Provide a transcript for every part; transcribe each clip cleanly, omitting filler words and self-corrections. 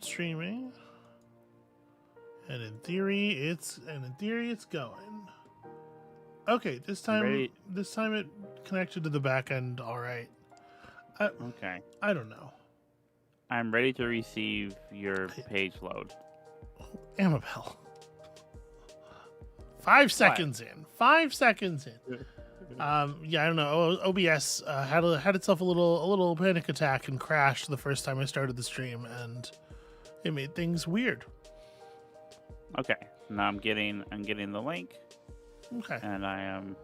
start streaming. And in theory, it's going. Okay, this time it connected to the back end. All right. Okay. I don't know. I'm ready to receive your page load. Amabel. 5 seconds in. 5 seconds in. Yeah, I don't know. OBS had itself a little panic attack and crashed the first time I started the stream, and it made things weird. Okay. Now I'm getting the link. Okay. And I am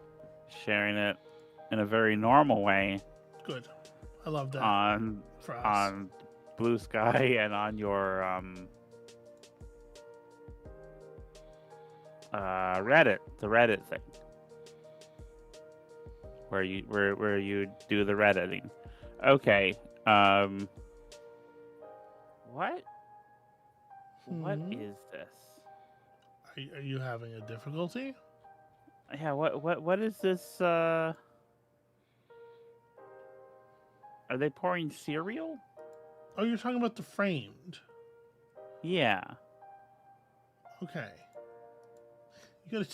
sharing it in a very normal way. Good. I love that. On Blue Sky and on your Reddit, the Reddit thing, where you do the Redditing. Okay. What? What is this? Are you having a difficulty? Yeah. What is this? Are they pouring cereal? Oh, you're talking about the Framed. Yeah. Okay. You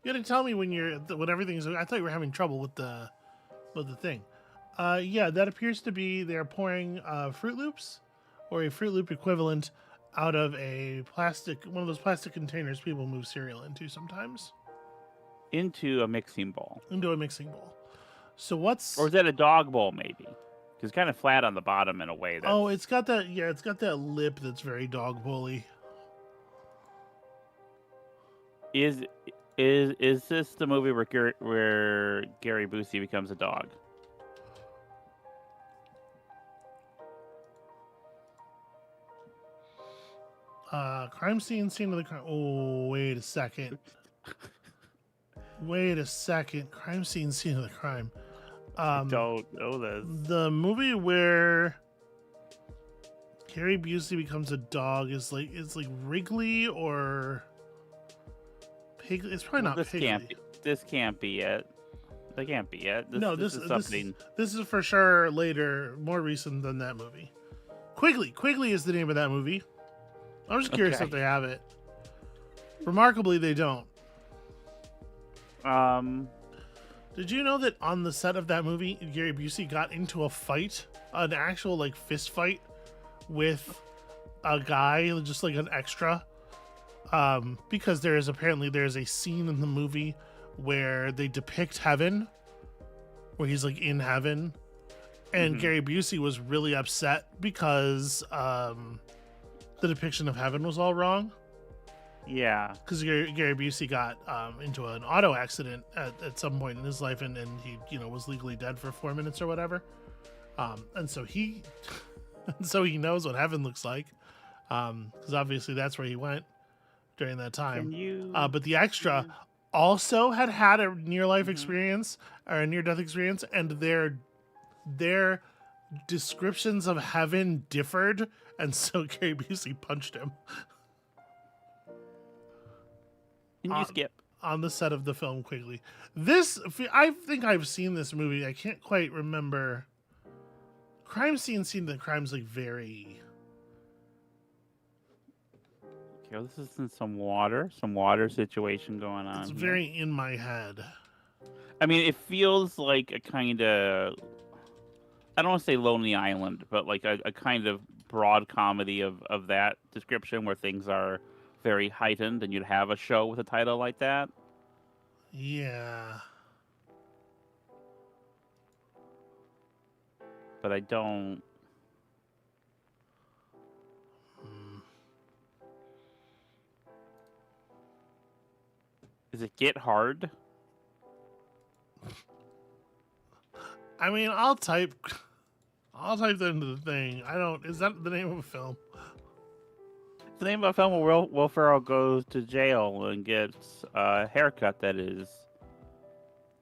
gotta tell me when everything's. I thought you were having trouble with the thing. Yeah, that appears to be they're pouring Fruit Loops, or a Fruit Loop equivalent, out of one of those plastic containers people move cereal into sometimes. Into a mixing bowl. Into a mixing bowl. So what's? Or is that a dog bowl maybe? It's kind of flat on the bottom in a way. Oh, it's got that. Yeah, it's got that lip that's very dog bowl-y. Is this the movie where Gary Busey becomes a dog? Crime scene of the crime. Oh, wait a second. Crime scene of the crime. I don't know this. The movie where Gary Busey becomes a dog is like Wrigley or Piglet. It's probably not Piglet. This can't be it. That can't be it. This is something. This is for sure later, more recent than that movie. Quigley. Quigley is the name of that movie. I'm just curious if they have it. Remarkably, they don't. Did you know that on the set of that movie, Gary Busey got into a fight, an actual fist fight, with a guy, just like an extra? Because there's a scene in the movie where they depict heaven, where he's in heaven, and Gary Busey was really upset because the depiction of heaven was all wrong. Yeah, because Gary Busey got into an auto accident at some point in his life, and he was legally dead for 4 minutes or whatever, and so he knows what heaven looks like, because obviously that's where he went during that time. But the extra also had a near-life experience or a near-death experience, and their descriptions of heaven differed, and so Gary Busey punched him. Can you skip on the set of the film Quigley? I think I've seen this movie. I can't quite remember. Crime scene of the crime's very. Okay, this is in some water situation going on. It's very in my head. I mean, it feels like a kind of, I don't want to say Lonely Island, but like a kind of broad comedy of that description where things are very heightened, and you'd have a show with a title like that. Yeah. But I don't. Does it get hard? I mean, I'll type that into the thing. Is that the name of a film? The name of a film where Will Ferrell goes to jail and gets a haircut that is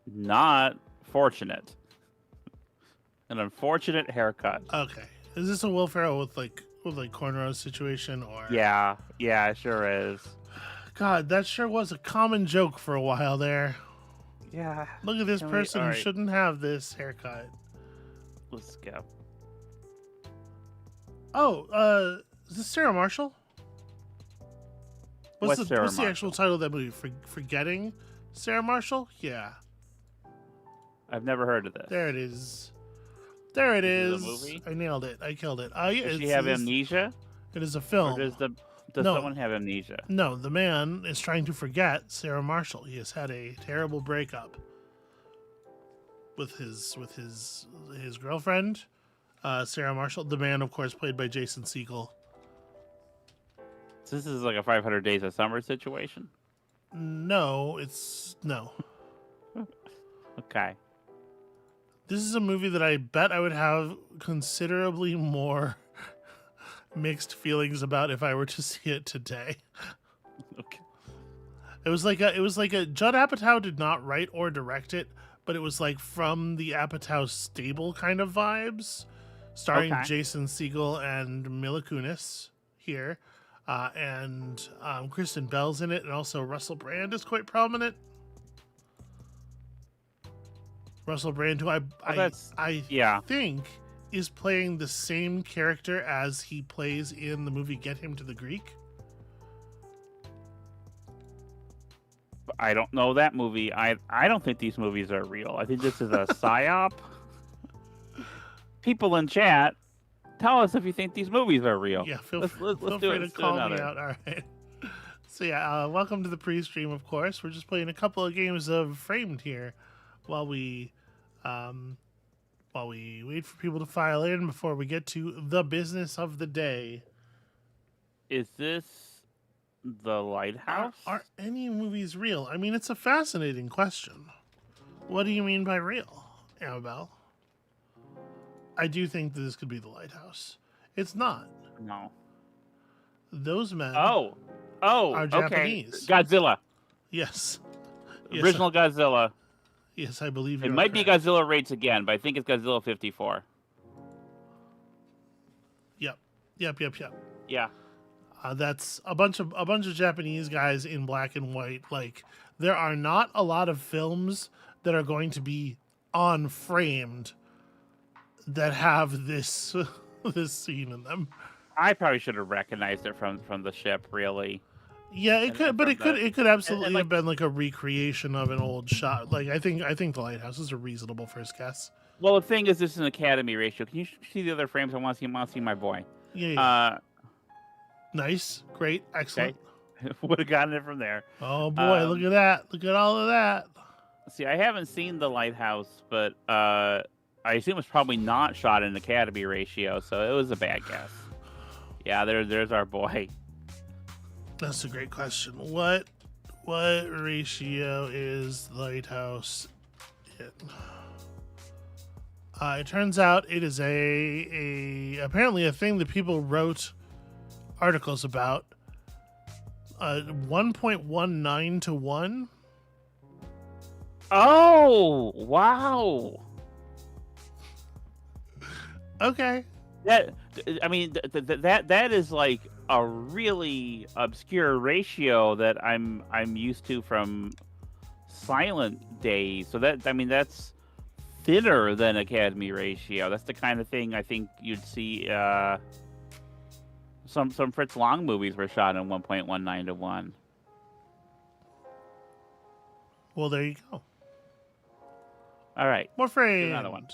not fortunate. An unfortunate haircut. Okay. Is this a Will Ferrell with cornrows situation, or? Yeah, it sure is. God, that sure was a common joke for a while there. Yeah. Look at this person who shouldn't have this haircut. Let's go. Oh, Is this Sarah Marshall? What's Sarah What's the Marshall? actual title of that movie? Forgetting Sarah Marshall? Yeah. I've never heard of this. There it is. There it Is is. it a movie? I nailed it. I killed it. Yeah, Does she have amnesia? It is a Or film. does someone have amnesia? No, the man is trying to forget Sarah Marshall. He has had a terrible breakup with his girlfriend, Sarah Marshall. The man, of course, played by Jason Segel. So this is like a 500 Days of Summer situation? No, it's no. Okay. This is a movie that I bet I would have considerably more mixed feelings about if I were to see it today. Okay. It was like a Judd Apatow did not write or direct it, but it was like from the Apatow stable kind of vibes, starring Okay. Jason Segel and Mila Kunis here, and Kristen Bell's in it, and also Russell Brand is quite prominent. Russell Brand, who I yeah. think is playing the same character as he plays in the movie Get Him to the Greek. I don't know that movie. I don't think these movies are real. I think this is a psyop. People in chat, tell us if you think these movies are real. Yeah, feel let's free do to it. call me out. All right. So yeah, welcome to the pre-stream. Of course, we're just playing a couple of games of Framed here, while we wait for people to file in before we get to the business of the day. Is this The Lighthouse? Are any movies real? I mean, it's a fascinating question. What do you mean by real, Amabel? I do think that this could be The Lighthouse. It's not. No. Those men are are okay. Japanese. Godzilla. Yes. Original Godzilla. Yes, I believe It might be Godzilla Raids again, but I think it's Godzilla 54. Yep. Yeah. That's a bunch of Japanese guys in black and white. Like, there are not a lot of films that are going to be on Framed that have this this scene in them. I probably should have recognized it from the ship, really. Yeah, it could, but it could absolutely and have been like a recreation of an old shot. Like, I think The Lighthouse is a reasonable first guess. Well, the thing is, this is an Academy ratio. Can you see the other frames? I want to see my boy. Yeah. Nice, great, excellent. Okay. Would have gotten it from there. Oh boy, look at that! Look at all of that. See, I haven't seen The Lighthouse, but I assume it's probably not shot in Academy ratio, so it was a bad guess. Yeah, there's our boy. That's a great question. What ratio is Lighthouse in? It turns out it is apparently a thing that people wrote articles about. 1.19 to 1. Oh, wow. Okay. That is like a really obscure ratio that I'm used to from silent days. So that's thinner than Academy ratio. That's the kind of thing I think you'd see some Fritz Lang movies were shot in 1.19 to 1. Well, there you go. All right. More Framed. Another one.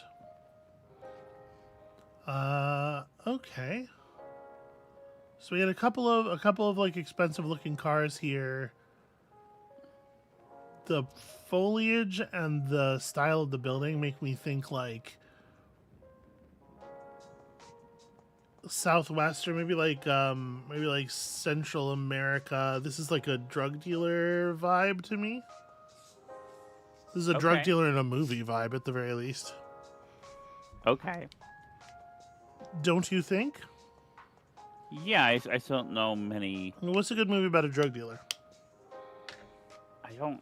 Okay. So we had a couple of like expensive looking cars here. The foliage and the style of the building make me think like Southwest, or maybe like Central America. This is like a drug dealer vibe to me. This is a drug dealer in a movie vibe at the very least. Okay. Don't you think? Yeah, I still don't know many. What's a good movie about a drug dealer? I don't.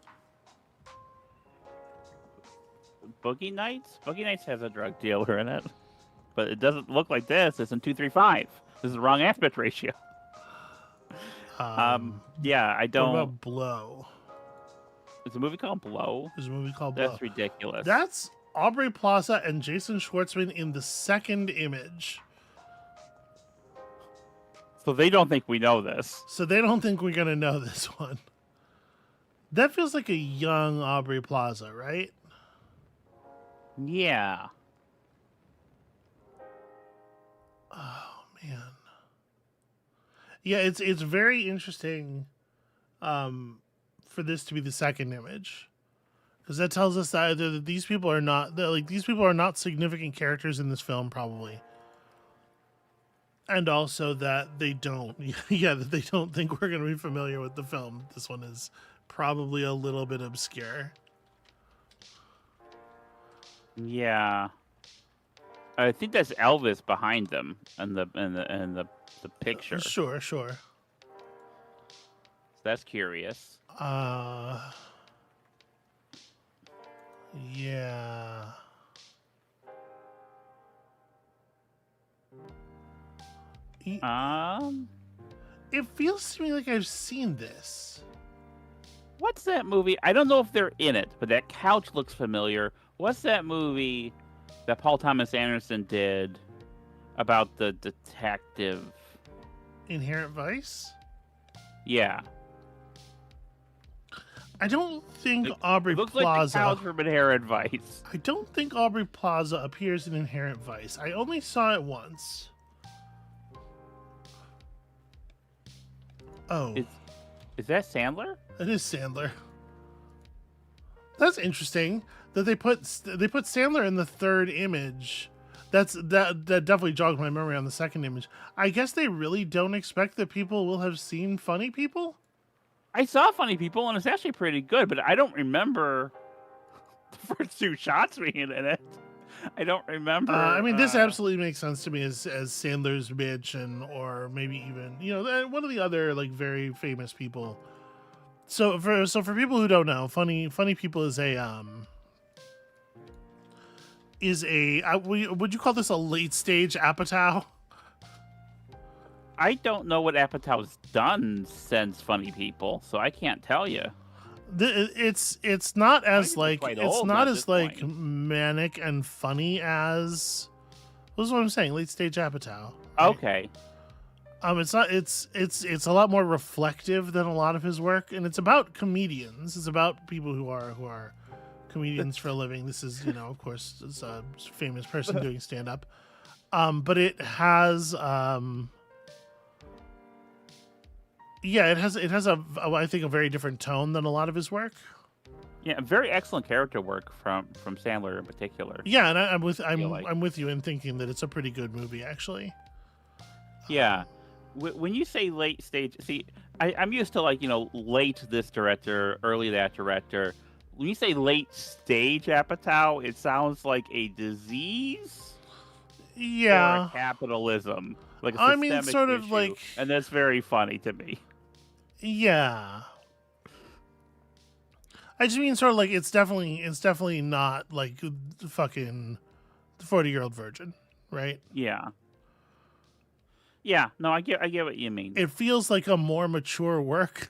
Boogie Nights? Boogie Nights has a drug dealer in it. But it doesn't look like this. It's in 235. This is the wrong aspect ratio. Yeah, I don't. What about Blow? Is a movie called Blow? There's a movie called Blow. That's ridiculous. That's Aubrey Plaza and Jason Schwartzman in the second image. So they don't think we know this. So they don't think we're gonna know this one. That feels like a young Aubrey Plaza, right? Yeah. Oh man. Yeah, it's very interesting for this to be the second image. Because that tells us that either that these people are not these people are not significant characters in this film, probably. And also that they don't that they don't think we're gonna be familiar with the film. This one is probably a little bit obscure. Yeah. I think that's Elvis behind them and the picture. Sure. So that's curious. Yeah. It feels to me like I've seen this. What's that movie? I don't know if they're in it, but that couch looks familiar. What's that movie that Paul Thomas Anderson did about the detective? Inherent Vice? Yeah. I don't think Aubrey looks Plaza. Like the couch from Inherent Vice. I don't think Aubrey Plaza appears in Inherent Vice. I only saw it once. Oh. Is that Sandler? It is Sandler. That's interesting that they put Sandler in the third image. That definitely jogged my memory on the second image. I guess they really don't expect that people will have seen Funny People. I saw Funny People, and it's actually pretty good, but I don't remember the first two shots being in it. I don't remember. I mean, this absolutely makes sense to me as Sandler's bitch, or maybe even one of the other like very famous people. So for people who don't know, Funny People is would you call this a late stage Apatow? I don't know what Apatow's done since Funny People, so I can't tell you. It's not as like it's not as like point. manic and funny as what is what I'm saying, late stage Apatow. Right? Okay. It's not it's a lot more reflective than a lot of his work, and it's about comedians. It's about people who are comedians for a living. This is, of course, it's a famous person doing stand up. But it has it has I think a very different tone than a lot of his work. Yeah, very excellent character work from Sandler in particular. Yeah, and I'm with you in thinking that it's a pretty good movie, actually. Yeah. When you say late stage, see, I'm used to late this director, early that director. When you say late stage Apatow, it sounds like a disease. Yeah. Or a capitalism. Like a systemic sort of issue, like, and that's very funny to me. Yeah. I just mean sort of like it's definitely not like the fucking 40-year-old virgin, right? Yeah. Yeah, no, I get what you mean. It feels like a more mature work,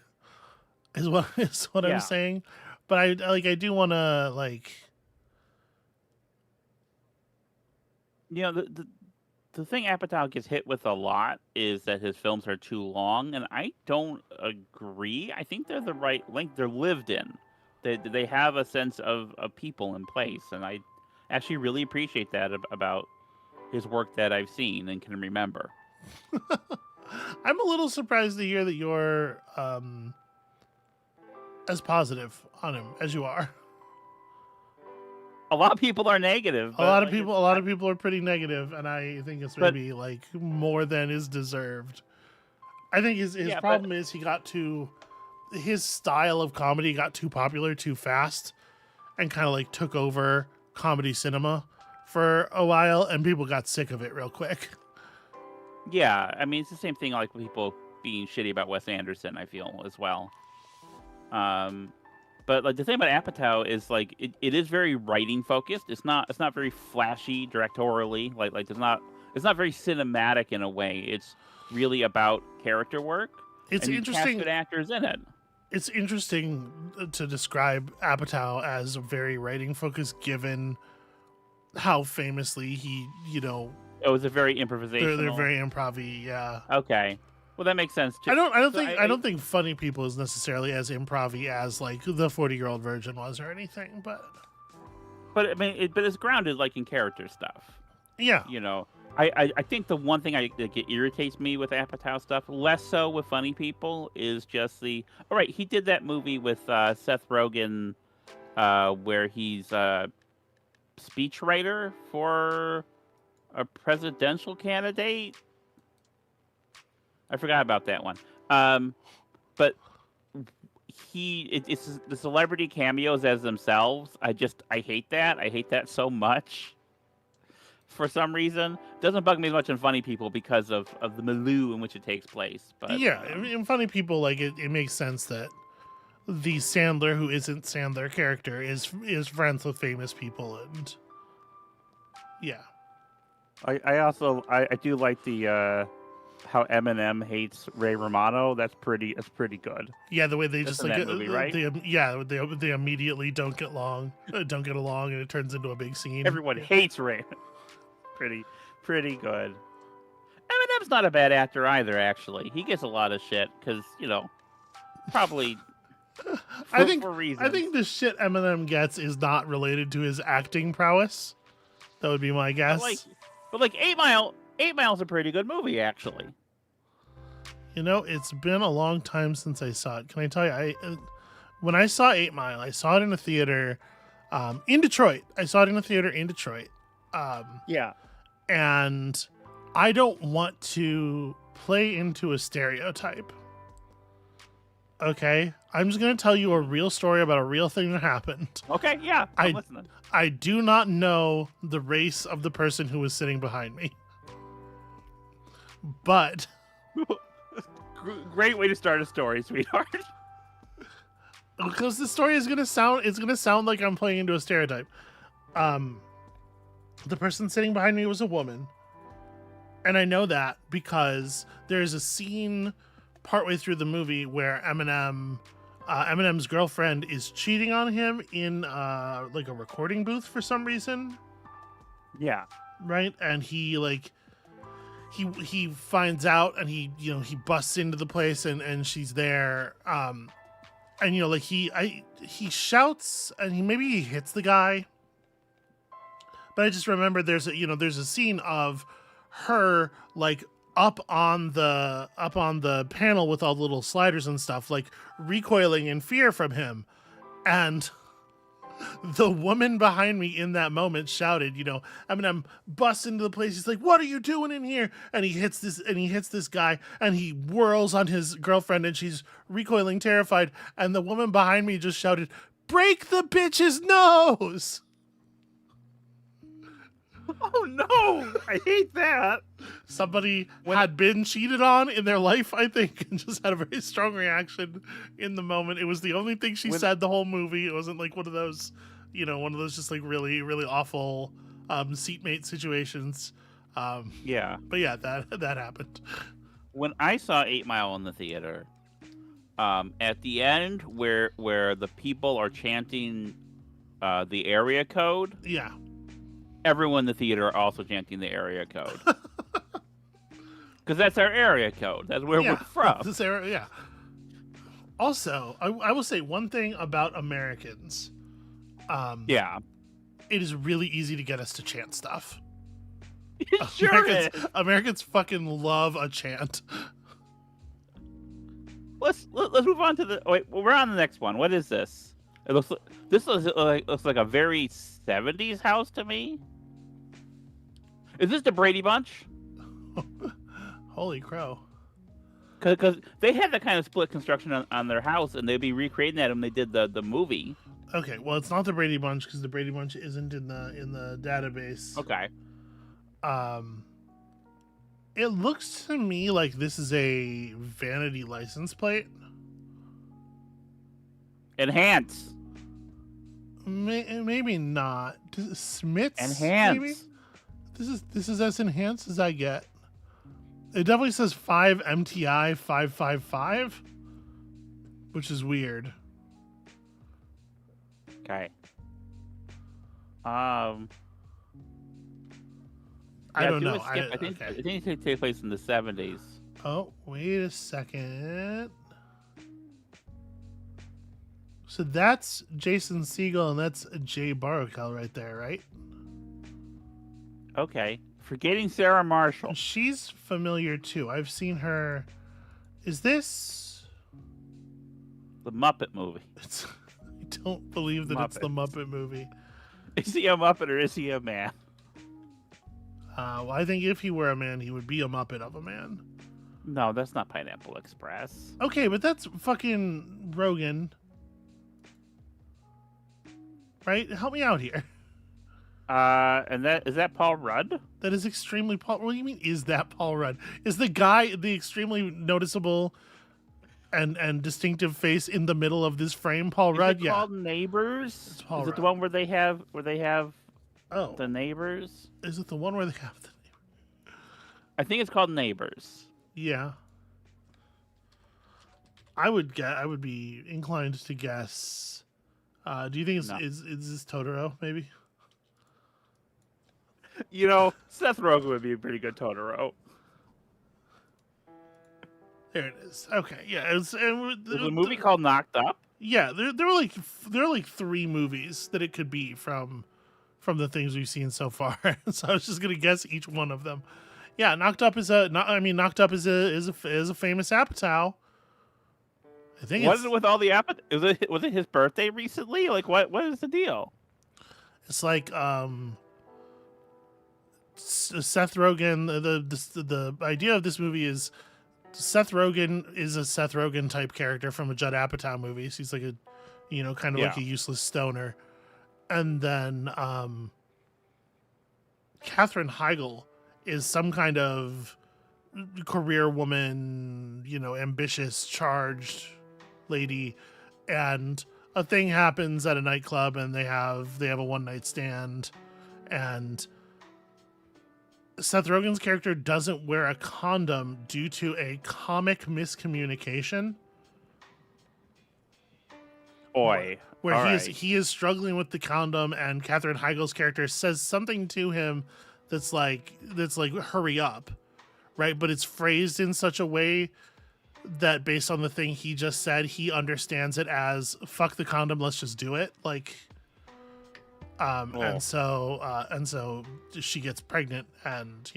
is what I'm saying. But I do want to like, the thing Apatow gets hit with a lot is that his films are too long, and I don't agree. I think they're the right length. They're lived in. They have a sense of people in place, and I actually really appreciate that about his work that I've seen and can remember. I'm a little surprised to hear that you're as positive on him as you are. A lot of people are negative. A lot of people are pretty negative, and I think it's maybe like more than is deserved. I think his problem is his style of comedy got too popular too fast, and kind of like took over comedy cinema for a while, and people got sick of it real quick. Yeah, I mean, it's the same thing like people being shitty about Wes Anderson, I feel, as well. But like the thing about Apatow is like it is very writing focused. It's not very flashy directorially. Like it's not very cinematic in a way. It's really about character work. It's and interesting. Cast good actors in it. It's interesting to describe Apatow as very writing focused, given how famously he, It was a very improvisational. They're very improv-y, yeah. Okay. Well, that makes sense too. I don't think Funny People is necessarily as improv-y as like the 40-year-old virgin was or anything, but I mean, but it's grounded like in character stuff. yeah. You know, I think the one thing that irritates me with Apatow stuff, less so with Funny People, is just all right. He did that movie with Seth Rogen, where he's a speechwriter for a presidential candidate. I forgot about that one. But it's the celebrity cameos as themselves. I hate that. I hate that so much. For some reason, doesn't bug me as much in Funny People because of the milieu in which it takes place. But Yeah, in Funny People, like it makes sense that the Sandler who isn't Sandler character is friends with famous people, and yeah. I do like the how Eminem hates Ray Romano. That's pretty good. Yeah, the way they That's just in like that movie, right? they immediately don't get along, and it turns into a big scene. Everyone hates Ray. pretty good. Eminem's not a bad actor either. Actually, he gets a lot of shit because probably for reasons. I think the shit Eminem gets is not related to his acting prowess. That would be my guess. But like 8 Mile. 8 Mile's a pretty good movie, actually. It's been a long time since I saw it. Can I tell you? When I saw 8 Mile, I saw it in a theater in Detroit. I saw it in a theater in Detroit. Yeah. And I don't want to play into a stereotype. Okay? I'm just going to tell you a real story about a real thing that happened. Okay, yeah. I'm listening. I do not know the race of the person who was sitting behind me. But great way to start a story, sweetheart. Because the story is gonna sound like I'm playing into a stereotype. The person sitting behind me was a woman, and I know that because there's a scene partway through the movie where Eminem's girlfriend is cheating on him in like a recording booth for some reason. Yeah. Right, and he finds out, and he busts into the place, and she's there, and he shouts, and maybe he hits the guy, but I just remember there's a scene of her like up on the panel with all the little sliders and stuff, like recoiling in fear from him, and the woman behind me in that moment shouted, Eminem busts into the place. He's like, "What are you doing in here?" And he hits this guy, and he whirls on his girlfriend, and she's recoiling, terrified. And the woman behind me just shouted, "Break the bitch's nose!" Oh no! I hate that. Somebody had been cheated on in their life, I think, and just had a very strong reaction in the moment. It was the only thing she said the whole movie. It wasn't like one of those just like really, really awful seatmate situations. Yeah. But yeah, that happened. When I saw 8 Mile in the theater, at the end where the people are chanting the area code, yeah, everyone in the theater are also chanting the area code. Because that's our area code. That's where we're from. This area, yeah. Also, I will say one thing about Americans. Yeah. It is really easy to get us to chant stuff. It sure is. Americans fucking love a chant. Let's move on to the. Oh, wait, we're on the next one. What is this? It looks like a very 70s house to me. Is this the Brady Bunch? Holy crow. Because they had that kind of split construction on their house, and they'd be recreating that when they did the movie. Okay, well, it's not the Brady Bunch because the Brady Bunch isn't in the database. Okay. It looks to me like this is a vanity license plate. Enhance. Maybe not. Smiths. Enhance. Maybe? This is as enhanced as I get. It definitely says 5 MTI 555, which is weird. Okay. I don't know. I think it takes place in the 70s. Oh, wait a second. So that's Jason Segel and that's Jay Baruchel right there, right? Okay. Forgetting Sarah Marshall. She's familiar too. I've seen her. Is this? The Muppet movie. I don't believe that it's Muppet. the Muppet movie. Is he a Muppet or is he a man? Well, I think if he were a man, he would be a Muppet of a man. No, that's not Pineapple Express. Okay, but that's fucking Rogan. Right? Help me out here. And that Paul Rudd? That is extremely Paul. What do you mean? Is that Paul Rudd? Is the guy the extremely noticeable and distinctive face in the middle of this frame? Paul Rudd? Is it called Neighbors? It's Paul Is Rudd. it the one where they have Oh, the neighbors? is it the one where they have the? I think it's called Neighbors. Yeah. I would be inclined to guess. Do you think No. is this Totoro? Maybe. You know, Seth Rogen would be a pretty good Totoro. There it is. Okay, yeah. There's a movie called Knocked Up. Yeah, there are like 3 movies that it could be from the things we've seen so far. So I was just gonna guess each one of them. Yeah, Knocked Up is Knocked Up is a famous Apatow. I think What is it with all the was it his birthday recently? Like what is the deal? it's like Seth Rogen. The idea of this movie is Seth Rogen is a Seth Rogen type character from a Judd Apatow movie. So he's like kind of like a useless stoner. And then Katherine Heigl is some kind of career woman, ambitious, charged lady, and a thing happens at a nightclub, and they have a one night stand, and Seth Rogen's character doesn't wear a condom due to a comic miscommunication. Boy. Where he is struggling with the condom, and Katherine Heigl's character says something to him that's like hurry up, right? But it's phrased in such a way that based on the thing he just said, he understands it as fuck the condom, let's just do it. And so she gets pregnant, and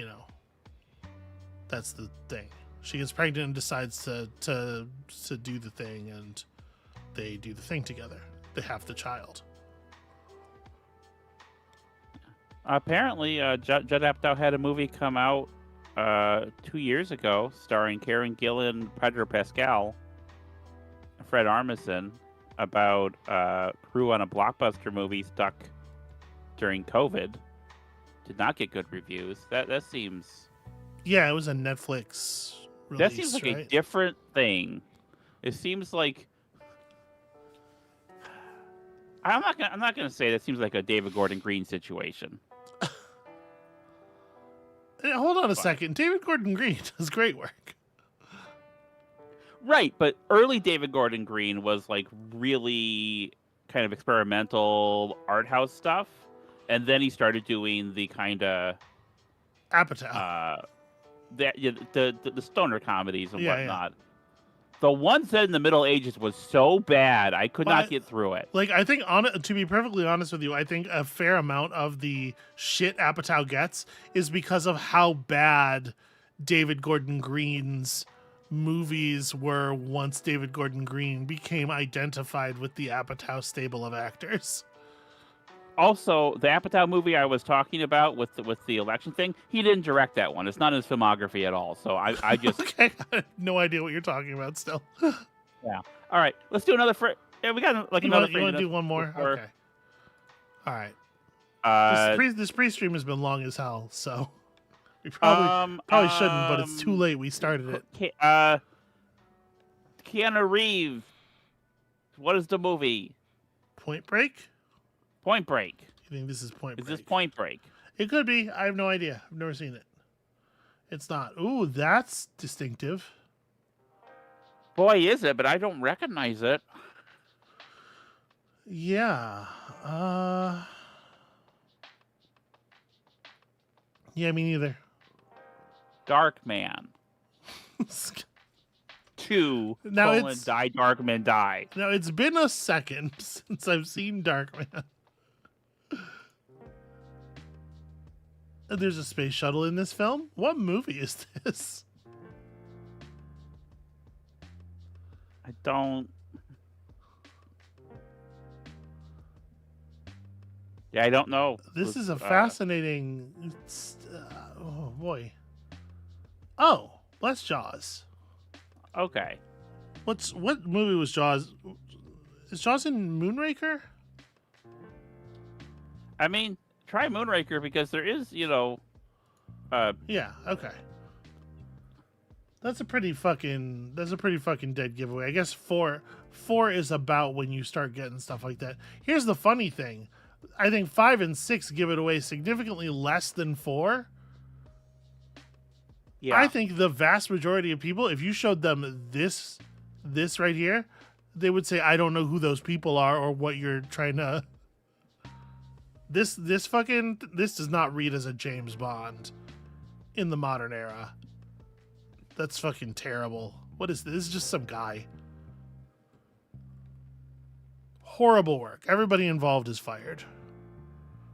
that's the thing. She gets pregnant and decides to do the thing, and they do the thing together. They have the child. Apparently, Judd Apatow had a movie come out 2 years ago starring Karen Gillan, Pedro Pascal, Fred Armisen about crew on a blockbuster movie stuck during COVID. Did not get good reviews. That seems... Yeah, it was a Netflix release, That seems like right? a different thing. It seems like... I'm not gonna say that seems like a David Gordon Green situation. Hey, hold on a second. David Gordon Green does great work. Right, but early David Gordon Green was like really kind of experimental art house stuff, and then he started doing the kind of Apatow. the stoner comedies and Yeah, whatnot. The one set in the Middle Ages was so bad I could not get through it. Like, I think, to be perfectly honest with you, I think a fair amount of the shit Apatow gets is because of how bad David Gordon Green's movies were once David Gordon Green became identified with the Apatow stable of actors. Also, the Apatow movie I was talking about with the election thing, he didn't direct that one. It's not in his filmography at all. So I just Okay, I have no idea what you're talking about still. Yeah. All right, let's do another. Yeah, we got like another. You want to do one more? Before... Okay. All right. This pre-stream has been long as hell, so we probably shouldn't, but it's too late. We started it. Keanu Reeves. What is the movie? Point Break? Point Break. You think this is Point Break? Is this Point Break? It could be. I have no idea. I've never seen it. It's not. Ooh, that's distinctive. Boy, is it, but I don't recognize it. Yeah. Yeah, me neither. Dark Man. Now Die Darkman die. Now it's been a second since I've seen Darkman. There's a space shuttle in this film? What movie is this? I don't. Yeah, I don't know. This is a fascinating. Oh boy. Oh, that's Jaws. Okay. What movie was Jaws? Is Jaws in Moonraker? I mean, try Moonraker because there is, Yeah. Okay. That's a pretty fucking dead giveaway. I guess four is about when you start getting stuff like that. Here's the funny thing. I think 5 and 6 give it away significantly less than 4. Yeah. I think the vast majority of people, if you showed them this right here, they would say, I don't know who those people are or what you're trying to. This does not read as a James Bond in the modern era. That's fucking terrible. What is this? This is just some guy. Horrible work. Everybody involved is fired.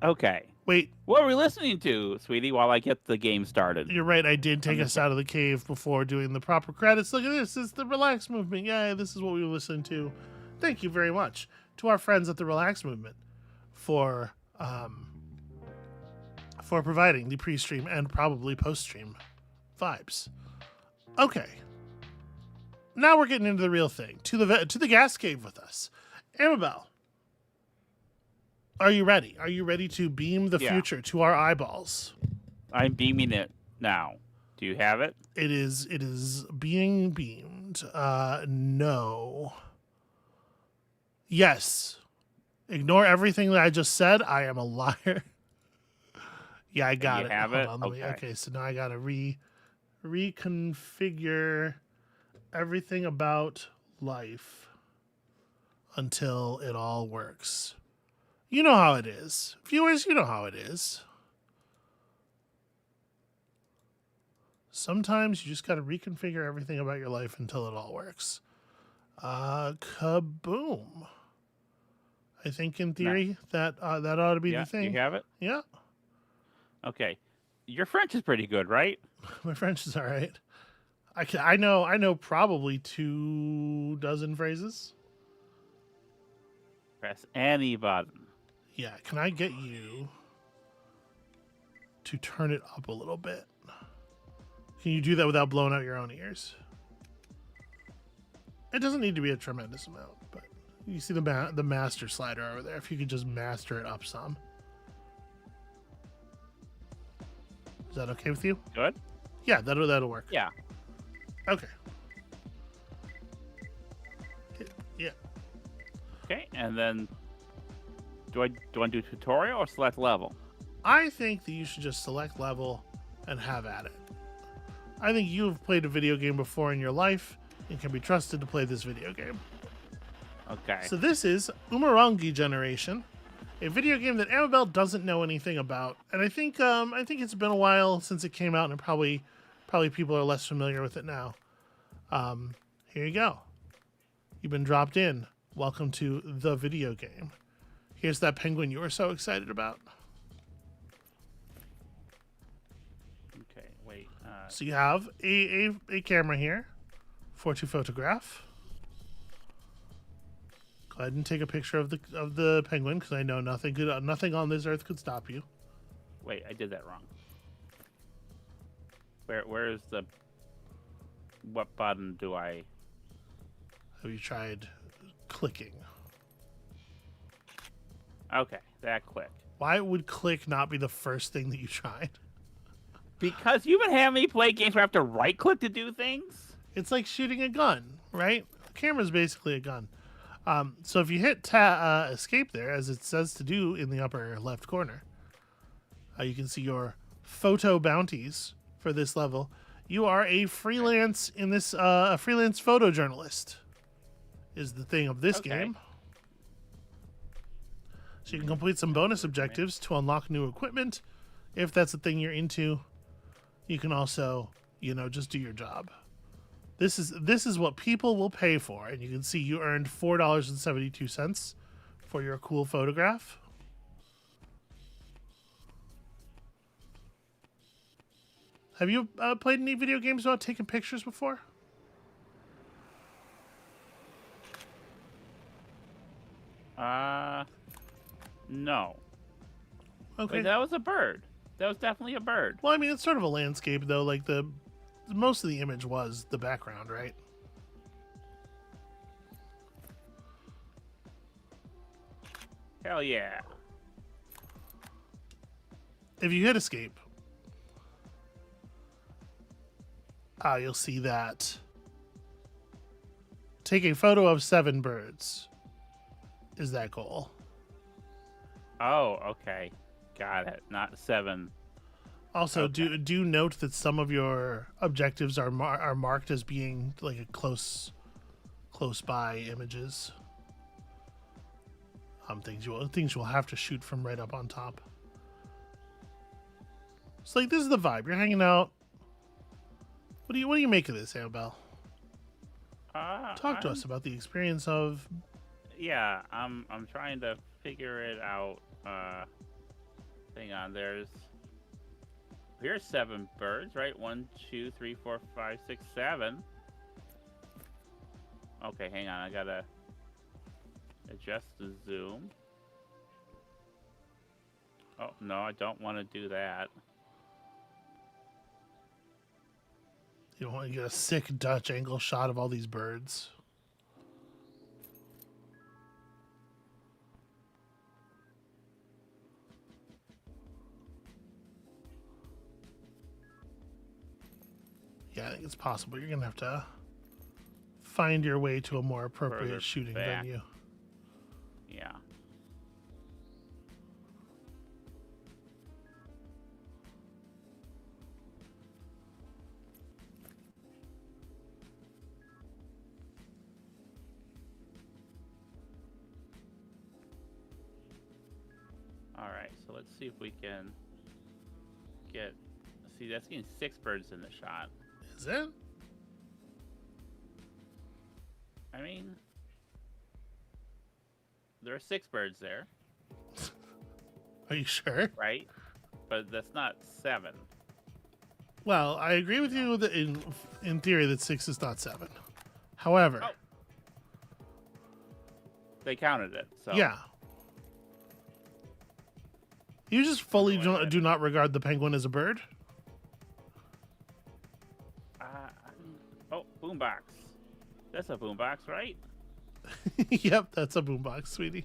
Okay. Wait. What are we listening to, sweetie, while I get the game started? You're right. I did take us out of the cave before doing the proper credits. Look at this. It's the Relaxed Movement. Yeah, this is what we were listening to. Thank you very much to our friends at the Relaxed Movement for providing the pre-stream and probably post-stream vibes. Okay. Now we're getting into the real thing. To the gas cave with us. Amabel. Are you ready? Are you ready to beam the future to our eyeballs? I'm beaming it now. Do you have it? It is being beamed. No. Yes. Ignore everything that I just said. I am a liar. Yeah, I got it. Have it? Okay, so now I got to reconfigure everything about life until it all works. You know how it is. Viewers, you know how it is. Sometimes you just got to reconfigure everything about your life until it all works. Kaboom. I think in theory that ought to be the thing. You have it? Yeah. Okay. Your French is pretty good, right? My French is all right. I know probably 24 phrases. Press any button. Yeah, can I get you to turn it up a little bit? Can you do that without blowing out your own ears? It doesn't need to be a tremendous amount, but you see the master slider over there. If you could just master it up some. Is that okay with you? Good. Yeah, that'll work. Yeah. Okay. Yeah. Okay, and then do I do tutorial or select level? I think that you should just select level and have at it. I think you've played a video game before in your life and can be trusted to play this video game. Okay. So this is Umurangi Generation, a video game that Amabel doesn't know anything about, and I think it's been a while since it came out, and probably people are less familiar with it now. Here you go. You've been dropped in. Welcome to the video game. Here's that penguin you were so excited about. Okay, wait. So you have a camera here to photograph. Go ahead and take a picture of the penguin because I know nothing on this earth could stop you. Wait, I did that wrong. Where is the? What button do I? Have you tried clicking? Okay, that clicked. Why would click not be the first thing that you tried? Because you've been having me play games where I have to right click to do things. It's like shooting a gun, right? The camera's basically a gun. So if you hit escape there, as it says to do in the upper left corner, you can see your photo bounties for this level. You are a freelance in this a freelance photojournalist is the thing of this game. So you can complete some bonus objectives to unlock new equipment. If that's the thing you're into, you can also, just do your job. This is what people will pay for, and you can see you earned $4.72 for your cool photograph. Have you played any video games about taking pictures before? No. Okay. Wait, that was a bird. That was definitely a bird. Well, I mean, it's sort of a landscape, though. Like most of the image was the background, right? Hell yeah. If you hit escape, you'll see that take a photo of 7 birds is that goal. Oh, okay. Got it. Not 7. Also, Okay. do note that some of your objectives are marked as being like a close by images. Things you'll have to shoot from right up on top. It's like this is the vibe. You're hanging out. What do you make of this, Amabel? Talk to us about the experience of. Yeah, I'm trying to figure it out. Hang on. Here's 7 birds, right? 1, 2, 3, 4, 5, 6, 7. Okay, hang on. I gotta adjust the zoom. Oh no, I don't want to do that. You don't want to get a sick Dutch angle shot of all these birds. Yeah, I think it's possible. You're going to have to find your way to a more appropriate Further shooting back. venue. Yeah. All right, so let's see if we can get. See, that's getting 6 birds in the shot. Is it? I mean, there are 6 birds there, Are you sure? right? But that's not 7. Well, I agree with you that in theory that 6 is not 7. However, Oh. They counted it, so yeah. You just fully Wait a minute. do not regard the penguin as a bird? Oh, boombox. That's a boombox, right? Yep, that's a boombox, sweetie.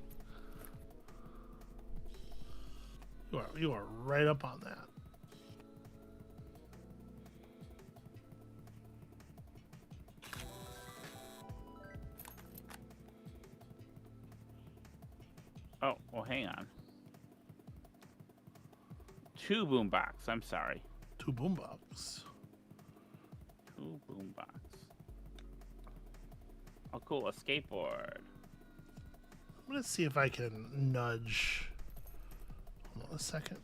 You are right up on that. Oh, well, hang on. 2 boombox. I'm sorry. 2 boombox. 2 boombox. Oh, cool. A skateboard. I'm gonna see if I can nudge. Hold on a second.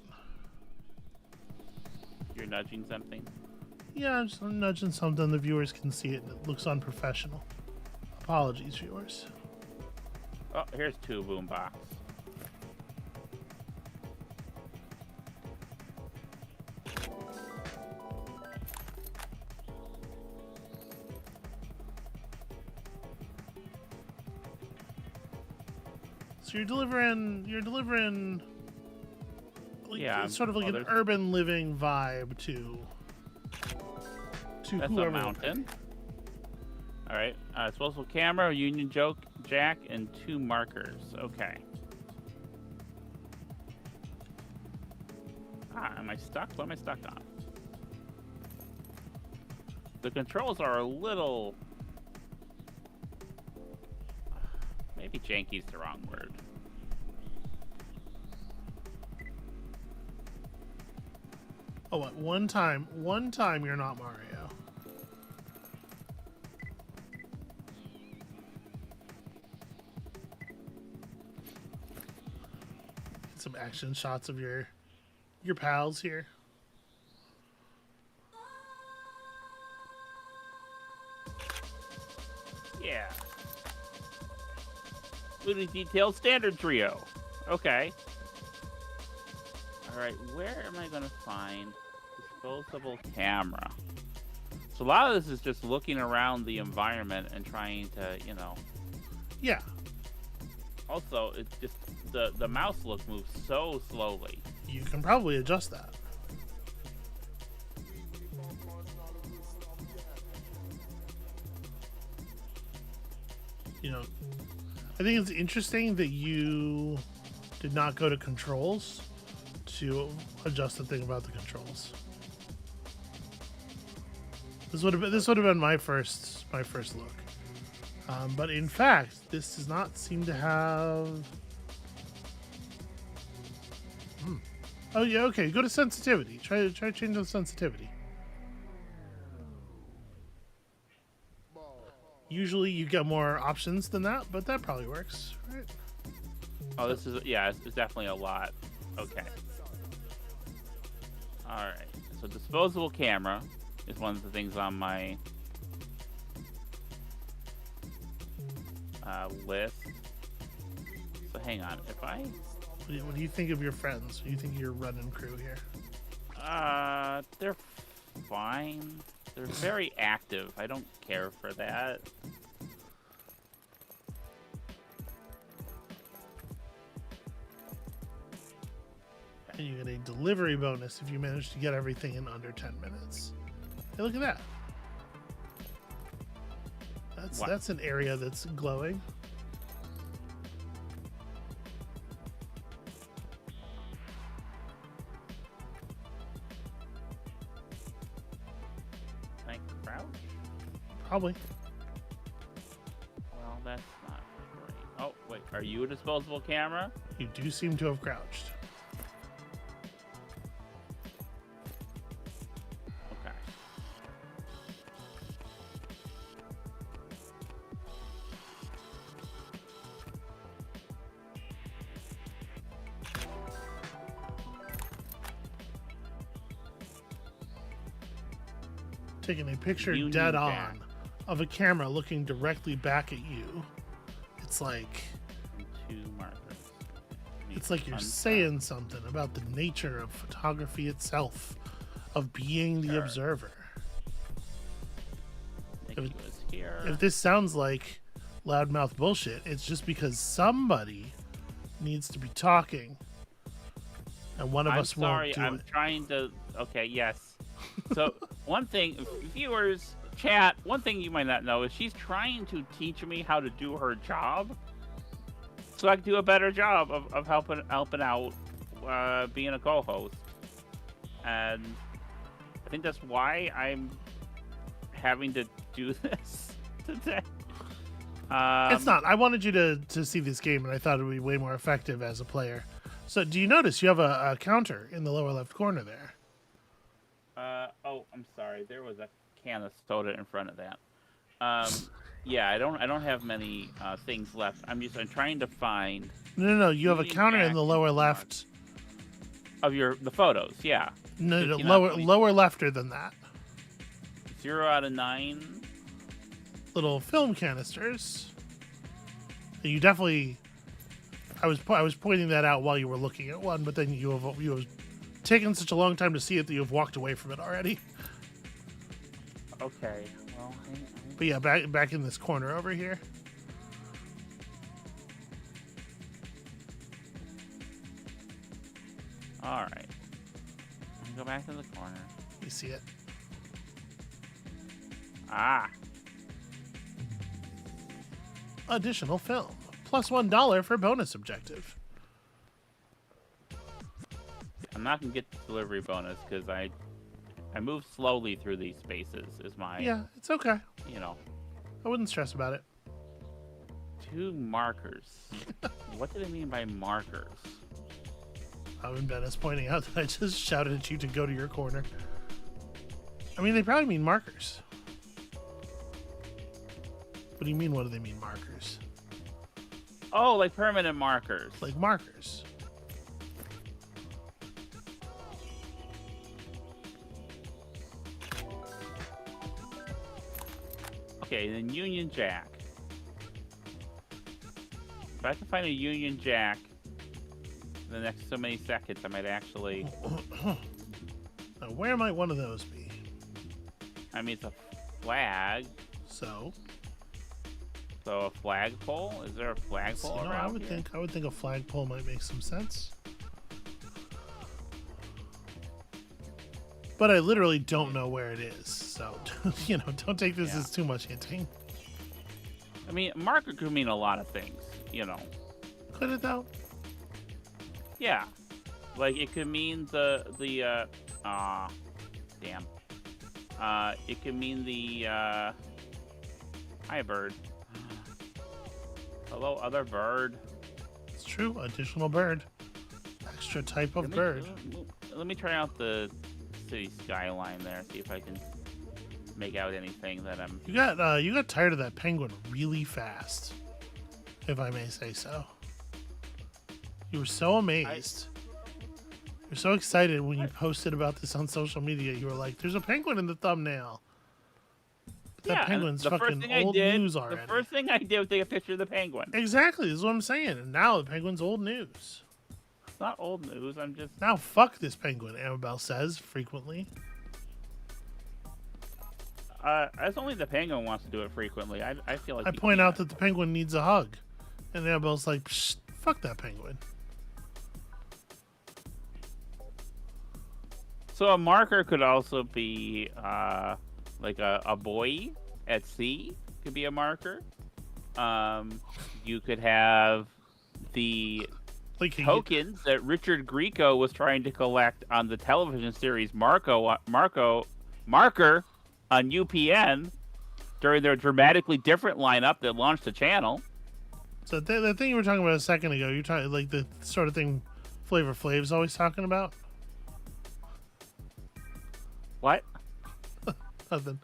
You're nudging something? Yeah, I'm just nudging something the viewers can see it and it looks unprofessional. Apologies, viewers. Oh, here's 2 boombox. So you're delivering like, Yeah, it's sort of like an there's- urban living vibe to That's a whoever. mountain. All right. Disposable camera, Union Jack, and 2 markers. Okay. Am I stuck? What am I stuck on? The controls are a little... Maybe janky's the wrong word. Oh, what? One time you're not Mario. Get some action shots of your pals here. Yeah. Including detailed standard trio. Okay. All right, where am I going to find disposable camera? So a lot of this is just looking around the environment and trying to, Yeah. Also, it's just the mouse look moves so slowly. You can probably adjust that. I think it's interesting that you did not go to controls to adjust the thing about the controls. This would have been my first look. But in fact, this does not seem to have. Oh yeah, okay. Go to sensitivity. Try to change the sensitivity. Usually you get more options than that, but that probably works, right? Oh, this is it's definitely a lot. Okay. All right. So disposable camera is one of the things on my list. So hang on, if I. What do you think of your friends? What do you think of your running crew here? They're fine. They're very active. I don't care for that. And you get a delivery bonus if you manage to get everything in under 10 minutes. Hey, look at that. That's an area that's glowing. Like crouch? Probably. Well, that's not great. Oh, wait. Are you a disposable camera? You do seem to have crouched. Okay. Taking a picture Union dead Jack. on of a camera looking directly back at you. It's like And 2 markers. it's like you're Unstop. saying something about the nature of photography itself, of being the Sure. observer. Ambiguous here. If this sounds like loudmouth bullshit, it's just because somebody needs to be talking, and one of I'm us sorry, won't do I'm it. trying to. Okay, yes. So one thing, viewers, chat. One thing you might not know is she's trying to teach me how to do her job, so I can do a better job of helping out, being a co-host. And I think that's why I'm having to do this today. It's not. I wanted you to see this game, and I thought it would be way more effective as a player. So, do you notice you have a counter in the lower left corner there? Oh, I'm sorry. There was a can of soda in front of that. Yeah, I don't have many things left. I'm trying to find No. You have a Union counter in Jack the and lower 2 left. of the photos. Yeah. No, 15 out of 20. lower lefter than that. 0 out of 9. Little film canisters. You definitely. I was pointing that out while you were looking at one, but then you have taken such a long time to see it that you have walked away from it already. Okay. Well, hang on. But yeah, back in this corner over here. All right. Let me go back to the corner. You see it. Ah. Additional film. Plus $1 for bonus objective. I'm not gonna get the delivery bonus because I move slowly through these spaces. Is my Yeah, it's okay. I wouldn't stress about it. 2 markers. What do they mean by markers? And Ben is pointing out that I just shouted at you to go to your corner. I mean, they probably mean markers. What do you mean, what do they mean, markers? Oh, like permanent markers. Like markers. Okay, then Union Jack. If I can find a Union Jack in the next so many seconds, I might actually. Now, where might one of those be? I mean, it's a flag. So a flagpole? Is there a flagpole you know, around I would think a flagpole might make some sense. But I literally don't know where it is, so don't take this as too much hinting. I mean, marker could mean a lot of things, Could it though? Yeah, like it could mean damn. It could mean the hi bird. Hello, other bird. It's true. Additional bird. Extra type of bird. Let me try out the city skyline there. See if I can make out anything that I'm. You got tired of that penguin really fast, if I may say so. You were so amazed. You're so excited when you posted about this on social media. You were like, "There's a penguin in the thumbnail." That penguin's fucking old news already. The first thing I did was take a picture of the penguin. Exactly, this is what I'm saying. And now the penguin's old news. It's not old news. I'm just now fuck this penguin. Amabel says frequently. That's only the penguin wants to do it frequently. I feel like I point out that the penguin needs a hug, and Amabel's like, Psh, "Fuck that penguin." So a marker could also be like a buoy at sea could be a marker. You could have the tokens that Richard Grieco was trying to collect on the television series Marker on UPN during their dramatically different lineup that launched the channel. So the thing you were talking about a second ago, you're talking like the sort of thing Flavor Flav's always talking about. What? Nothing.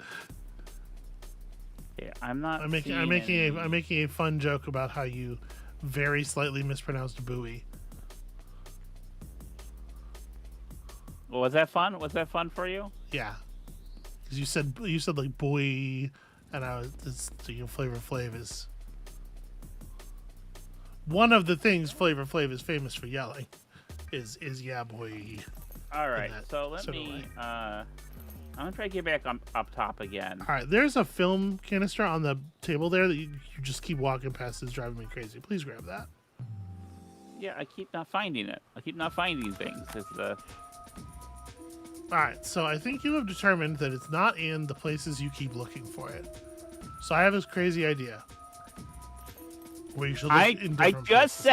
Yeah, I'm not. I'm making a fun joke about how you very slightly mispronounced buoy. Well, was that fun? Was that fun for you? Yeah, because you said like buoy, and I was Flavor Flav is one of the things Flavor Flav is famous for yelling. Is yeah boy. All right, so let me. I'm gonna try to get back up top again. All right, there's a film canister on the table there that you just keep walking past. It's driving me crazy. Please grab that. Yeah, I keep not finding it. I keep not finding things. All right, so I think you have determined that it's not in the places you keep looking for it. So I have this crazy idea. Where you should look in different places.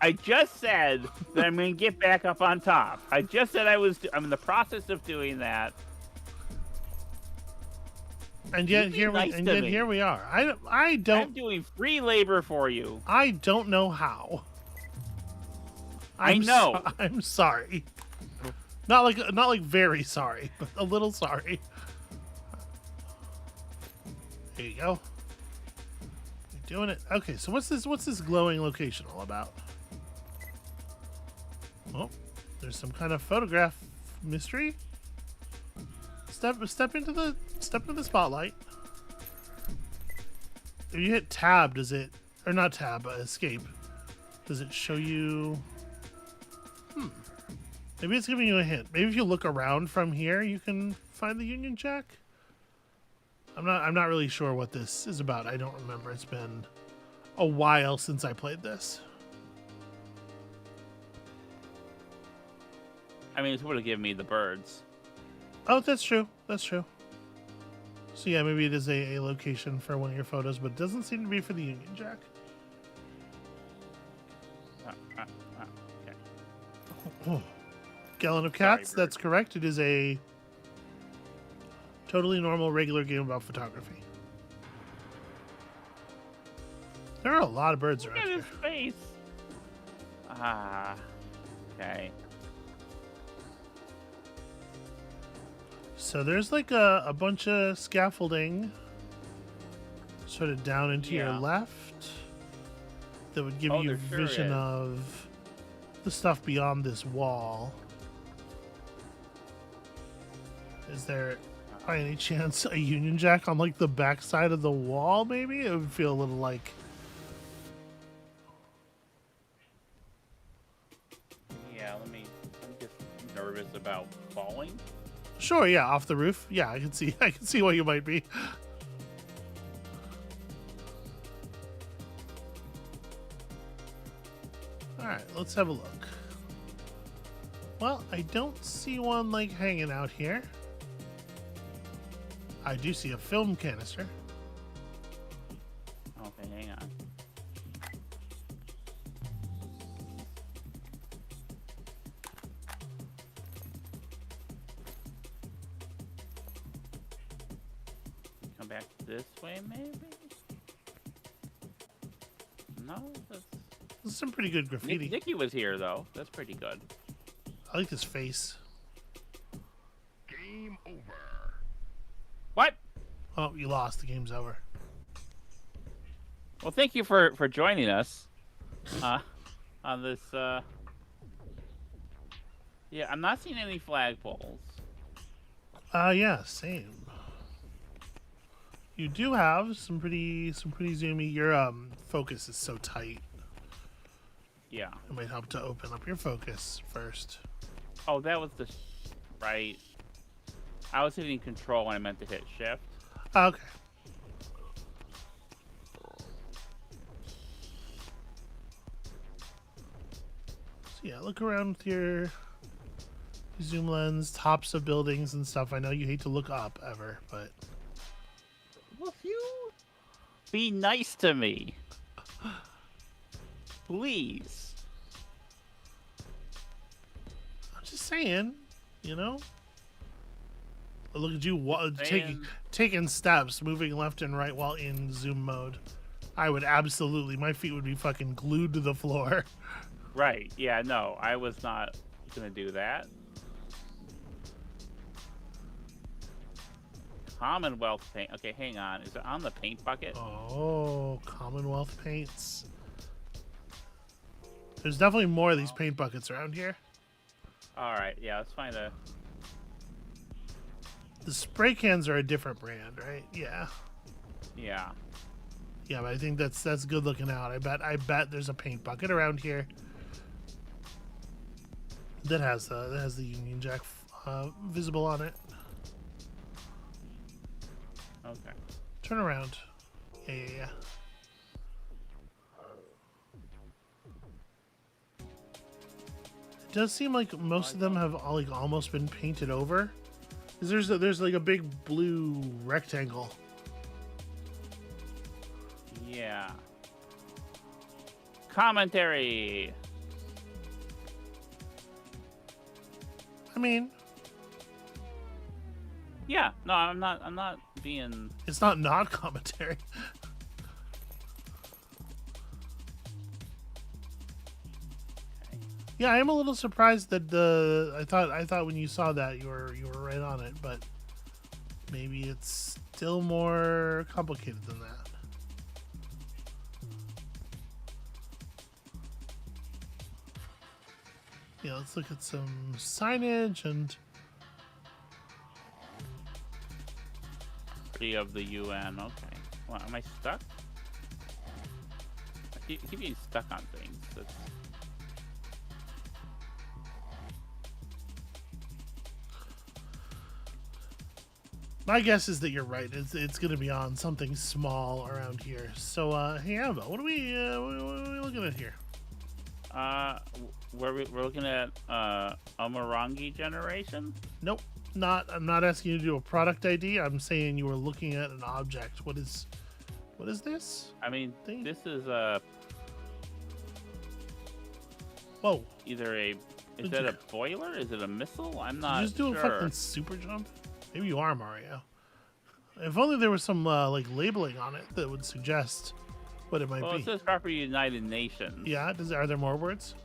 I just said that I'm gonna get back up on top. I just said I'm in the process of doing that. And yet here we are. I don't. I'm doing free labor for you. I don't know how. I know. I'm sorry. Not like very sorry, but a little sorry. There you go. You're doing it. Okay, so what's this glowing location all about? Oh, there's some kind of photograph mystery. Step into the spotlight. If you hit tab, does it, or not tab, escape, does it show you? Maybe it's giving you a hint. Maybe if you look around from here, you can find the Union Jack. I'm not really sure what this is about. I don't remember. It's been a while since I played this. I mean, it would have given me the birds. Oh, that's true. That's true. So yeah, maybe it is a location for one of your photos, but it doesn't seem to be for the Union Jack. Okay. Gallon of Cats, that's correct. It is a totally normal, regular game about photography. There are a lot of birds around here. Look at his face. Okay. So there's like a bunch of scaffolding sort of down into your left that would give you vision of the stuff beyond this wall. Is there by any chance a Union Jack on like the back side of the wall? Maybe it would feel a little like nervous about falling. Sure, yeah, off the roof. Yeah, I can see. I can see what you might be. All right, let's have a look. Well, I don't see one like hanging out here. I do see a film canister. Okay, hang on. Come back this way, maybe? No, that's... This is some pretty good graffiti. Nicky was here, though. That's pretty good. I like his face. Game over. What? Oh, you lost. The game's over. Well, thank you for joining us on this. Yeah, I'm not seeing any flagpoles. Yeah, same. You do have some pretty zoomy. Your focus is so tight. Yeah. It might help to open up your focus first. Oh, that was the right. I was hitting control when I meant to hit shift. Okay. So yeah, look around with your zoom lens, tops of buildings and stuff. I know you hate to look up ever, but Will you be nice to me? Please. I'm just saying, you know. Look at you taking steps, moving left and right while in zoom mode. I would absolutely, my feet would be fucking glued to the floor. Right. Yeah. No, I was not gonna do that. Commonwealth paint. Okay, hang on. Is it on the paint bucket? Oh, Commonwealth paints. There's definitely more of these paint buckets around here. All right. Yeah. Let's find a. The spray cans are a different brand, right? Yeah. Yeah. Yeah, but I think that's good looking out. I bet there's a paint bucket around here that has the Union Jack visible on it. Okay. Turn around. Yeah. It does seem like most of them have like almost been painted over. 'Cause there's like a big blue rectangle. Yeah. Commentary. I mean, Yeah. No, I'm not being. it's not commentary. Yeah, I am a little surprised that I thought when you saw that you were right on it, but maybe it's still more complicated than that. Yeah, let's look at some signage and Of the UN. Okay. Well, am I stuck? I keep getting stuck on things. That's... my guess is that you're right. It's going to be on something small around here. So, hey, Amabel, what are we looking at here? We're looking at Umurangi Generation. Nope, not. I'm not asking you to do a product ID. I'm saying you were looking at an object. What is this? I mean, Thing? this is Whoa! either a. Is that a boiler? Is it a missile? I'm not Did you just do sure. a fucking super jump? Maybe you are Mario. If only there was some like labeling on it that would suggest what it might Well, be. it says Property United Nations. Yeah. Are there more words?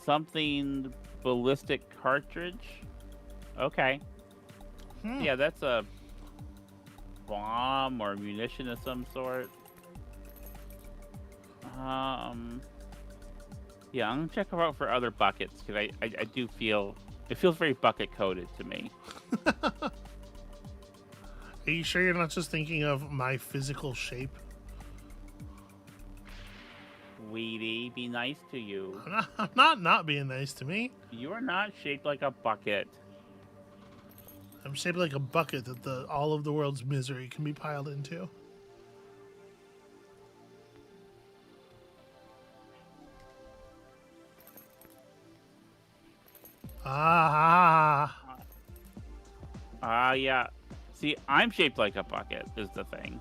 Something ballistic cartridge. Okay. Yeah, that's a bomb or munition of some sort. Yeah, I'm gonna check out for other buckets because I do feel it feels very bucket coded to me. Are you sure you're not just thinking of my physical shape? be nice to you. I'm not being nice to me. You are not shaped like a bucket. I'm shaped like a bucket that all of the world's misery can be piled into. Yeah. See, I'm shaped like a bucket, is the thing.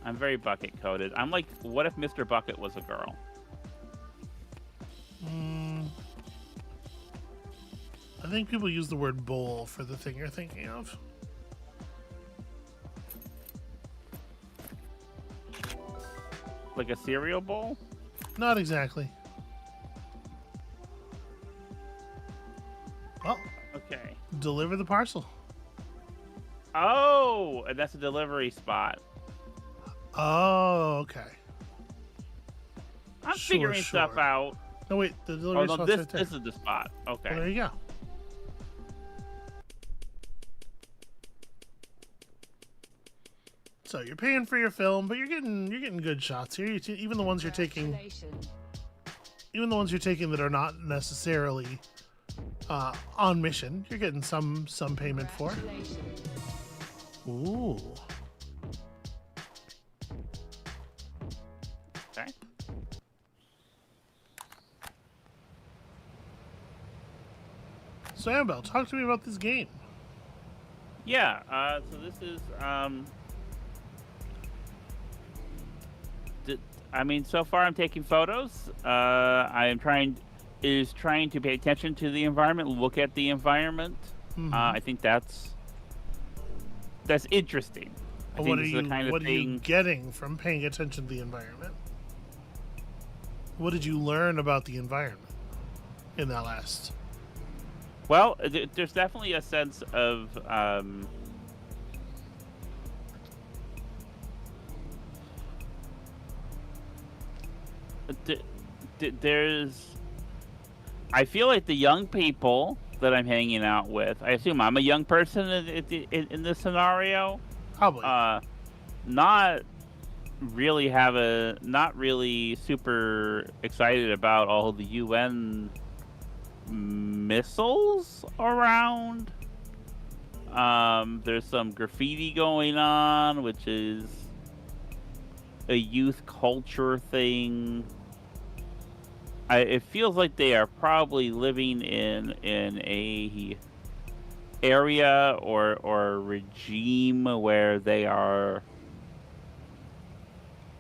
I'm very bucket coded. I'm like, what if Mr. Bucket was a girl? I think people use the word bowl for the thing you're thinking of. Like a cereal bowl? Not exactly. Well, Okay. deliver the parcel. Oh, and that's a delivery spot. Oh, okay. I'm Sure, figuring stuff sure. out. No, wait, the Oh, delivery no, spot's this right there. this is the spot. Okay. Well, there you go. So you're paying for your film, but you're getting good shots here. Even the ones you're taking, even the ones you're taking that are not necessarily on mission, you're getting some payment for. Ooh. Okay. So Amabel, talk to me about this game. Yeah. So this is I mean, so far I'm taking photos. I am trying to pay attention to the environment, look at the environment. Mhm. I think that's interesting. I think What are this is you the kind of what are you thing. getting from paying attention to the environment? What did you learn about the environment in that last? Well, there's definitely a sense of there's. I feel like the young people that I'm hanging out with. I assume I'm a young person in this scenario. Probably. Not really super excited about all the UN missiles around. There's some graffiti going on, which is a youth culture thing. It feels like they are probably living in a area or regime where they are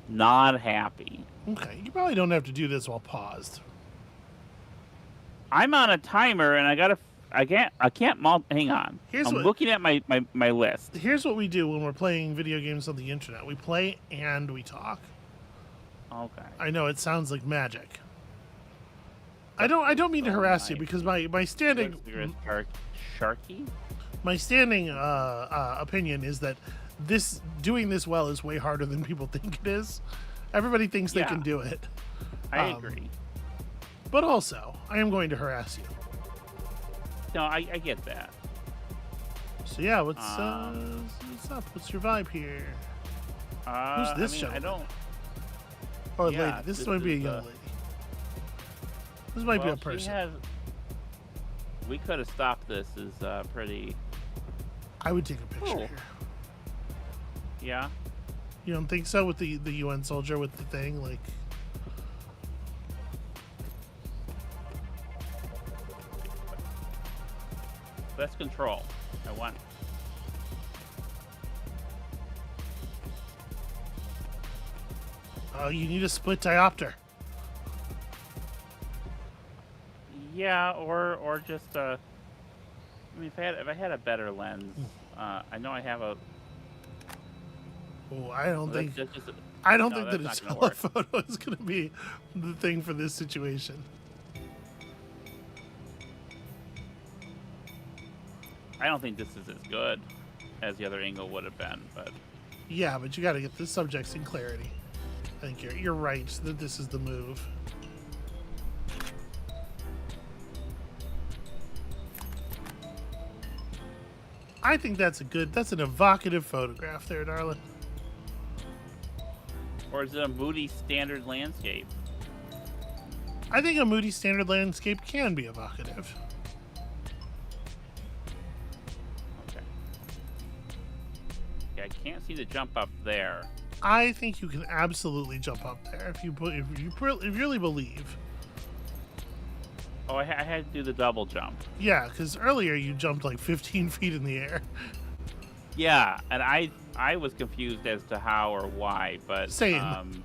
not happy. Okay, you probably don't have to do this while paused. I'm on a timer and I can't hang on. Here's I'm what- looking at my list. Here's what we do when we're playing video games on the internet. We play and we talk. Okay. I know it sounds like magic. I don't mean to harass you because my standing Sharky? my standing opinion is that doing this well is way harder than people think it is. Everybody thinks they Yeah. can do it. I agree. But also, I am going to harass you. No, I get that. So yeah, what's up? What's your vibe here? Who's this I gentleman? don't. Or Yeah, lady. This this might be a is, young lady. This might be a She person. we could have stopped this. Is pretty. I would take a picture Cool. here. Yeah. You don't think so with the UN soldier with the thing like? That's control. I want. Oh, you need a split diopter. Yeah, or just I mean, if I had a better lens, I know I have a. Oh, I don't think. That's just I don't no, think that a that's not gonna work. telephoto is going to be the thing for this situation. I don't think this is as good as the other angle would have been, but Yeah, but you got to get the subjects in clarity. I think you're right that this is the move. I think that's an evocative photograph there, darling. Or is it a moody standard landscape? I think a moody standard landscape can be evocative. Okay. Yeah, I can't see the jump up there. I think you can absolutely jump up there if you really believe. Oh, I had to do the double jump. Yeah, because earlier you jumped like 15 feet in the air. Yeah, and I was confused as to how or why, but Same.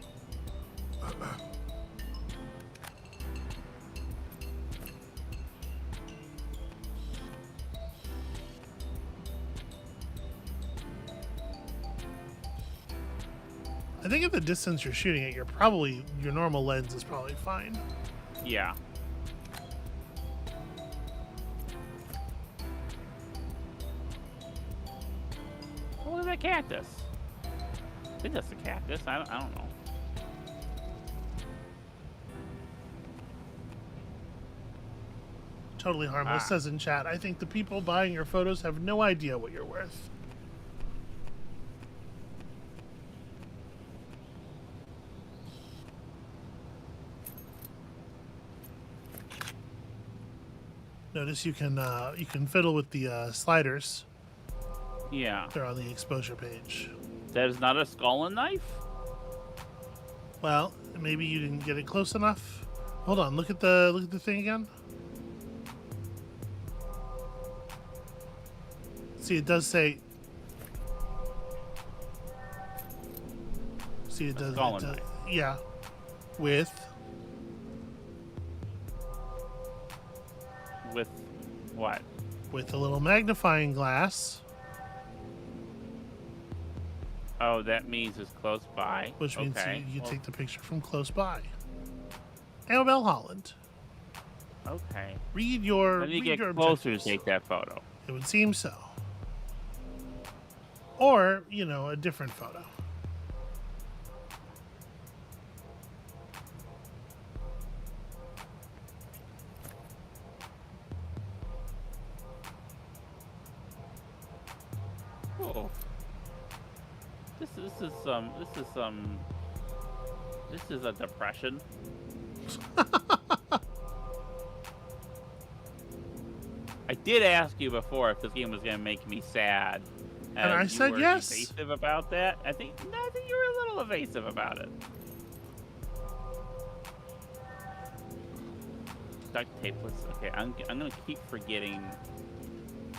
I think at the distance you're shooting at, your normal lens is probably fine. Yeah. Oh, look at that cactus. I think that's the cactus. I don't know. Totally harmless, says in chat. I think the people buying your photos have no idea what you're worth. Notice you can fiddle with the sliders. Yeah. They're on the exposure page. That is not a skull and knife? Well, maybe you didn't get it close enough. Hold on, look at the thing again. See, it does say. See, it does. Skull and knife. Yeah, with what? With a little magnifying glass. Oh, that means it's close by. Which means okay. you take the picture from close by. Amabel Holland. Okay. Read your. Let me get your closer objectives. to take that photo. It would seem so. Or, a different photo. Oh. This is a depression. I did ask you before if this game was going to make me sad. And I said you were yes. evasive about that. I think you were a little evasive about it. Duct tapeless. Okay, I'm going to keep forgetting.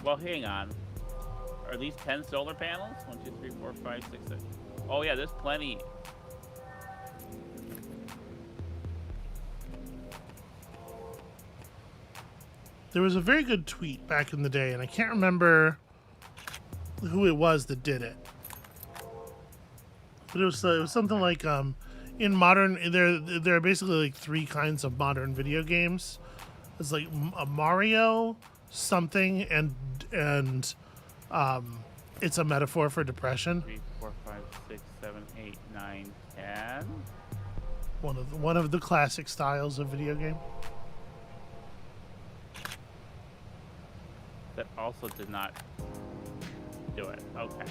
Well, hang on. Are these 10 solar panels? 1, 2, 3, 4, 5, 6, 7. Oh yeah, there's plenty. There was a very good tweet back in the day, and I can't remember who it was that did it. But it was something like in modern there are basically like 3 kinds of modern video games. It's like a Mario something and it's a metaphor for depression. 3, 4, 5, 6, 7, 8, 9, 10. One of the classic styles of video game. That also did not do it. Okay.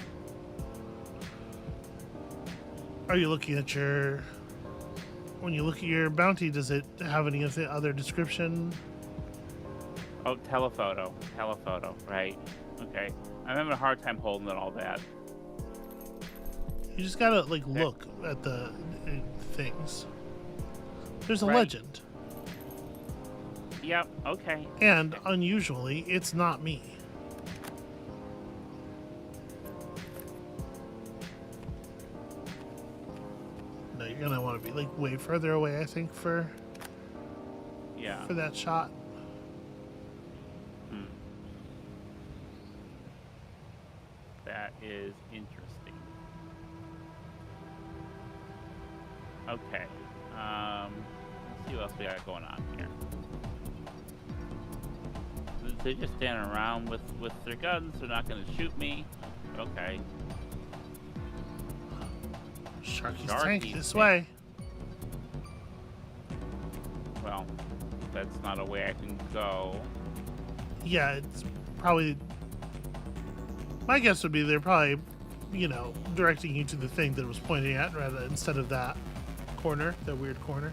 Are you looking at when you look at your bounty, does it have any of the other description? Oh, telephoto. Telephoto, right. Okay. I'm having a hard time holding all that. You just gotta look at the things. There's a Right. legend. Yep, okay. And unusually, it's not me. No, you're gonna want to be way further away, I think, for that shot. That is interesting. Okay. Let's see what else we got going on here. They're just standing around with their guns. They're not going to shoot me. Okay. Sharky's Sharky's tank this tank. way. Well, that's not a way I can go. Yeah, it's probably. My guess would be they're probably you know, directing you to the thing that it was pointing at, rather instead of that corner, that weird corner.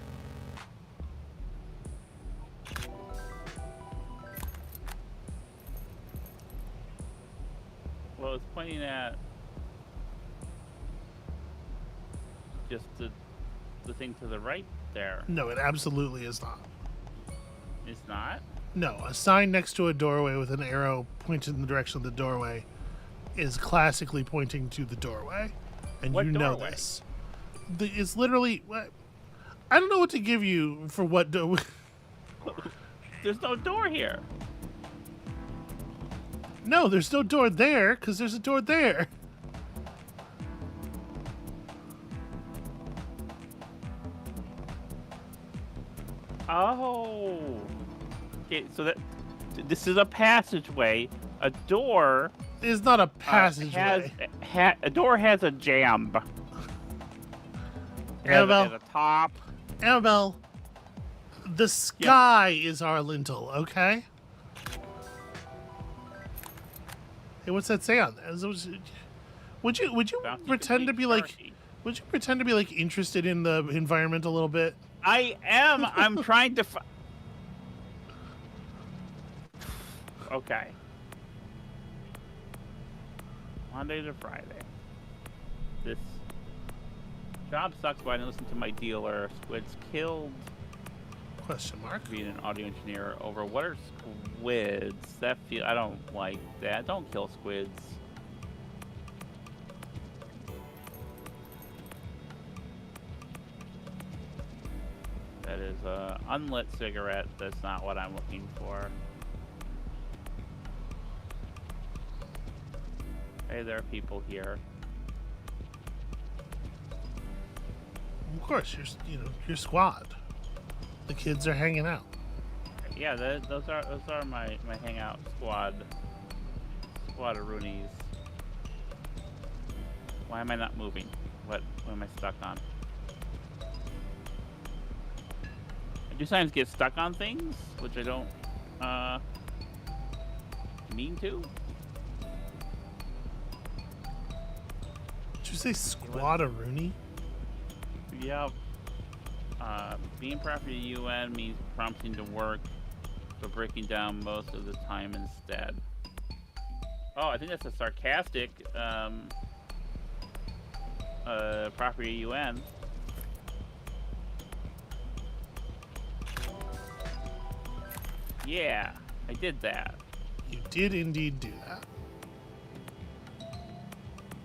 Well, it's pointing at just the thing to the right there. No, it absolutely is not. It's not? No, a sign next to a doorway with an arrow pointed in the direction of the doorway is classically pointing to the doorway, and What you know doorway? this. It's literally. I don't know what to give you for what. There's no door here. No, there's no door there because there's a door there. Oh. Okay, so this is a passageway. A door It's not a passageway. a door has a jamb. It Amabel. has a top. Amabel, the sky is our lintel, okay? Hey, what's that say on there? Would you Bounty pretend to complete be like? turkey. Would you pretend to be like interested in the environment a little bit? I am. I'm trying to. Okay. Monday to Friday. This job sucks, but I didn't listen to my dealer. Squids killed. Question mark. Being an audio engineer over what are squids? I don't like that. Don't kill squids. That is a unlit cigarette. That's not what I'm looking for. Hey, there are people here. Of course, your squad. The kids are hanging out. Yeah, those are my hangout squad. Squadaroonies. Why am I not moving? What am I stuck on? I do sometimes get stuck on things, which I don't mean to. Did you say squad-a-rooney? Yeah. Being property UN means prompting to work, but breaking down most of the time instead. Oh, I think that's a sarcastic property UN. Yeah, I did that. You did indeed do that.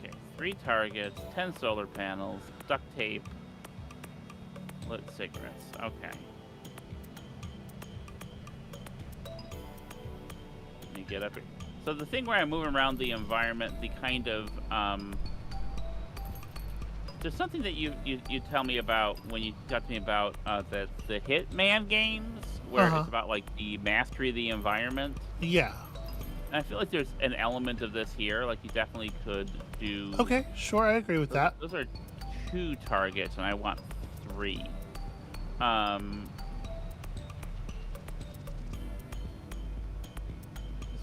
Okay, 3 targets, 10 solar panels, duct tape, lit cigarettes. Okay. Let me get up here. So the thing where I'm moving around the environment, the kind of there's something that you tell me about when you talk to me about the Hitman games, where it's about like the mastery of the environment. Yeah. And I feel like there's an element of this here. Like you definitely could do. Okay, sure, I agree with that. Those are 2 targets, and I want 3. Is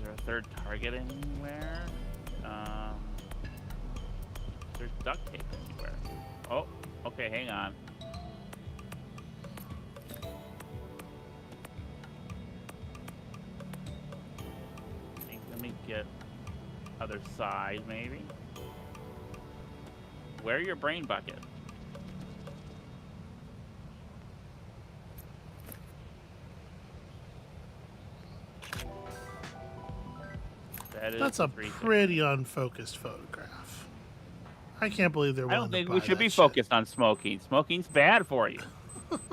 there a 3rd target anywhere? There's duct tape anywhere. Oh, okay, hang on. Let me get other side, maybe. Where your brain bucket? That's a pretty unfocused photograph. I can't believe they're I willing don't think to we buy should be that shit. focused on smoking. Smoking's bad for you. Okay.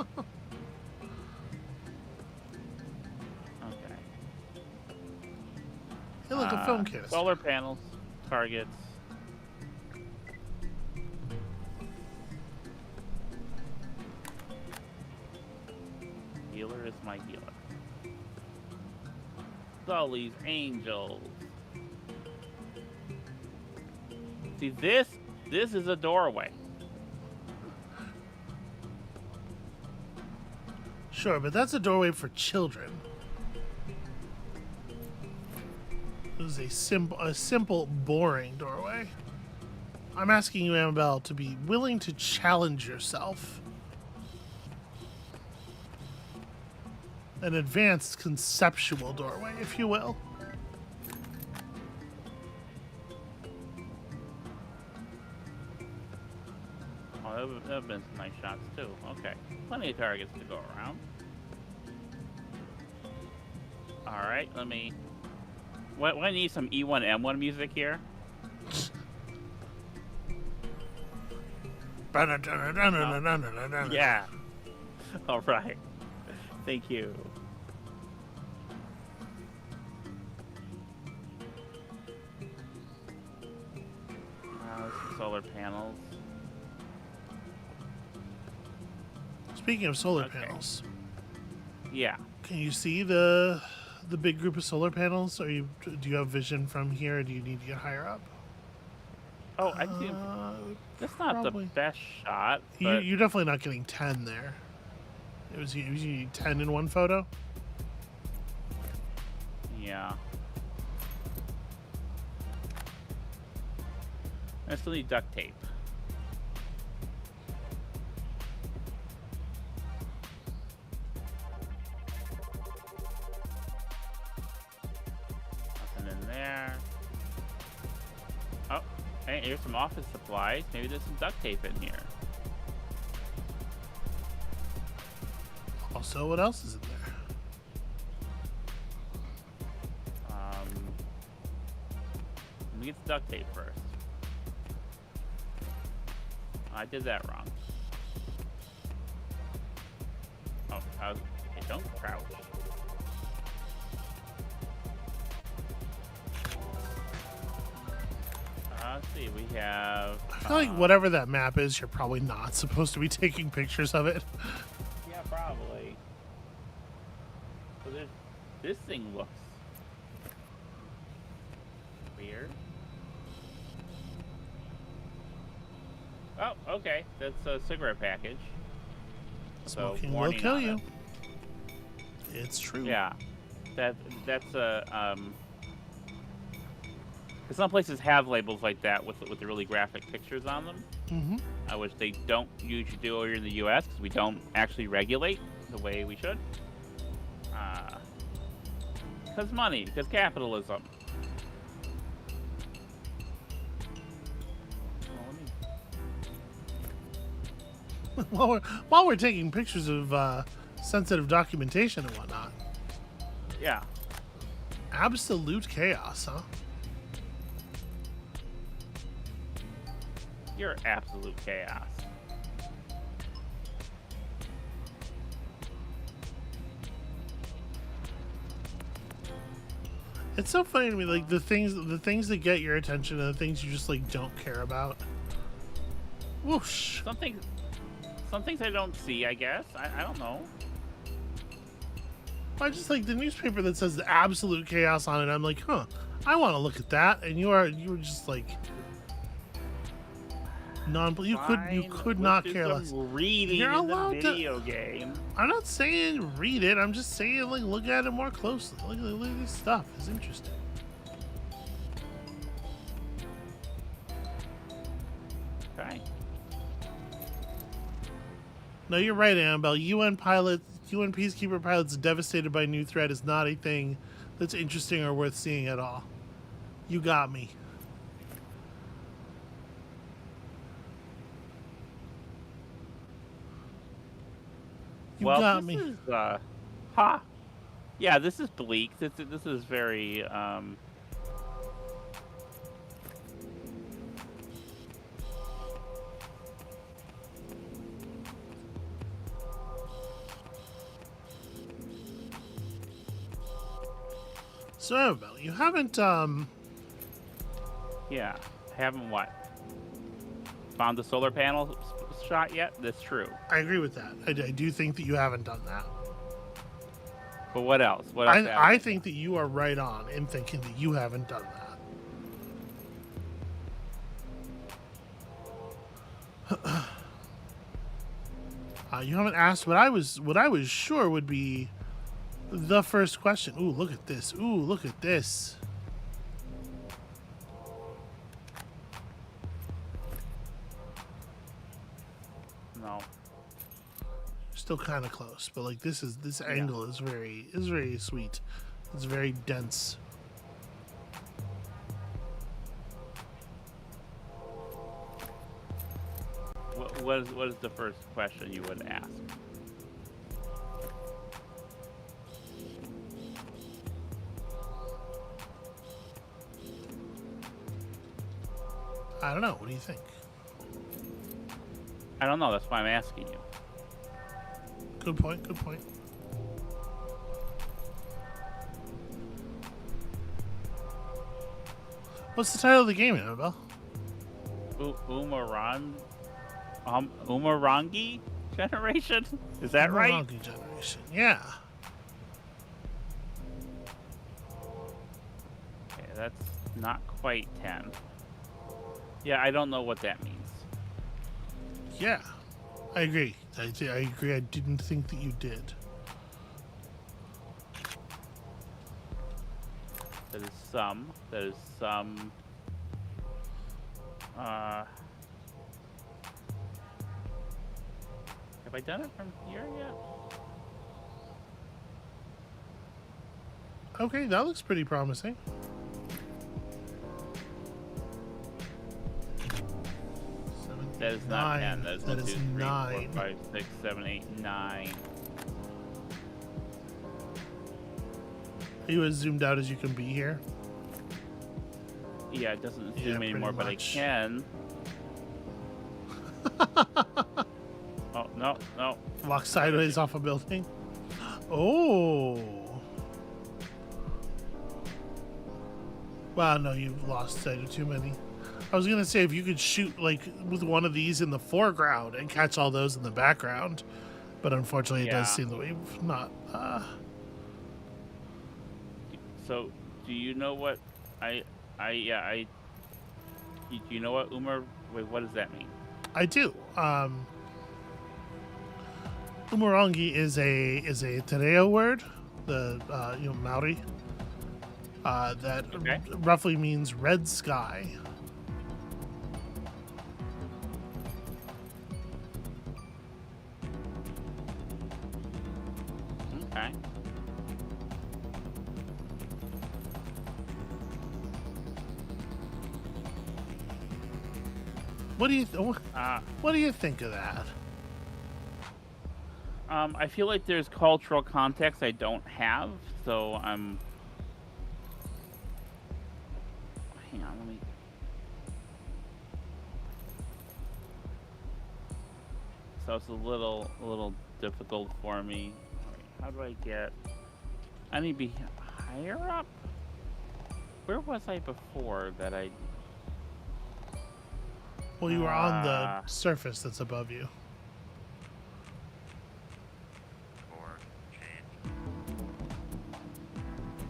Hey, look, a film canister. Solar panels, targets. Healer is my healer. Sully's Angels. See, this is a doorway. Sure, but that's a doorway for children. This is a simple, boring doorway. I'm asking you, Amabel, to be willing to challenge yourself. An advanced conceptual doorway, if you will. Oh, that have been some nice shots too. Okay, plenty of targets to go around. All right, let me. What? I need some E1M1 music here. Yeah. All right. Thank you. Some solar panels. Speaking of solar panels, Yeah. can you see the big group of solar panels? Do you have vision from here? Or do you need to get higher up? Oh, I see. That's not probably. the best shot. But You're definitely not getting 10 there. It was usually 10 in one photo. yeah. I still need duct tape. Nothing in there. Oh, hey, here's some office supplies. Maybe there's some duct tape in here. Also, what else is in there? Let me get the duct tape first. I did that wrong. Oh, okay, don't crouch. Let's see, we have... I feel like whatever that map is, you're probably not supposed to be taking pictures of it. Yeah, probably. So this thing looks weird. Oh, okay. That's a cigarette package. Smoking will warning kill on you. it. It's true. Yeah, that's a Because some places have labels like that with the really graphic pictures on them. Mm-hmm. Which they don't usually do here in the U.S. because we don't actually regulate the way we should. Because money, because capitalism. While we're taking pictures of sensitive documentation and whatnot. Yeah. Absolute chaos, huh? You're absolute chaos. It's so funny to me, like the things that get your attention and the things you just like don't care about. Whoosh. Some things I don't see, I guess. I don't know. I just like the newspaper that says the absolute chaos on it. I'm like, huh, I want to look at that. And you were just like you could not care less. Reading You're in the allowed video game. I'm not saying read it. I'm just saying like look at it more closely. Look at this stuff. It's interesting. Okay. No, you're right, Amabel. UN peacekeeper pilots devastated by new threat is not a thing that's interesting or worth seeing at all. You got me. You got me. Is, ha. Yeah, this is bleak. This is very So, Amabel, you haven't yeah. Haven't what? Found the solar panel shot yet? That's true. I agree with that. I do think that you haven't done that. But what else? What else? I think that you are right on in thinking that you haven't done that. You haven't asked what I was sure would be the first question. Ooh, look at this. Ooh, look at this. no. Still kind of close, but like this Yeah. angle is very sweet. It's very dense. What is the first question you would ask? I don't know. What do you think? I don't know. That's why I'm asking you. Good point. Good point. What's the title of the game, Amabel? Umurangi Generation? Is that right? Umurangi Generation. Yeah. Okay, that's not quite 10. Yeah, I don't know what that means. Yeah. I agree. I agree. I didn't think that you did. That is some. That is some. Have I done it from here yet? Okay, that looks pretty promising. That is not 10. That That is is 1, 2, 3, 9. 4, 5, 6, 7, 8, 9. Are you as zoomed out as you can be here? Yeah, it doesn't Yeah, zoom anymore, but I much. can. Oh, no, no. Walk sideways off a building. Oh. Wow, no, you've lost sight of too many. I was going to say if you could shoot like with one of these in the foreground and catch all those in the background. But unfortunately, it does Yeah. seem that we've not. So, do you know what do you know what wait, what does that mean? I do. Umurangi is a Tereo word, the Maori. That Okay. roughly means red sky. Okay. What do you think of that? I feel like there's cultural context I don't have, so I'm. Hang on, let me. So it's a little difficult for me. All right, how do I get? I need to be higher up. Where was I before that I? Well, you were on the surface that's above you.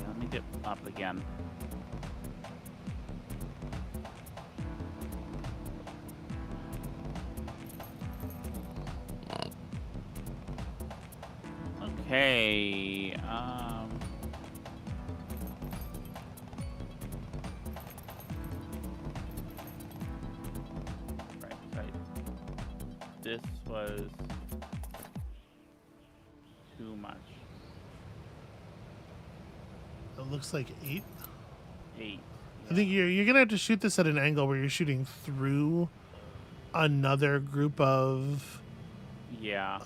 Let me get up again. Okay. Right. This was too much. It looks like 8. 8. I think you're gonna have to shoot this at an angle where you're shooting through another group of Yeah.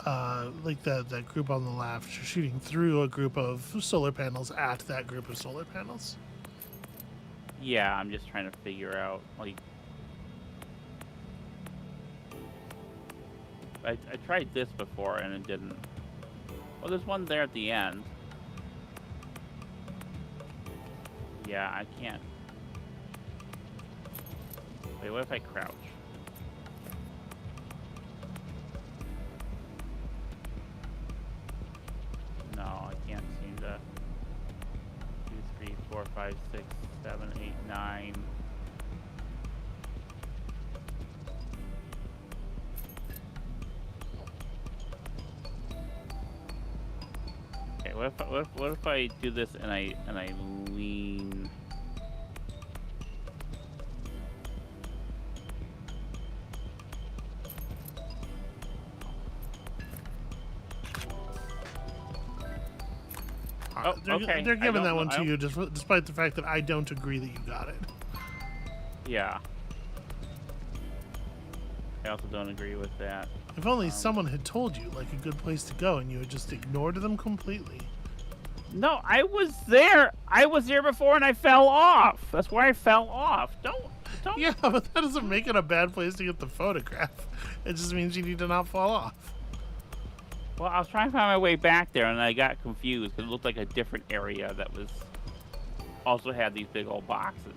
like that group on the left. You're shooting through a group of solar panels at that group of solar panels. Yeah, I'm just trying to figure out, like... I tried this before and it didn't... Well, there's one there at the end. Yeah, I can't... Wait, what if I crouch? No, I can't seem to... 2, 3, 4, 5, 6, 7, 8, 9... Okay, what if I do this and I lean? Oh, okay. They're I giving don't that know- one I to don't- you, despite the fact that I don't agree that you got it. Yeah. I also don't agree with that. If only someone had told you, like, a good place to go, and you had just ignored them completely. No, I was there. I was there before, and I fell off. That's why I fell off. Don't. Yeah, but that doesn't make it a bad place to get the photograph. It just means you need to not fall off. Well, I was trying to find my way back there, and I got confused because it looked like a different area that was also had these big old boxes.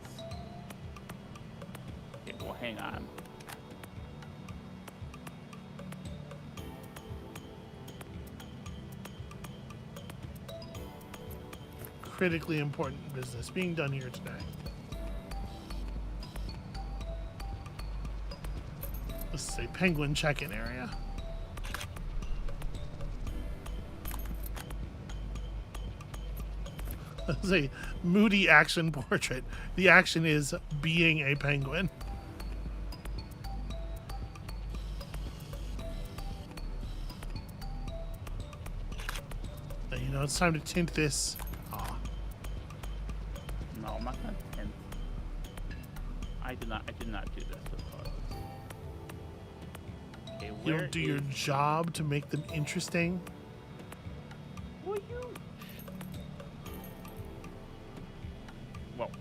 Okay, well, hang on. Critically important business being done here today. This is a penguin check-in area. This is a moody action portrait. The action is being a penguin. Now, you know, it's time to tint this. Aw. No, I'm not gonna tint. I did not do this with photos. Okay, You where don't do your is- job to make them interesting. Will you? Well,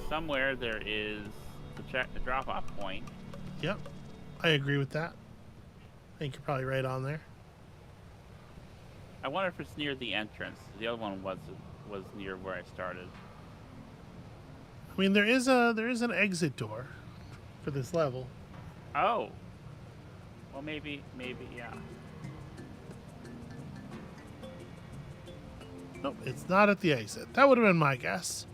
somewhere there is the drop-off point. Yep, I agree with that. I think you're probably right on there. I wonder if it's near the entrance. The other one was near where I started. I mean, there is an exit door for this level. Oh. Well, maybe, yeah. Nope, it's not at the exit. That would have been my guess.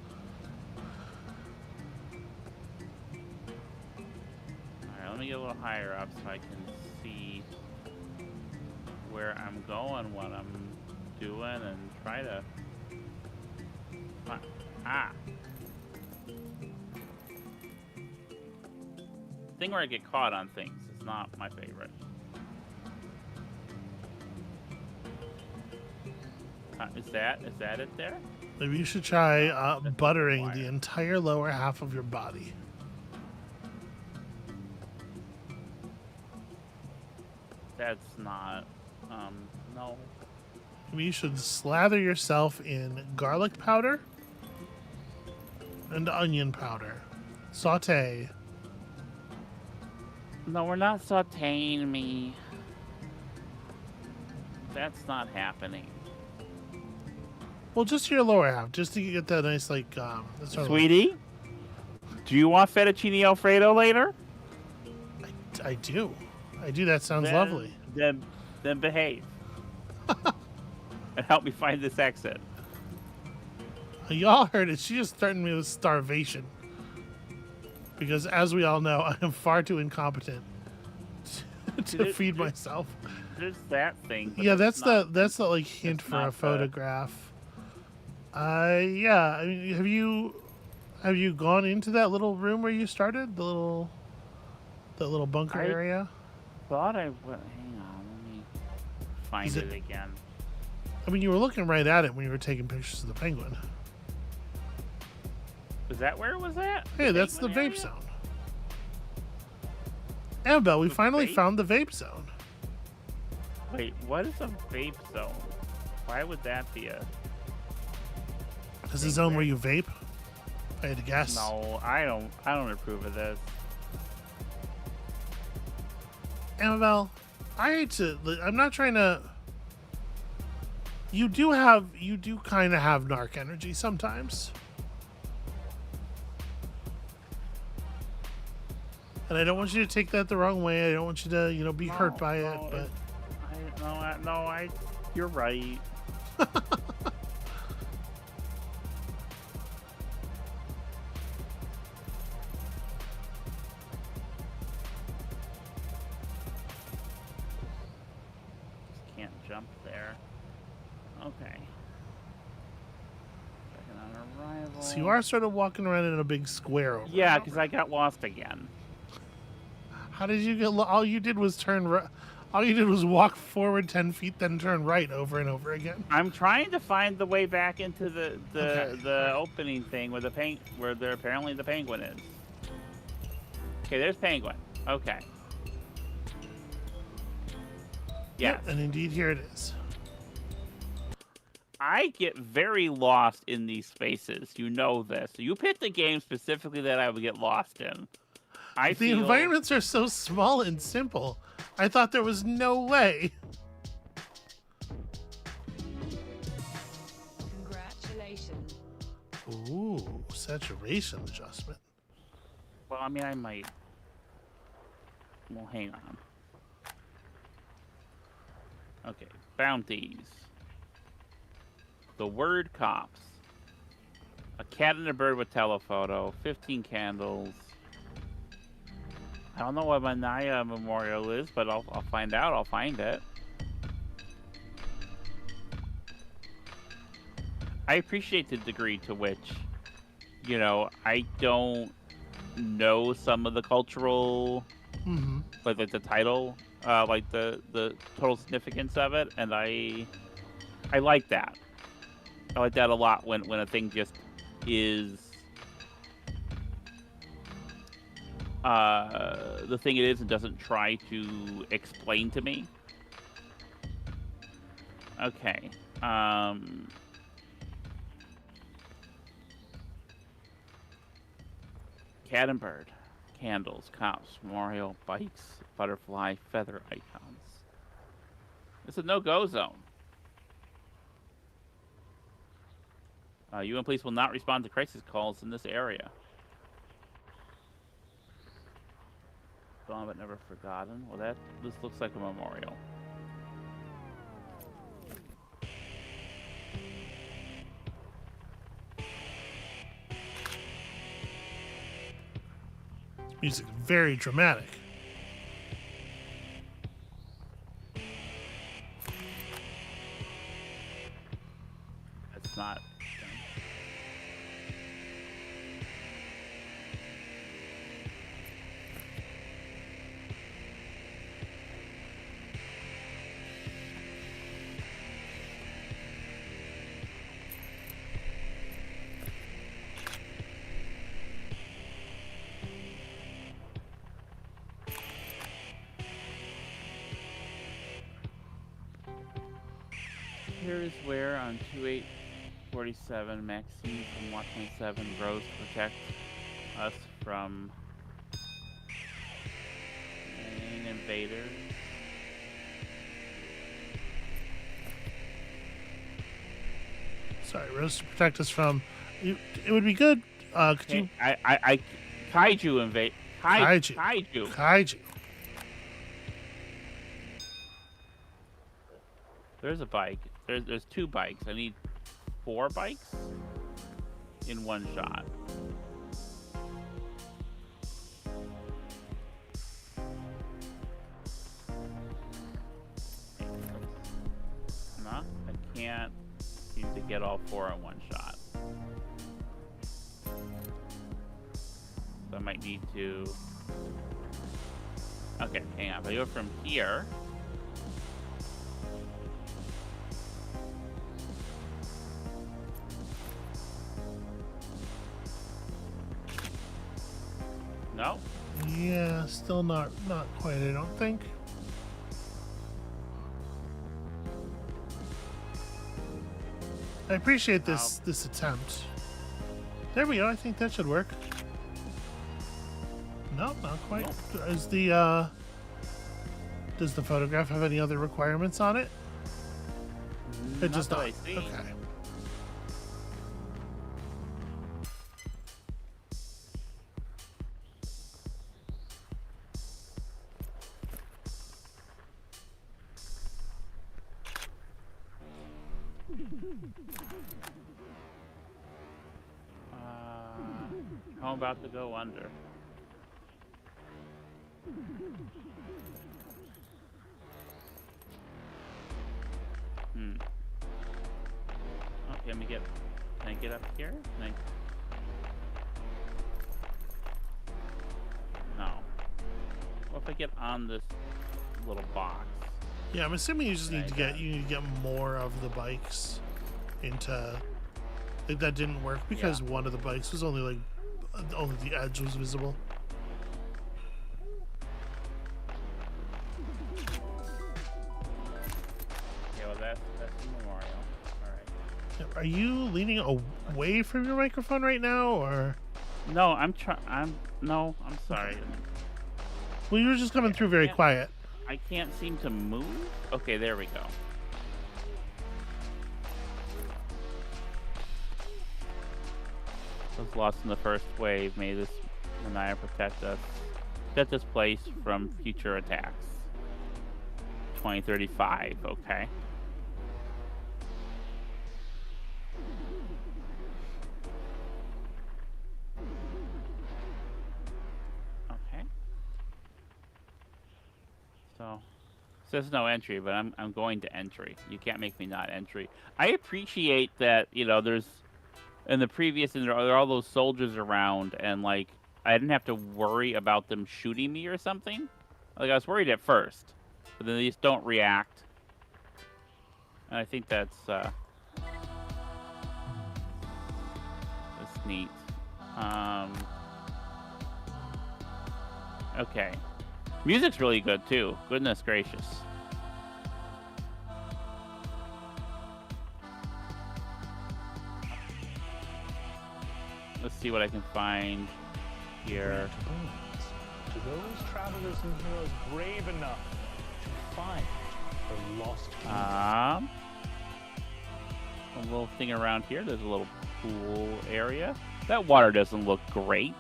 All right, let me get a little higher up so I can see where I'm going, what I'm doing, and try to. Ah. Thing where I get caught on things is not my favorite. Is that it there? Maybe you should try That's buttering wire. the entire lower half of your body. That's not. No. Maybe you should slather yourself in garlic powder and onion powder. Saute. No, we're not sauteing me. That's not happening. Well, just your lower half, just to get that nice, like, sort of Sweetie, do you want fettuccine Alfredo later? I do. I do. That sounds Then- lovely. Then behave. And help me find this exit. Y'all heard it. She just threatened me with starvation. Because, as we all know, I am far too incompetent to feed myself. There's that thing. but Yeah, it's that's not- the like hint it's for a not the- photograph. Yeah. I mean, have you gone into that little room where you started? The little bunker I- area? Thought I would. Hang on, let me find Is it it- again. I mean, you were looking right at it when you were taking pictures of the penguin. Is that where it was at? Hey, that's the penguin vape area? zone. Amabel, we The finally vape? found the vape zone. Wait, what is a vape zone? Why would that be a? This is a zone where you vape? I had to guess. No, I don't approve of this. Amabel, I'm not trying to. You do kind of have narc energy sometimes. And I don't want you to take that the wrong way. I don't want you to, be hurt by it. No, But you're right. Just can't jump there. Okay. Second on arrival. so you are sort of walking around in a big square. Over Yeah, because I got lost again. How did you get? All you did was turn. All you did was walk forward 10 feet, then turn right over and over again. I'm trying to find the way back into the Okay. opening thing where apparently the penguin is. Okay, there's penguin. Okay. Yes. Yep, and indeed here it is. I get very lost in these spaces. You know this. You picked a game specifically that I would get lost in. The environments are so small and simple. I thought there was no way. Congratulations. Ooh, saturation adjustment. Well, I mean, I might. Well, hang on. Okay, bounties. The word cops. A cat and a bird with telephoto. 15 candles. I don't know what Manaya Memorial is, but I'll find out. I'll find it. I appreciate the degree to which, you know, I don't know some of the cultural, like the title, like the total significance of it, and I like that. I like that a lot when a thing just is the thing it is and doesn't try to explain to me. Okay. Cat and bird, candles, cops, memorial, bikes, butterfly, feather icons. It's a no-go zone. UN police will not respond to crisis calls in this area. Gone but never forgotten. Well, this looks like a memorial. Music very dramatic. That's not. Here is where on 2847 Maxine from Lot 27 grows to protect us from an invader. Sorry, Rose, to protect us from. It would be good. Could you? I kaiju invade. Kaiju. Kaiju. There's a bike. There's 2 bikes. I need 4 bikes in one shot. No, I can't seem to get all 4 in one shot. So I might need to. Okay, hang on. If I go from here. No? Yeah, still not quite, I don't think. I appreciate this attempt. There we go. I think that should work. No, not quite. Nope. Is the does the photograph have any other requirements on it? It just that not. I see. Okay. I'm about to go under. Okay, let me get. Can I get up here? No. What if I get on this little box. Yeah, I'm assuming you just need to Right, get more of the bikes into. I think that didn't work because one of the bikes was only the edge was visible. Yeah, well, that's the memorial. All right. Are you leaning away from your microphone right now, or? No, I'm sorry. Well, you were just coming through very quiet. I can't seem to move. Okay, there we go. Was lost in the first wave. May this Manaya protect us. Protect this place from future attacks. 2035. Okay. Okay. So says no entry, but I'm going to entry. You can't make me not entry. I appreciate that, there's in the previous and there are all those soldiers around, and like I didn't have to worry about them shooting me or something. Like I was worried at first, but then they just don't react. And I think that's neat. Okay. Music's really good too. Goodness gracious. Let's see what I can find here. To those travelers and heroes brave enough to find the lost kingdom. A little thing around here. There's a little pool area. That water doesn't look great.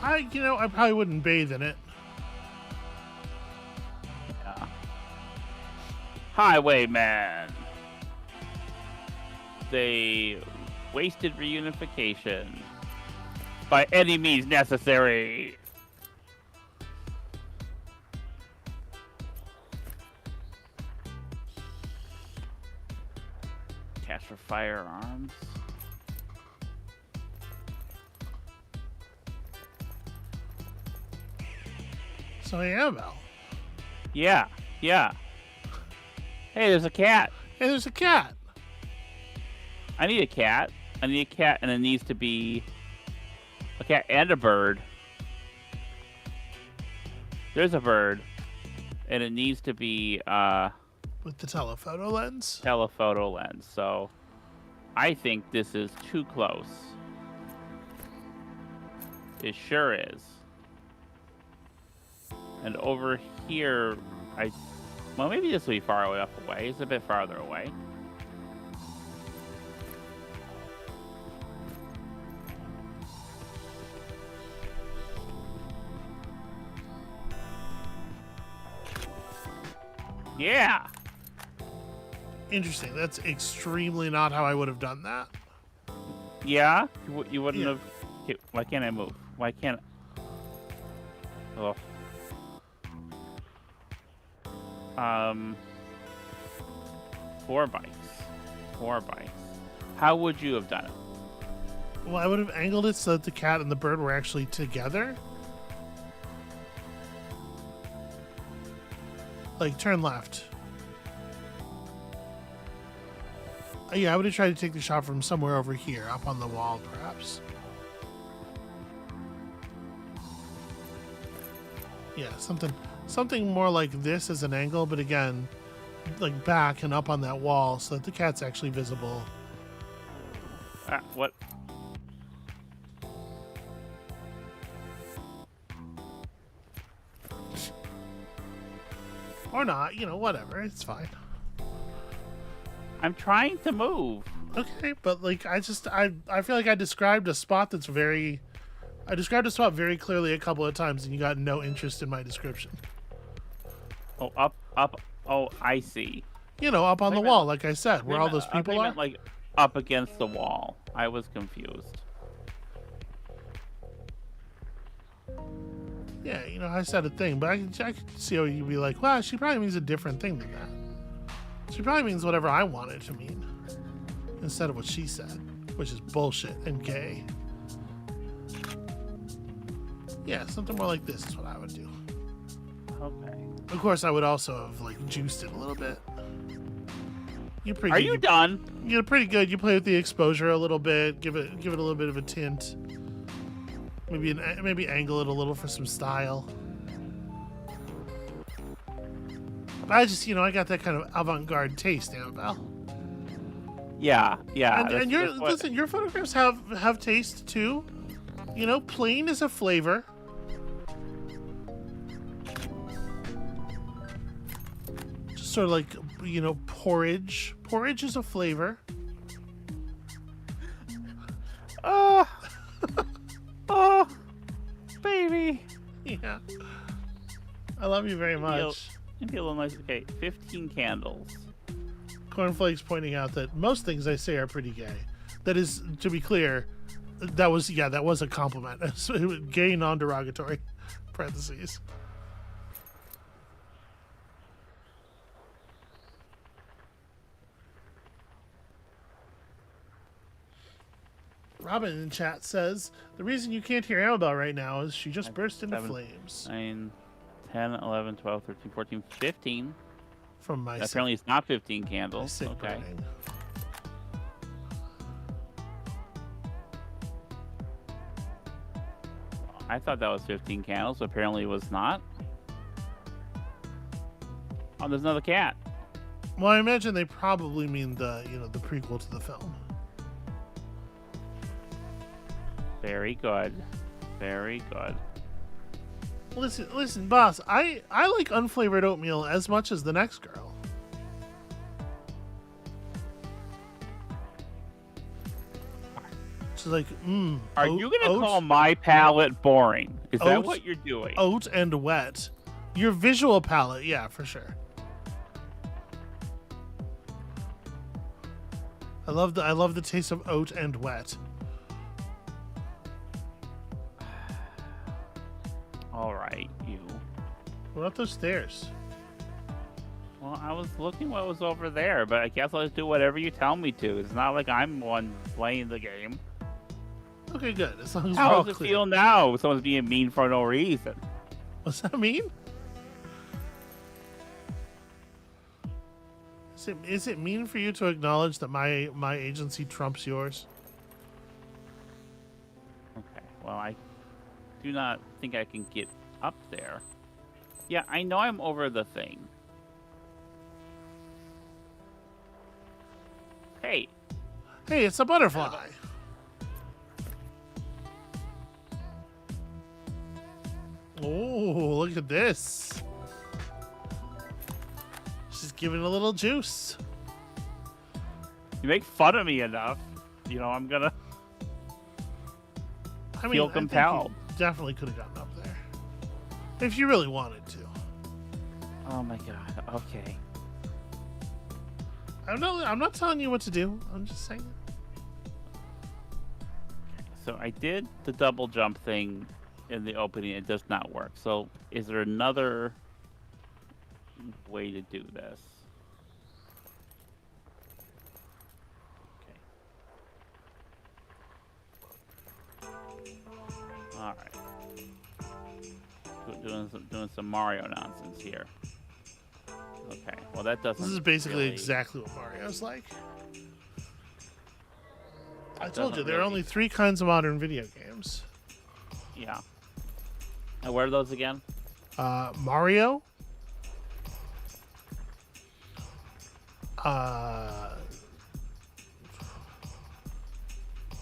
I probably wouldn't bathe in it. Yeah. Highwayman. They wasted reunification by any means necessary. Cash for firearms. So Amabel. Yeah. Hey, there's a cat. Hey, there's a cat. I need a cat. And it needs to be a cat and a bird. There's a bird, and it needs to be With the telephoto lens. telephoto lens. So I think this is too close. It sure is. And over here, well, maybe this will be far enough away. It's a bit farther away. Yeah. Interesting. That's extremely not how I would have done that. Yeah? You wouldn't Yeah. have... Okay, why can't I move? Why can't... Oh. 4 bikes. 4 bikes. How would you have done it? Well, I would have angled it so that the cat and the bird were actually together. Like, turn left. Yeah, I would have tried to take the shot from somewhere over here, up on the wall, perhaps. Yeah, something more like this as an angle, but again, like back and up on that wall so that the cat's actually visible. What? Or not, whatever, it's fine. I'm trying to move. Okay, but like I feel like I described a spot very clearly a couple of times and you got no interest in my description. Oh, up. Oh, I see. Up on the Wait a wall, like I said, where all those I people are. meant, like up against the wall. I was confused. Yeah, I said a thing, but I could see how you'd be like, well, she probably means a different thing than that. She probably means whatever I want it to mean, instead of what she said, which is bullshit and gay. Yeah, something more like this is what I would do. Okay. Of course, I would also have like juiced it a little bit. You're pretty. Are good. you done? You're pretty good. You play with the exposure a little bit. Give it a little bit of a tint. Maybe angle it a little for some style. But I just I got that kind of avant-garde taste, Amabel. Yeah. And listen, your photographs have taste too. Plain is a flavor. Just sort of like porridge. Porridge is a flavor. Oh, baby. Yeah. I love you very much. Maybe a little nice. Okay, 15 candles. Cornflakes pointing out that most things I say are pretty gay. That is, to be clear, that was a compliment. Gay, non-derogatory. Parentheses. Robin in chat says, the reason you can't hear Amabel right now is she just burst into flames. 9, 10, 11, 12, 13, 14, 15. From my Apparently it's not 15 candles. sick Okay. burning. I thought that was 15 candles, but apparently it was not. Oh, there's another cat. Well, I imagine they probably mean the prequel to the film. Very good. Very good. Listen, boss. I like unflavored oatmeal as much as the next girl. She's like, Are you gonna call my palate boring? Is that what you're doing? Oat and wet. Your visual palate, yeah, for sure. I love the taste of oat and wet. All right, you. What up those stairs? Well, I was looking what was over there, but I guess I'll just do whatever you tell me to. It's not like I'm one playing the game. Okay, good. As long as we're How all does it clear. feel now? Someone's being mean for no reason. What's that mean? Is it mean for you to acknowledge that my agency trumps yours? Okay, well, I do not think I can get up there. Yeah, I know I'm over the thing. Hey. Hey, it's a butterfly. Oh, look at this. She's giving a little juice. You make fun of me enough, I'm gonna feel compelled. I think you definitely could have gotten up there if you really wanted to. Oh my god. Okay. I'm not telling you what to do. I'm just saying. So I did the double jump thing in the opening. It does not work. So is there another way to do this? Okay. All right. Doing some Mario nonsense here. Okay. Well, that doesn't. This is basically really... exactly what Mario's like. I told you doesn't there are really- only 3 kinds of modern video games. Yeah. And what are those again? Mario,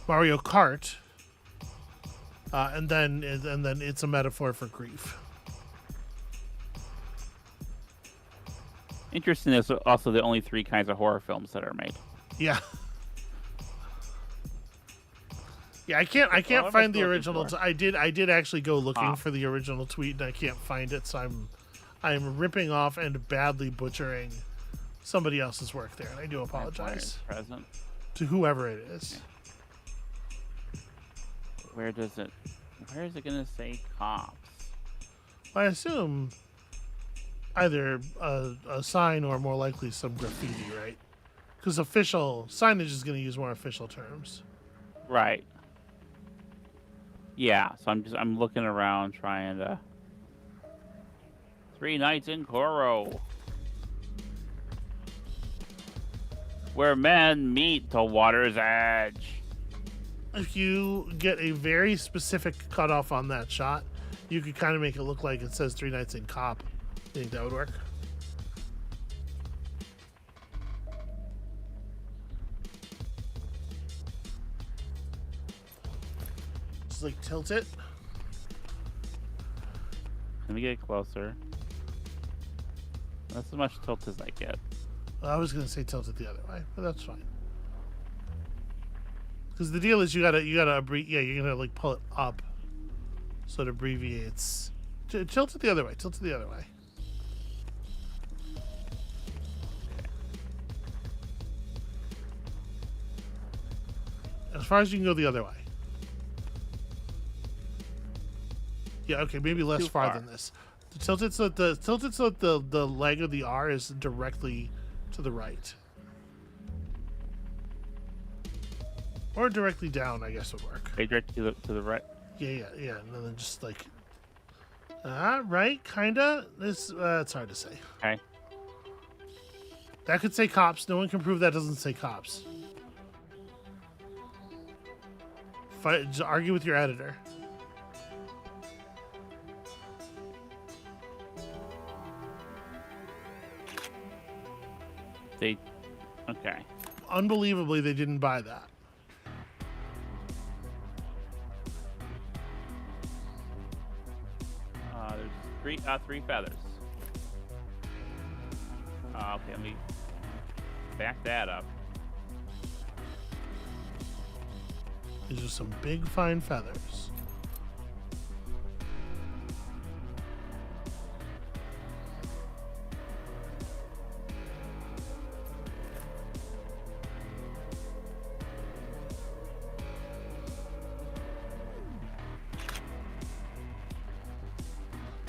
Mario Kart, and then it's a metaphor for grief. Interesting. There's also the only 3 kinds of horror films that are made. Yeah. Yeah, I can't What am I find the looking original. for? I did actually go looking Ah. for the original tweet, and I can't find it. So I'm ripping off and badly butchering somebody else's work there, and I do apologize Present. to whoever it is. Where is it going to say cops? I assume either a sign or more likely some graffiti, right? Because official signage is going to use more official terms. Right. Yeah, so I'm looking around trying 3 nights in Koro. Where men meet to water's edge. If you get a very specific cutoff on that shot, you could kind of make it look like it says 3 nights in Cop. You think that would work? Just like tilt it. Let me get closer. That's as much tilt as I get. I was gonna say tilt it the other way, but that's fine. Because the deal is you gotta yeah, you're gonna like pull it up so it abbreviates. Tilt it the other way. Tilt it the other way. As far as you can go the other way. Yeah, okay, maybe less Too far far. than this. Tilt it so that the leg of the R is directly to the right. Or directly down, I guess would work. Hey, direct to the right. Yeah. And then just like, right, kinda. This it's hard to say. Okay. That could say cops. No one can prove that doesn't say cops. Fight. Just argue with your editor. Okay. Unbelievably, they didn't buy that. There's three feathers. Okay, let me back that up. These are some big, fine feathers.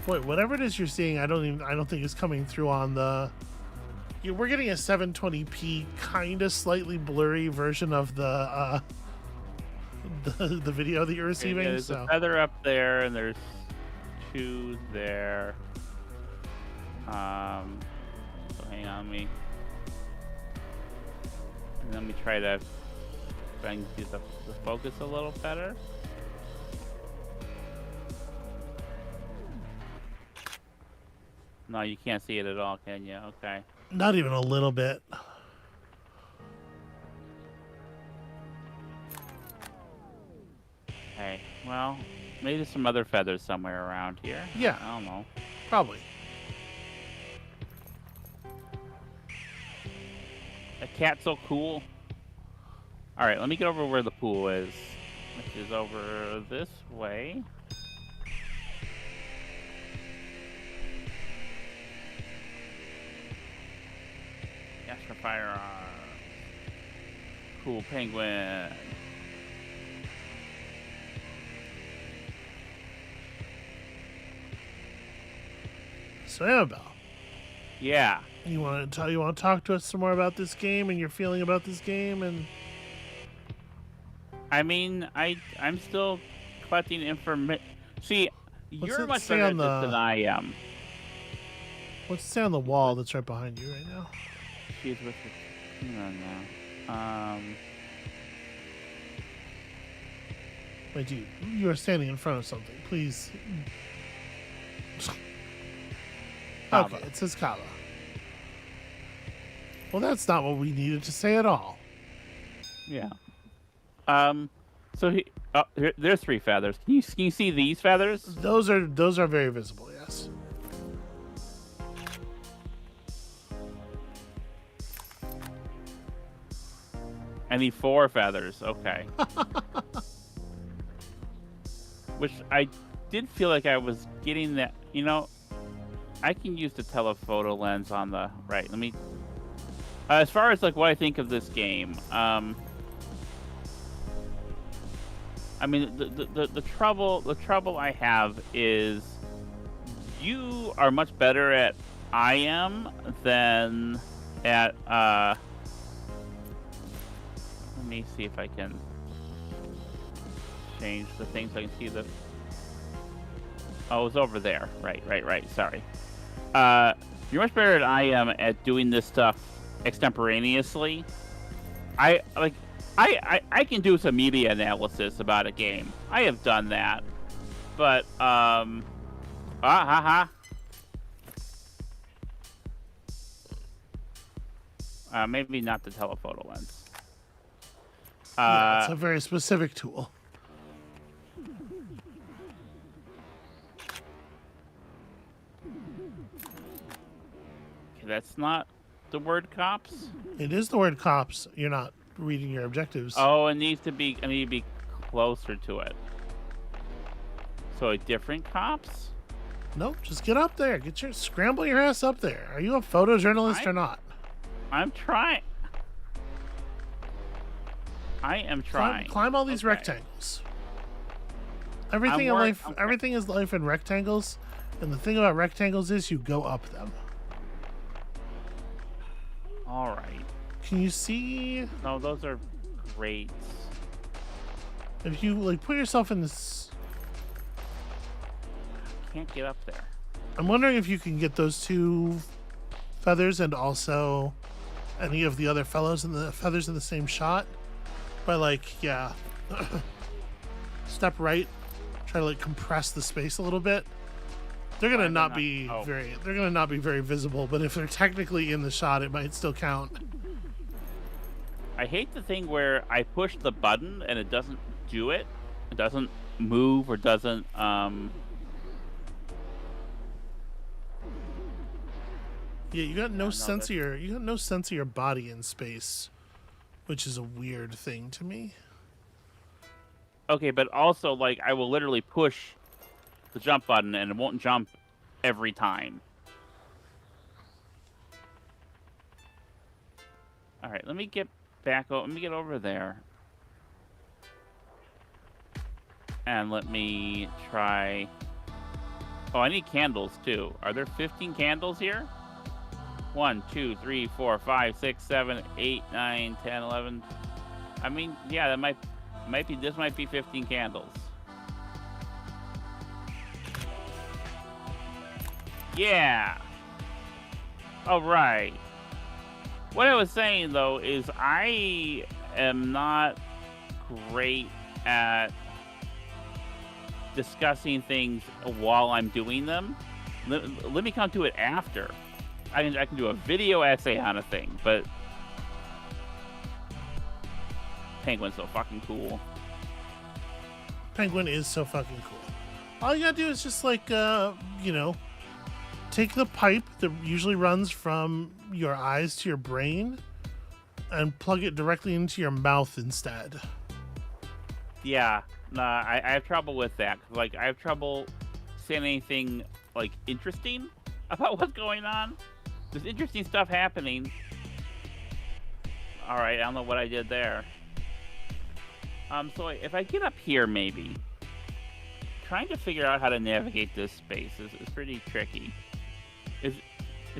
Wait, whatever it is you're seeing, I don't think it's coming through on the. We're getting a 720p, kind of slightly blurry version of the video that you're receiving. Okay, there's so a feather up there, and there's 2 there. So hang on me. And let me try to get the focus a little better. No, you can't see it at all, can you? Okay. not even a little bit. Okay. Well, maybe there's some other feathers somewhere around here. Yeah. I don't know. Probably. A cat's so cool. All right, let me get over where the pool is, which is over this way. Ask for firearm. Cool penguin. So Amabel, Yeah. you want to talk to us some more about this game and your feeling about this game? And I mean, I'm still collecting information. See, What's you're it much say better on at this the- than I am. what's it say on the wall that's right behind you right now? She's with the now. Wait, dude, you are standing in front of something. Please. Kava. Okay, it says Kava. Well, that's not what we needed to say at all. Yeah. So there's 3 feathers. Can you see these feathers? Those are very visible. Yes. I need 4 feathers. Okay. Which I did feel like I was getting that. You know, I can use the telephoto lens on the right. Let me. As far as like what I think of this game, I mean the trouble I have is you are much better at I am than at let me see if I can change the thing so I can see the. Oh, it's over there. Right. Sorry. You're much better than I am at doing this stuff extemporaneously. I can do some media analysis about a game. I have done that, but maybe not the telephoto lens. Yeah, it's a very specific tool. That's not the word cops. It is the word cops. You're not reading your objectives. Oh, it needs to be. I need to be closer to it. So a different cops. Nope, just get up there. Scramble your ass up there. Are you a photojournalist or not? I'm trying. I am trying. Climb all these rectangles. Everything in life, everything is life in rectangles, and the thing about rectangles is you go up them. All right. Can you see? No, those are great. If you like put yourself in this, Can't get up there. I'm wondering if you can get those two feathers and also any of the other feathers in the same shot by step right, try to like compress the space a little bit. They're gonna not be very visible, but if they're technically in the shot, it might still count. I hate the thing where I push the button and it doesn't do it. It doesn't move or doesn't Yeah, you got no sense of your body in space, which is a weird thing to me. Okay, but also like I will literally push the jump button and it won't jump every time. All right, let me get back. Let me get over there, and let me try. Oh, I need candles too. Are there 15 candles here? 1, 2, 3, 4, 5, 6, 7, 8, 9, 10, 11. I mean, yeah, that might be. This might be 15 candles. Yeah. All right. What I was saying though is I am not great at discussing things while I'm doing them. Let me come to it after. I can do a video essay on a thing, but Penguin's so fucking cool. Penguin is so fucking cool. All you gotta do is just like take the pipe that usually runs from your eyes to your brain and plug it directly into your mouth instead. Yeah, nah, I have trouble with that. Like, I have trouble saying anything like interesting about what's going on. There's interesting stuff happening. All right, I don't know what I did there. So if I get up here, maybe trying to figure out how to navigate this space is pretty tricky. Is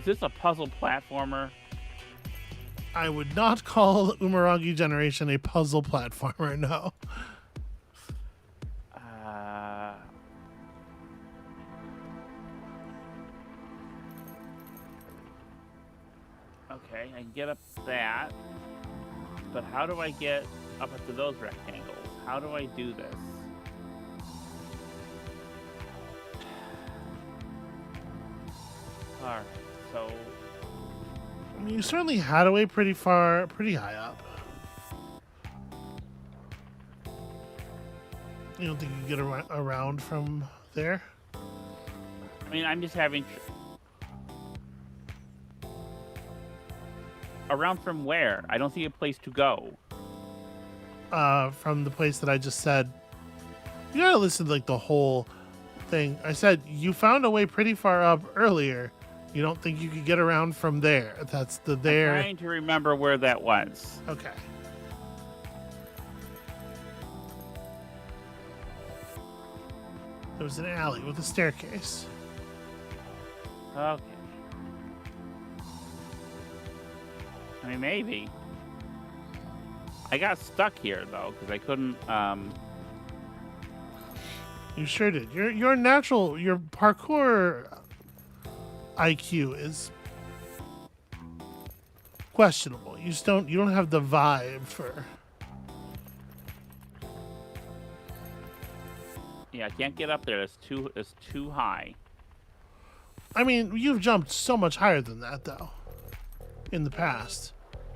this a puzzle platformer? I would not call Umurangi Generation a puzzle platformer, no. Okay, I can get up that, but how do I get up into those rectangles? How do I do this? Alright, so... I mean, you certainly had a way pretty high up. You don't think you can get around from there? I mean, I'm just having... Around from where? I don't see a place to go. From the place that I just said. You gotta listen to like the whole thing. I said you found a way pretty far up earlier. You don't think you could get around from there? That's the there. I'm trying to remember where that was. Okay. There was an alley with a staircase. Okay. I mean, maybe. I got stuck here though because I couldn't. You sure did. Your parkour IQ is questionable. You don't have the vibe for. Yeah, I can't get up there. It's too high. I mean, you've jumped so much higher than that though in the past.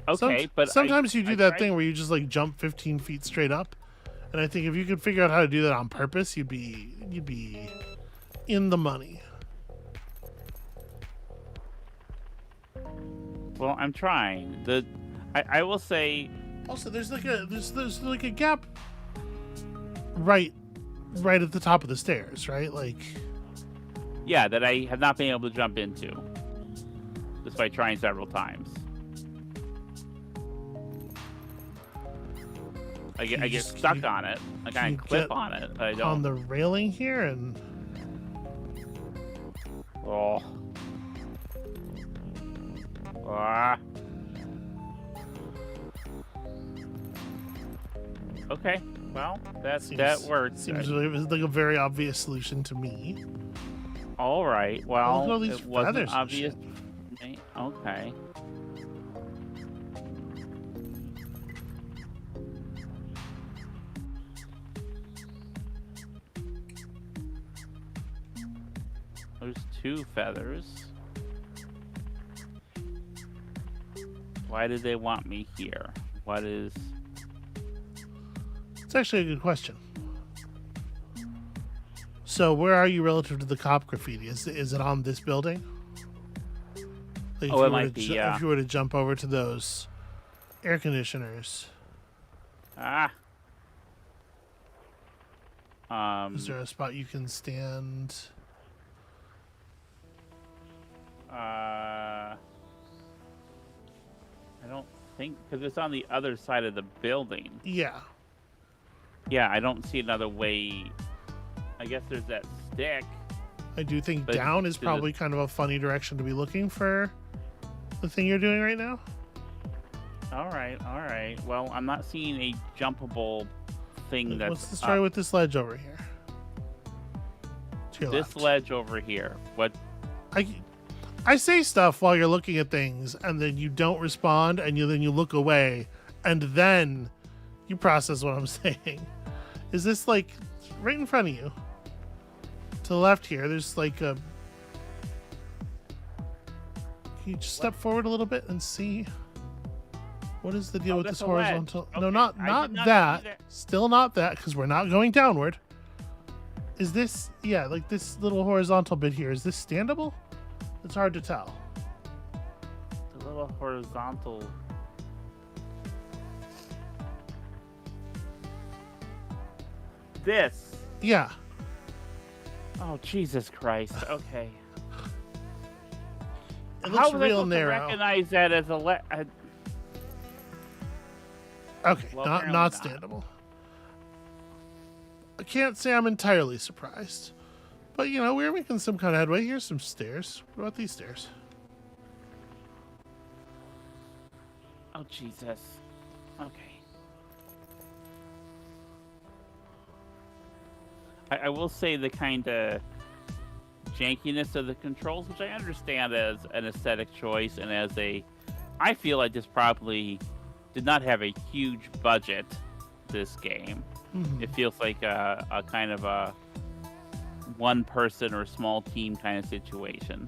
Okay, but sometimes you do I that tried- thing where you just like jump 15 feet straight up, and I think if you could figure out how to do that on purpose, you'd be in the money. Well, I'm trying. I will say. Also, there's like a gap right at the top of the stairs, right? Like, Yeah, that I have not been able to jump into, despite trying several times. I get stuck on it. I kind of clip on it, but I don't. on the railing here, and Oh. Ah. Okay. Well, that works. Seems like a very obvious solution to me. All right. Well, look at all these it wasn't feathers and obvious. Okay. There's 2 feathers. Why did they want me here? What is... It's actually a good question. So, where are you relative to the cop graffiti? Is it on this building? Like Oh, it might be, yeah. If you were to jump over to those air conditioners, is there a spot you can stand? I don't think, because it's on the other side of the building. Yeah. Yeah, I don't see another way. I guess there's that stick. I do think But down is to the- probably kind of a funny direction to be looking for the thing you're doing right now. All right. Well, I'm not seeing a jumpable thing that's Let's try with this ledge over here. To your this left. ledge over here. What? I say stuff while you're looking at things, and then you don't respond, and then you look away, and then you process what I'm saying. Is this like right in front of you? To the left here, there's like a. Can you just step forward a little bit and see? What is the deal with that's this a ledge. horizontal? No, Okay, not I did not that. see that. Still not that, because we're not going downward. Is this, yeah, like this little horizontal bit here, is this standable? It's hard to tell. The little horizontal. This. Yeah. Oh, Jesus Christ. Okay. It How looks was I real supposed to narrow. recognize that as a Okay, Well, not apparently not not. standable. I can't say I'm entirely surprised. But, you know, we're making some kind of headway. Here's some stairs. What about these stairs? Oh, Jesus. Okay. I will say the kind of jankiness of the controls, which I understand as an aesthetic choice and as a... I feel like this probably did not have a huge budget, this game. Mhm. It feels like a kind of a one person or small team kind of situation.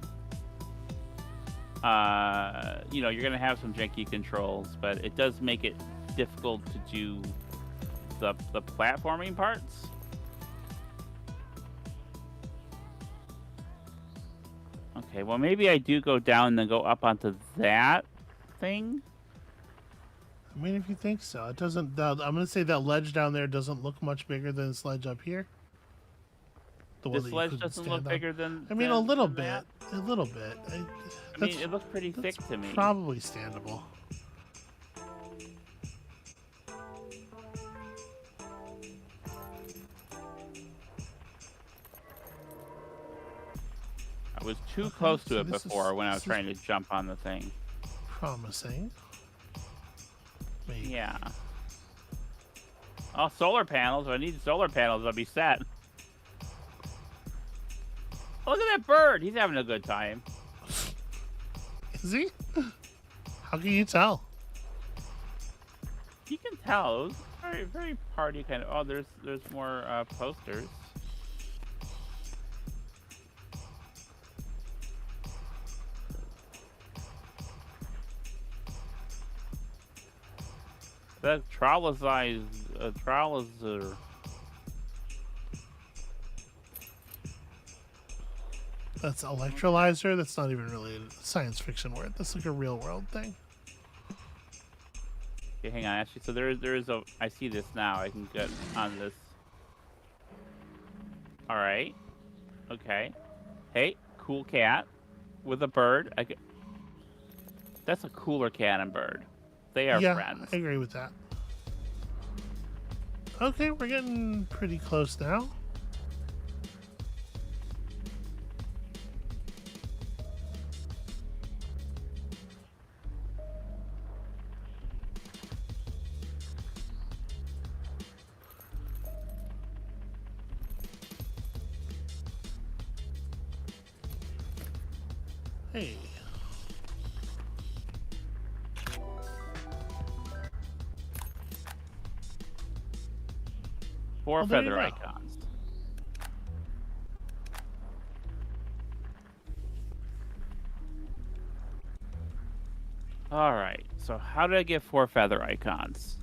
You know, you're going to have some janky controls, but it does make it difficult to do the platforming parts. Okay, well, maybe I do go down and then go up onto that thing. I mean, if you think so. It doesn't... I'm going to say that ledge down there doesn't look much bigger than this ledge up here. The one This that you ledge couldn't doesn't stand look on. bigger than... I mean, a than- little than bit. that. A little bit. I That's- mean, it looks pretty thick that's to me. Probably standable. I was too close to so it this is- before when I was this is- trying to jump on the thing. Promising. Maybe. Yeah. Oh, solar panels. If I need solar panels, I'll be set. Oh, look at that bird. He's having a good time. Is he? How can you tell? You can tell. It was very, very party kind of. Oh, there's more posters. That Traulizer. That's electrolyzer. That's not even really a science fiction word. That's like a real world thing. Okay, hang on. Actually, so there is a. I see this now. I can get on this. All right. Okay. Hey, cool cat with a bird. That's a cooler cat and bird. They are friends. I agree with that. Okay, we're getting pretty close now. Hey. Four Well, there you feather go. icons. All right. So how did I get 4 feather icons?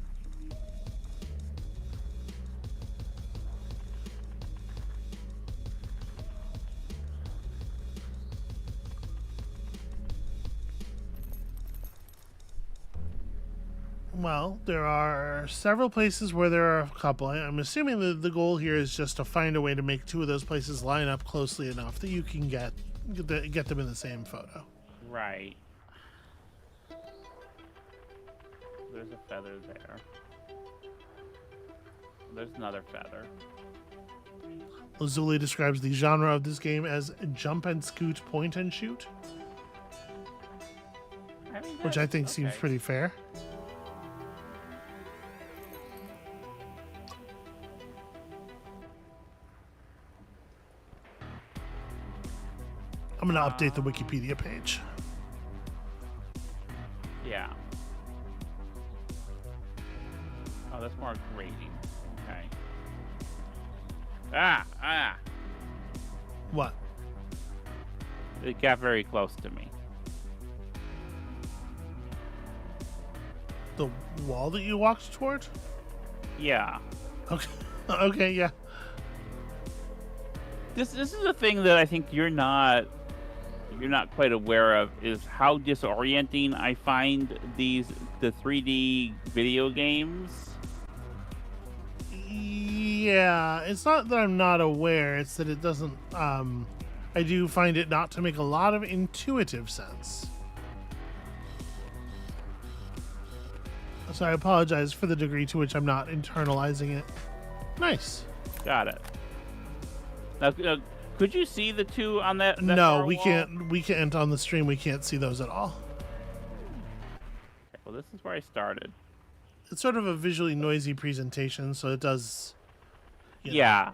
Well, there are several places where there are a couple. I'm assuming the goal here is just to find a way to make 2 of those places line up closely enough that you can get them in the same photo. Right. There's a feather there. There's another feather. Lazuli describes the genre of this game as jump and scoot, point and shoot, which I think seems pretty fair. I'm going to update the Wikipedia page. Yeah. Oh, that's more grading. Okay. Ah! What? It got very close to me. The wall that you walked toward? Yeah. Okay. Okay, yeah. This is a thing that I think you're not quite aware of, is how disorienting I find the 3D video games. Yeah, it's not that I'm not aware, it's that it doesn't I do find it not to make a lot of intuitive sense. So I apologize for the degree to which I'm not internalizing it. Nice. Got it. Now, could you see the 2 on that No, far we wall? can't. We can't on the stream. We can't see those at all. Okay, well, this is where I started. It's sort of a visually noisy presentation, so it does. You know, Yeah.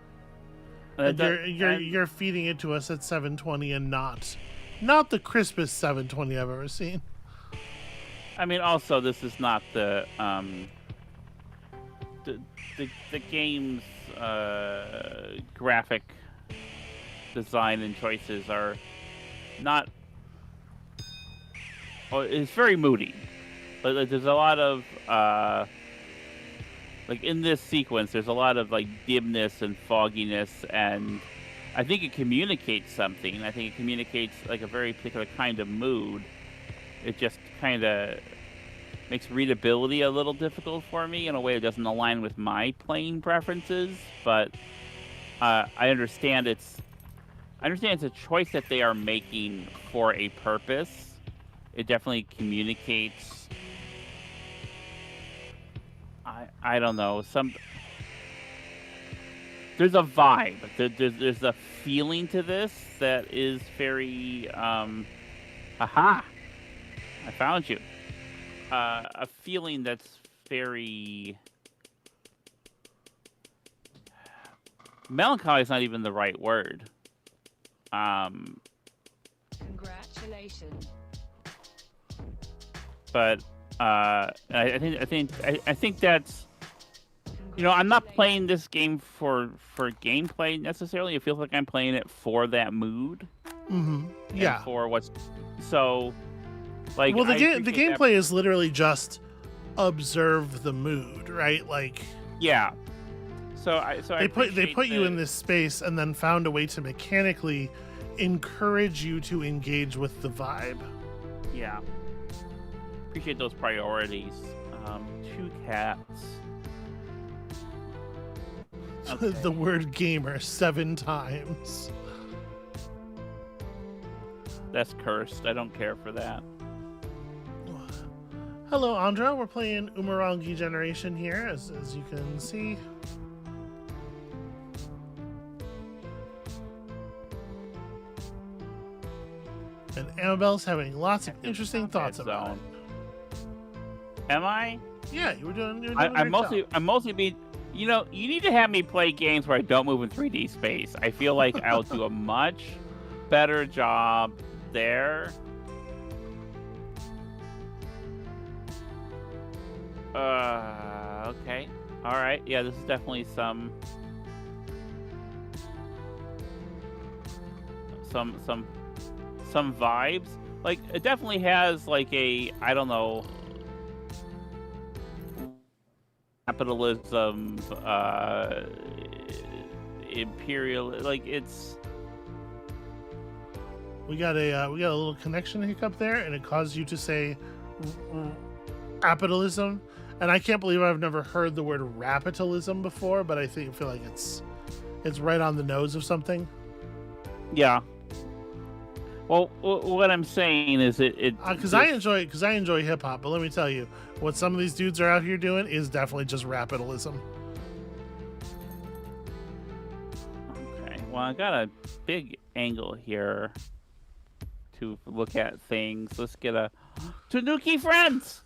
you're feeding it to us at 720 and not the crispest 720 I've ever seen. I mean, also, this is not the game's graphic design and choices are not. Oh, it's very moody, but there's a lot of like in this sequence, there's a lot of like dimness and fogginess, and I think it communicates something. I think it communicates like a very particular kind of mood. It just kind of makes readability a little difficult for me in a way that doesn't align with my playing preferences, but I understand it's a choice that they are making for a purpose. It definitely communicates. I don't know, there's a vibe. There's a feeling to this that is very aha! I found you. A feeling that's very melancholy is not even the right word. Congratulations. but I think that's, I'm not playing this game for gameplay necessarily. It feels like I'm playing it for that mood. Mm-hmm. Yeah. And for what's so like. Well, the appreciate gameplay is literally just observe the mood, right? Like. Yeah. So they put you in this space and then found a way to mechanically encourage you to engage with the vibe. Yeah. Appreciate those priorities. 2 cats. Okay. The word gamer 7 times. That's cursed. I don't care for that. Hello, Andra. We're playing Umurangi Generation here, as you can see. And Amabel's having lots of interesting thoughts about it. Am I? Yeah, you were doing. I'm mostly being. You need to have me play games where I don't move in 3D space. I feel like I'll do a much better job there. Okay. All right. Yeah, this is definitely some vibes. Like, it definitely has like a, I don't know, capitalism, imperial, like it's. We got a little connection hiccup there, and it caused you to say capitalism, and I can't believe I've never heard the word rapitalism before, but I feel like it's right on the nose of something. Yeah. Well, what I'm saying is because I enjoy hip hop, but let me tell you, what some of these dudes are out here doing is definitely just rapitalism. Okay. Well, I got a big angle here to look at things. Let's get a Tanuki friends.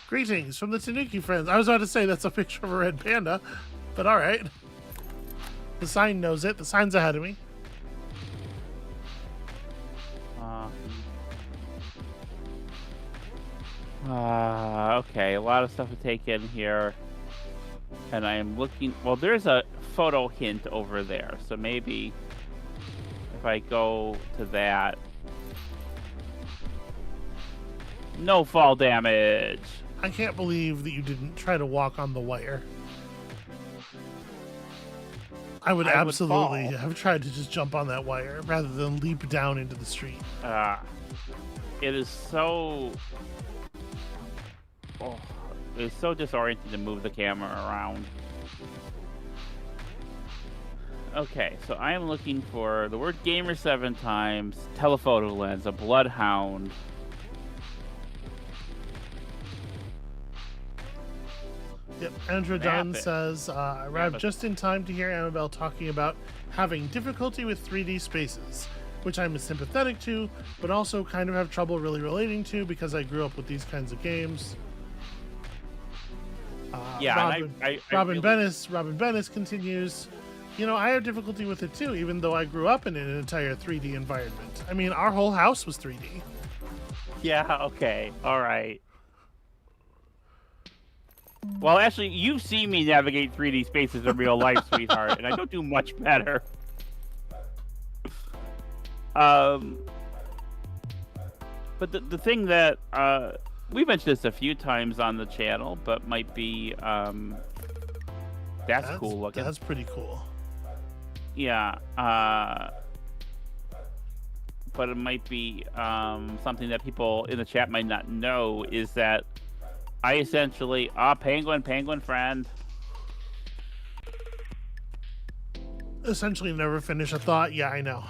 Greetings from the Tanuki friends. I was about to say that's a picture of a red panda, but all right. The sign knows it. The sign's ahead of me. Okay, a lot of stuff to take in here. And I'm looking... Well, there's a photo hint over there. So maybe if I go to that... No fall damage! I can't believe that you didn't try to walk on the wire. I would absolutely have tried to just jump on that wire rather than leap down into the street. It is so... Oh, it's so disorienting to move the camera around. Okay, so I am looking for the word gamer 7 times, telephoto lens, a bloodhound. Yep, Andrew Dunn says, I arrived just in time to hear Amabel talking about having difficulty with 3D spaces, which I'm sympathetic to, but also kind of have trouble really relating to because I grew up with these kinds of games. Robin Bennis continues, I have difficulty with it too, even though I grew up in an entire 3D environment. I mean, our whole house was 3D. Yeah, okay, all right. Well, actually, you've seen me navigate 3D spaces in real life, sweetheart, and I don't do much better. But the thing that we mentioned this a few times on the channel, but might be that's cool looking. That's pretty cool. Yeah, but it might be something that people in the chat might not know is that I essentially penguin friend. Essentially, never finish a thought. Yeah, I know.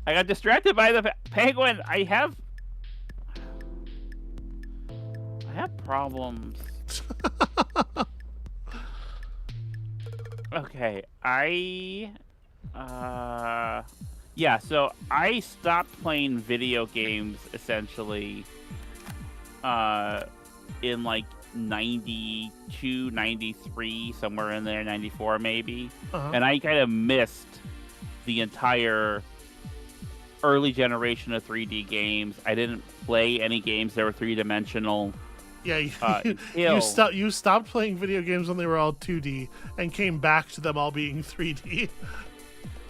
I got distracted by the penguin. I have problems. Okay, yeah, so I stopped playing video games essentially in like 92, 93, somewhere in there, 94 maybe. And I kind of missed the entire early generation of 3D games. I didn't play any games that were three-dimensional. Yeah, Until you stopped playing video games when they were all 2D and came back to them all being 3D.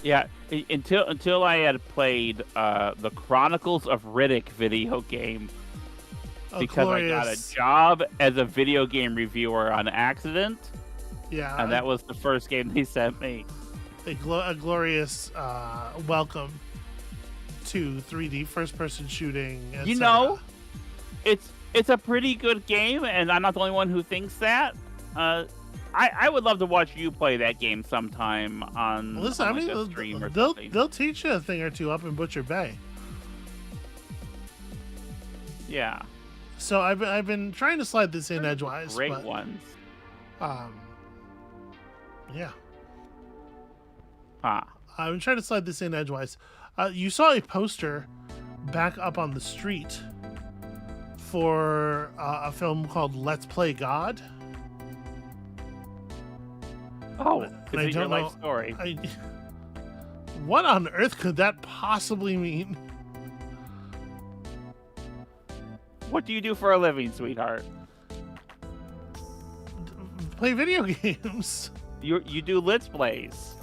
yeah, until I had played the Chronicles of Riddick video game because I got a job as a video game reviewer on accident. Yeah, and that was the first game they sent me. A glorious welcome to 3D first-person shooting. You know, it's a pretty good game, and I'm not the only one who thinks that. I would love to watch you play that game sometime on, a stream or something. They'll teach you a thing or two up in Butcher Bay. Yeah. So I've been trying to slide this in edgewise. Great ones. Yeah. Huh. I've been trying to slide this in edgewise. You saw a poster back up on the street for a film called Let's Play God. Oh, And is it your life story? What on earth could that possibly mean? What do you do for a living, sweetheart? Play video games. You do Let's Plays.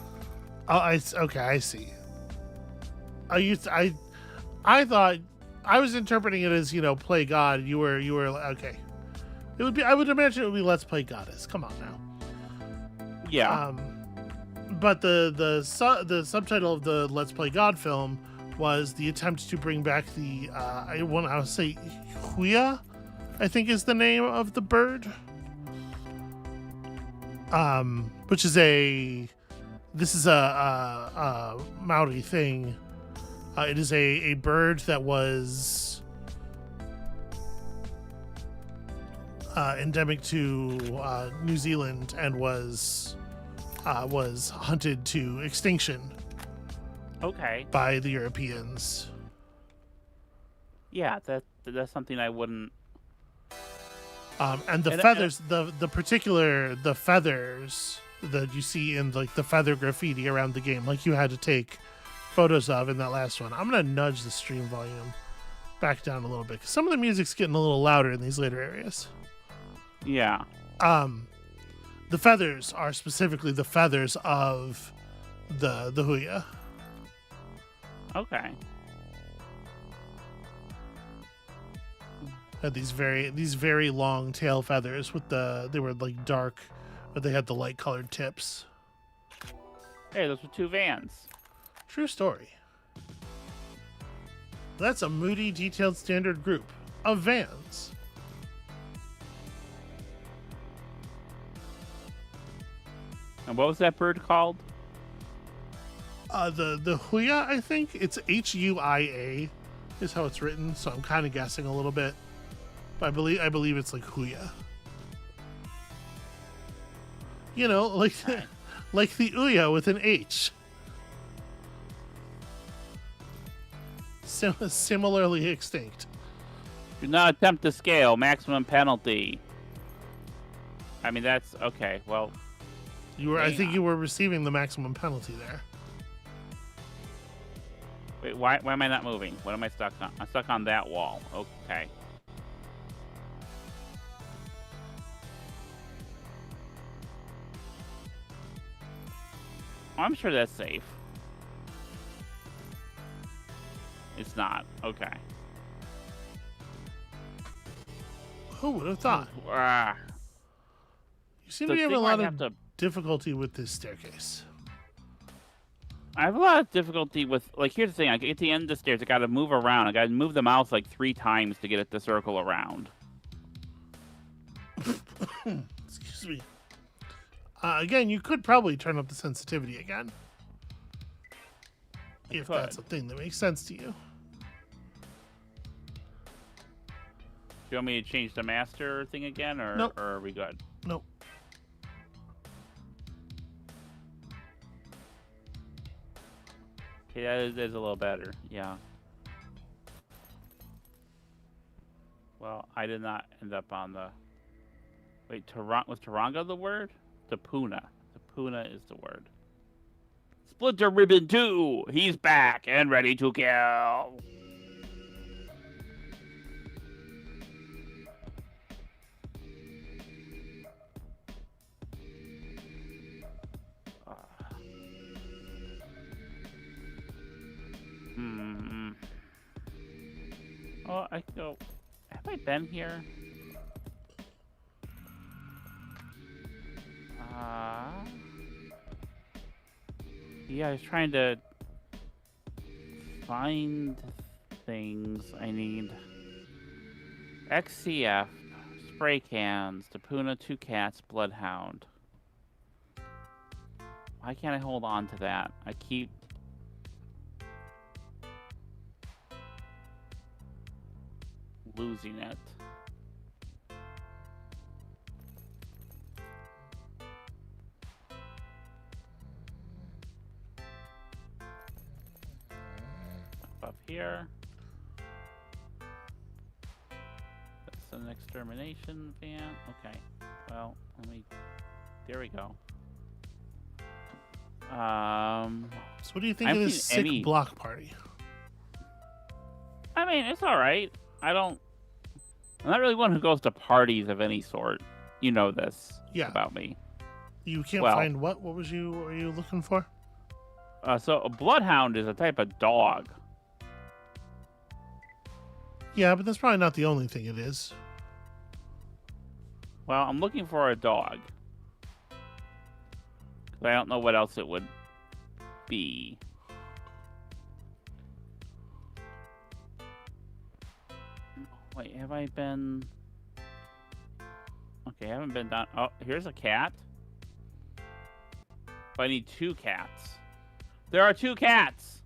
Oh, I see. I thought I was interpreting it as, play God. You were okay. It would be. I would imagine it would be Let's Play Goddess. Come on now. Yeah. But the subtitle of the Let's Play God film was the attempt to bring back the I want to say Huya, I think is the name of the bird. Which is a Maori thing. It is a bird that was endemic to New Zealand and was hunted to extinction. Okay. By the Europeans. Yeah, that's something I wouldn't. And the feathers, the feathers that you see in like the feather graffiti around the game, like you had to take photos of in that last one. I'm gonna nudge the stream volume back down a little bit because some of the music's getting a little louder in these later areas. Yeah. The feathers are specifically the feathers of the Huya. Okay. Had these very long tail feathers with they were like dark, but they had the light colored tips. Hey, those were two vans. True story. That's a moody, detailed standard group of vans. And what was that bird called? The Huya, I think it's Huia, is how it's written. So I'm kind of guessing a little bit, but I believe it's like Huya. You know, like like the Ouya with an H. Similarly extinct. Do not attempt to scale. Maximum penalty. I mean, that's okay. Well, I think you were receiving the maximum penalty there. Wait, why am I not moving? What am I stuck on? I'm stuck on that wall. Okay. I'm sure that's safe. It's not. Okay. Who would have thought? You seem to be having a lot of difficulty with this staircase. I have a lot of difficulty with, like, here's the thing. I get to the end of the stairs. I got to move around. I got to move the mouse like 3 times to get it to circle around. Excuse me. Again, you could probably turn up the sensitivity again. If that's a thing that makes sense to you. Do you want me to change the master thing again, or, nope. Or are we good? Nope. Okay, that is a little better. Yeah. Well, I did not end up on the... Wait, was Taranga the word? Tapuna. Tapuna is the word. It's Splinter Ribbon 2. He's back and ready to kill. Oh, I go. Have I been here? Yeah, I was trying to find things I need. XCF, spray cans, Tapuna, 2 cats, Bloodhound. Why can't I hold on to that? I keep... losing it. Up here. That's an extermination van. Okay. Well, let me... There we go. So what do you think of this sick block party? I mean, it's alright. I'm not really one who goes to parties of any sort. You know this about me. You can't find what? What were you looking for? So a bloodhound is a type of dog. Yeah, but that's probably not the only thing it is. Well, I'm looking for a dog. I don't know what else it would be. Wait, have I been... Okay, I haven't been down... Oh, here's a cat. But I need 2 cats. There are 2 cats!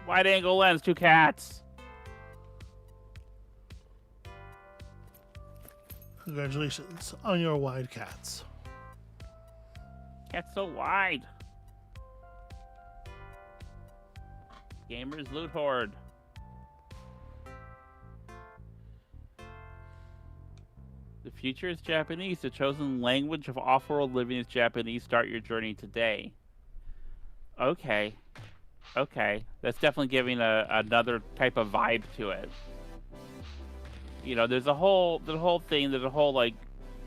Wide angle lens, 2 cats. Congratulations on your wide cats. Cat's so wide. Gamers loot horde. The future is Japanese. The chosen language of off-world living is Japanese. Start your journey today. Okay. Okay. That's definitely giving another type of vibe to it. You know, there's a whole like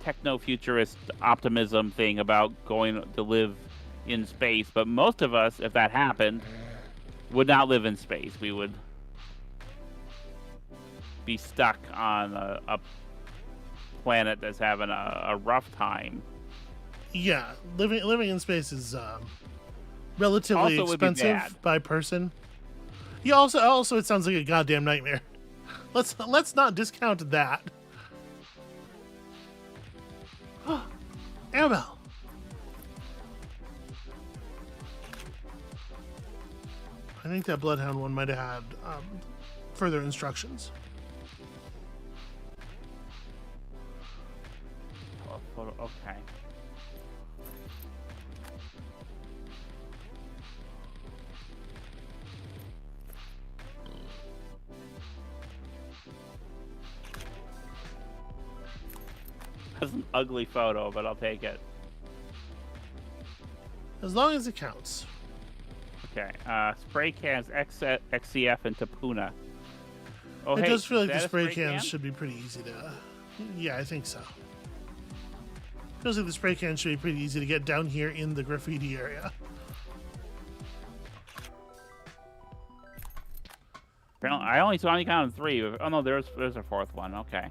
techno-futurist optimism thing about going to live in space, but most of us, if that happened, would not live in space. We would be stuck on a planet that's having a rough time. Yeah, living in space is relatively expensive by person. Yeah, also it sounds like a goddamn nightmare. Let's not discount that. Amabel. I think that Bloodhound one might have had further instructions. Okay. That's an ugly photo, but I'll take it. As long as it counts. Okay. Spray cans, XCF, and Tapuna. Oh, it hey, does feel like the spray can? cans should be pretty easy to... Yeah, I think so. Feels like the spray cans should be pretty easy to get down here in the graffiti area. I only counted 3. Oh no, there's a 4th one. Okay.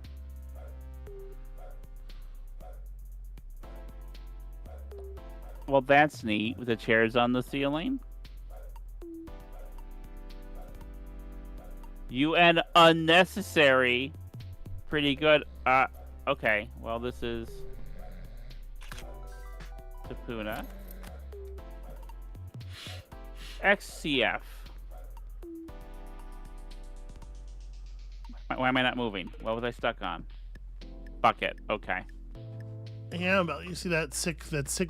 Well, that's neat with the chairs on the ceiling. UN unnecessary. Pretty good. Okay. Well, this is Tapuna. XCF. Why am I not moving? What was I stuck on? Bucket. Okay. Yeah, you see that sick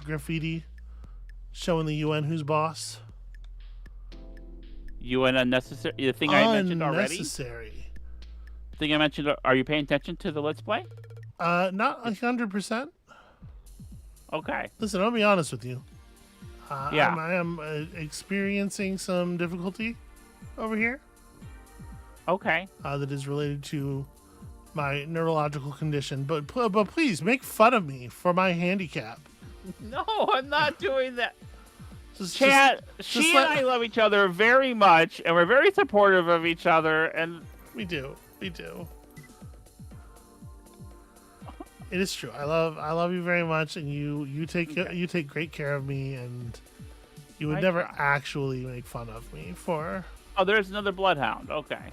graffiti showing the UN who's boss? UN unnecessary. The thing I mentioned already. Unnecessary. thing I mentioned. Are you paying attention to the Let's Play? Not 100%. Okay. Listen, I'll be honest with you. Yeah. I am experiencing some difficulty over here. Okay. That is related to my neurological condition. But please make fun of me for my handicap. No, I'm not doing that. Just Chat, she and I love each other very much, and we're very supportive of each other. And we do. It is true. I love you very much, and you take great care of me, and you would never actually make fun of me for. Oh, there's another bloodhound. Okay.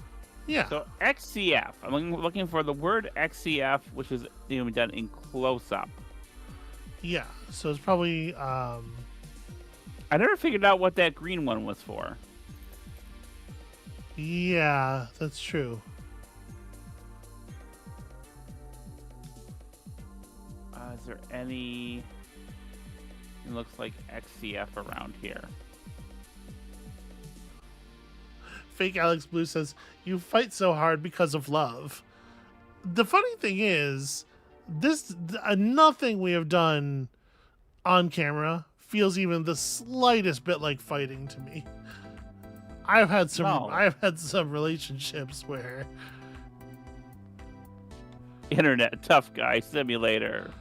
Yeah. So XCF. I'm looking for the word XCF, which is done in close up. Yeah. So it's probably. I never figured out what that green one was for. Yeah, that's true. Is there any? It looks like XCF around here. Fake Alex Blue says, "You fight so hard because of love." The funny thing is, nothing we have done on camera feels even the slightest bit like fighting to me. I've had some relationships where Internet tough guy simulator.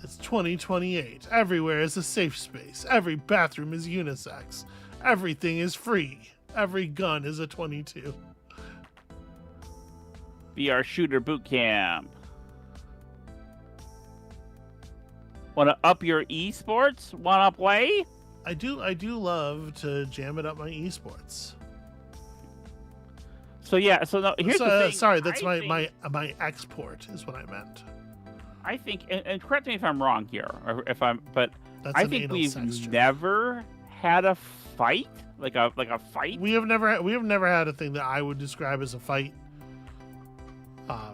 it's 2028. Everywhere is a safe space. Every bathroom is unisex. Everything is free. Every gun is a 22. VR shooter boot camp. Want to up your esports? Want to play? I do love to jam it up my esports. So yeah, so no, here's the thing. Sorry, that's my export is what I meant. I think, and correct me if I'm wrong here, or if I'm, but That's I an think anal we've sex joke. never had a fight, like a fight. We have never had a thing that I would describe as a fight.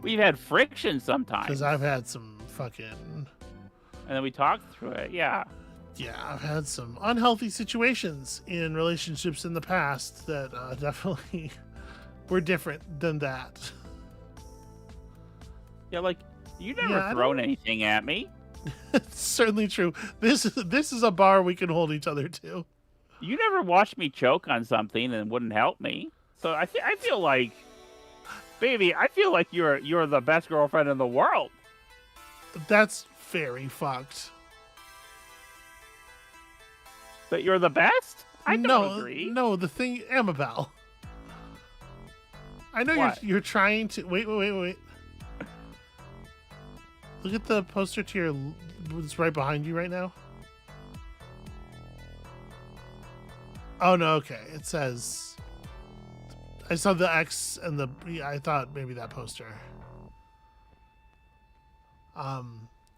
We've had friction sometimes, Because I've had some fucking. and then we talked through it. Yeah. Yeah, I've had some unhealthy situations in relationships in the past that definitely were different than that. Yeah, like you never Yeah, I thrown don't- anything at me. It's certainly true. This is a bar we can hold each other to. You never watched me choke on something and wouldn't help me. So I feel like, baby, I feel like you're the best girlfriend in the world. That's very fucked. That you're the best? I don't agree. No, the thing, Amabel. I know What? you're trying to wait. Look at the poster to your it's right behind you right now. Oh no, okay. It says I saw the X and the I thought maybe that poster.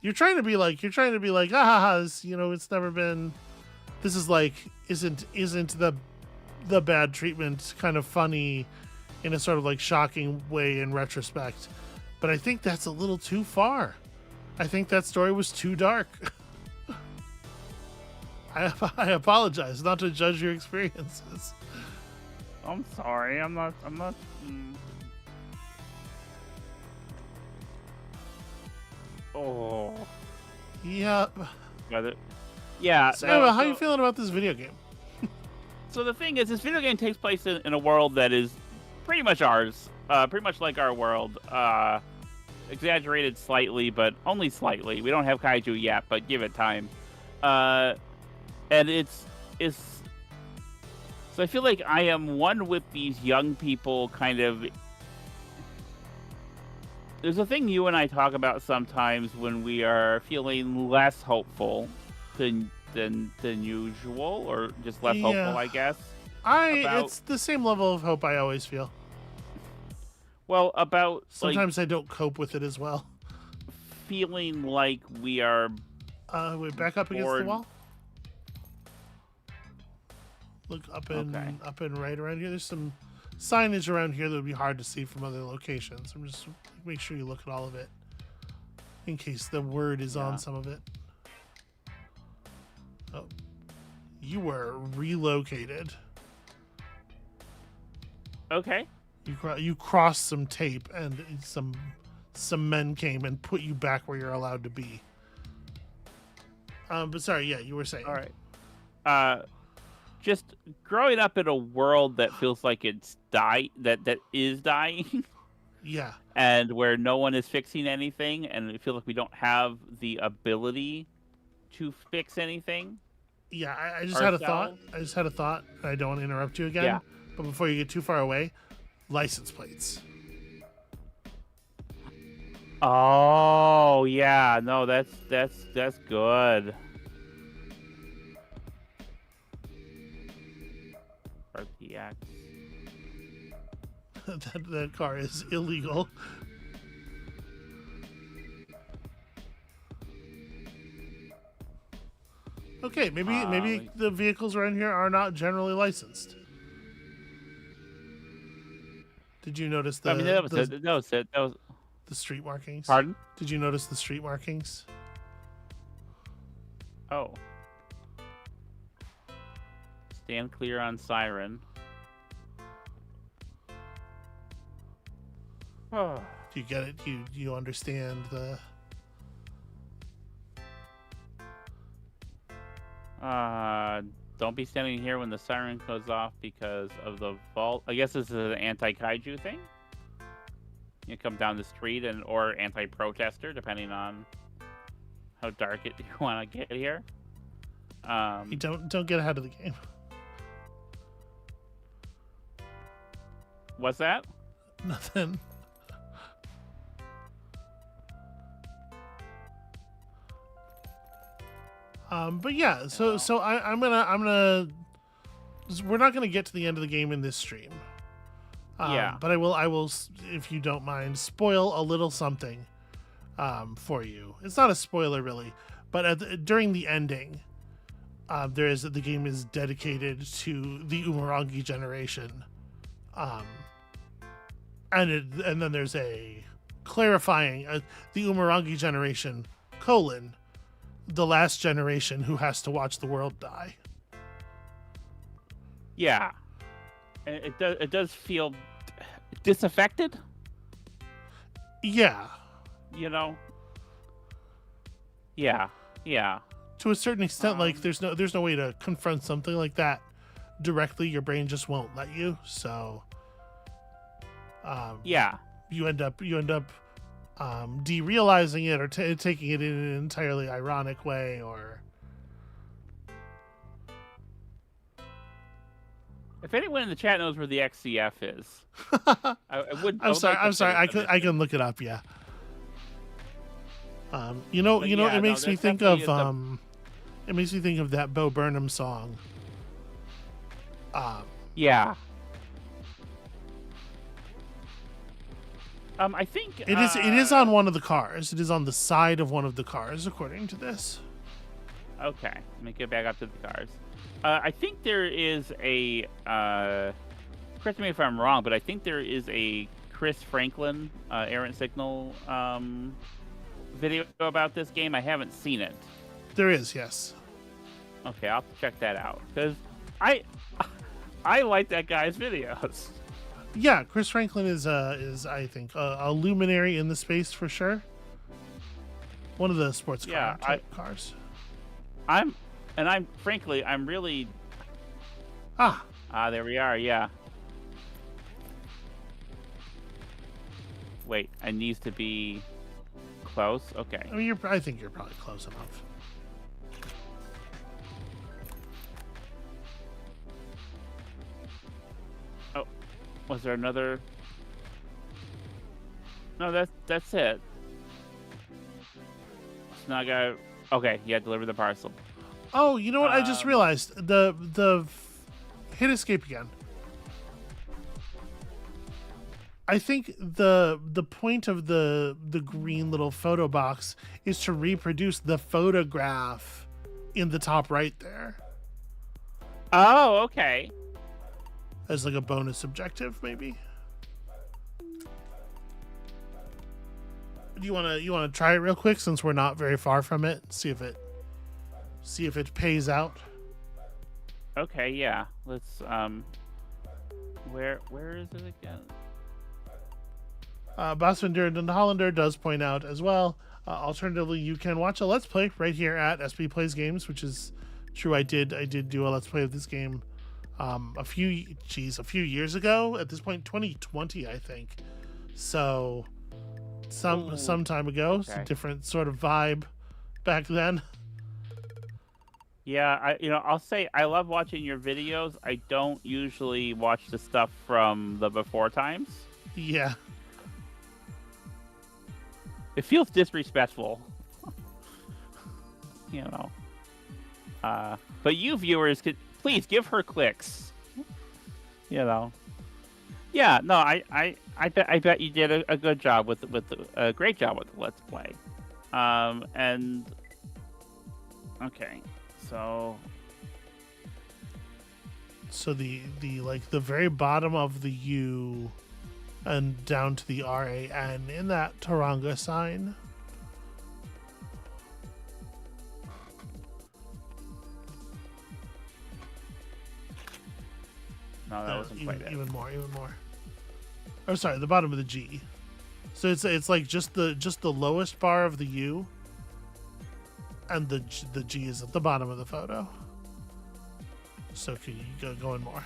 You're trying to be like this, it's never been this is like isn't the bad treatment kind of funny in a sort of like shocking way in retrospect. But I think that's a little too far. I think that story was too dark. I apologize not to judge your experiences. I'm sorry. I'm not. Oh. Yep. Got it. Yeah. So, no, how you feeling about this video game? So the thing is, this video game takes place in a world that is pretty much ours. Pretty much like our world. Exaggerated slightly, but only slightly. We don't have kaiju yet, but give it time. And it's so I feel like I am one with these young people kind of. There's a thing you and I talk about sometimes when we are feeling less hopeful than usual, or just less hopeful, I guess. It's the same level of hope I always feel. Well, about sometimes I don't cope with it as well. Feeling like we are. Wait, back up against the wall. Look up and right around here. There's some signage around here that would be hard to see from other locations. I'm just make sure you look at all of it in case the word is on some of it. Oh, you were relocated. Okay. You crossed some tape, and some men came and put you back where you're allowed to be. But sorry, yeah, you were saying. All right. Just growing up in a world that feels like it's that is dying. Yeah. And where no one is fixing anything, and it feels like we don't have the ability to fix anything. Yeah, I just had a thought. And I don't want to interrupt you again. Yeah. But before you get too far away, license plates. Oh yeah, no, that's good. RPX. that car is illegal. Okay, maybe the vehicles around here are not generally licensed. Did you notice the? I mean, that was it. The street markings. Pardon? Did you notice the street markings? Oh. Stand clear on siren. Oh. Do you get it? You understand the? Don't be standing here when the siren goes off because of the vault. I guess this is an anti-kaiju thing. You come down the street or anti-protester, depending on how dark you want to get here. You don't get ahead of the game. What's that? Nothing. But yeah, so I'm gonna. We're not gonna get to the end of the game in this stream. Yeah. But I will, if you don't mind, spoil a little something, for you. It's not a spoiler really, but during the ending, the game is dedicated to the Umurangi Generation, and then there's a clarifying the Umurangi Generation : the last generation who has to watch the world die. Yeah. It does feel disaffected. Yeah. You know. Yeah. To a certain extent, like there's no way to confront something like that directly. Your brain just won't let you. So. Yeah. You end up derealizing it or taking it in an entirely ironic way, or. If anyone in the chat knows where the XCF is, I would. I'm sorry. I can look it up. Yeah. It makes me think of it makes me think of that Bo Burnham song. Yeah. I think it is on one of the cars. It is on the side of one of the cars, according to this. Okay, let me get back up to the cars. I think there is a. Correct me if I'm wrong, but I think there is a Chris Franklin errant signal video about this game. I haven't seen it. There is, yes. Okay, I'll have to check that out because I like that guy's videos. Yeah, Chris Franklin is I think a luminary in the space for sure. One of the sports car type cars. I'm really. There we are. Yeah. Wait, I needs to be close. Okay. I mean, I think you're probably close enough. Oh, was there another? No, that's it. So now I got. Okay, yeah, deliver the parcel. Oh, you know what? I just realized the hit escape again. I think the point of the green little photo box is to reproduce the photograph in the top right there. Oh, okay. As like a bonus objective, maybe. Do you wanna try it real quick since we're not very far from it? See if it pays out. Okay, yeah. Let's where is it again? Bosman Durden Hollander does point out as well. Alternatively, you can watch a Let's Play right here at SB Plays Games, which is true. I did do a Let's Play of this game a few years ago. At this point, 2020, I think. So some time ago. It's a different sort of vibe back then. Yeah, I'll say I love watching your videos. I don't usually watch the stuff from the before times. Yeah. It feels disrespectful. But you viewers could please give her clicks. Yeah, no, I bet you did a good job with a great job with the Let's Play. And okay, so the very bottom of the U and down to the RAN in that Taranga sign. No, that wasn't quite it. Even more. Oh, sorry, the bottom of the G. So it's like just the lowest bar of the U, and the G is at the bottom of the photo. So can you go in more?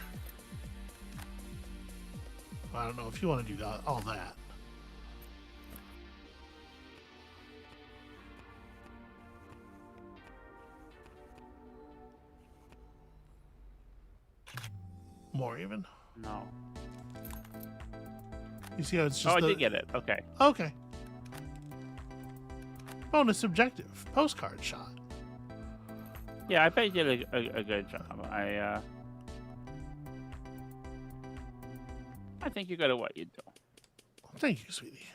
I don't know if you want to do all that. More even? No. You see how it's just I did get it. Okay. Okay. Bonus objective. Postcard shot. Yeah, I bet you did a good job. I think you're good at what you do. Thank you, sweetie.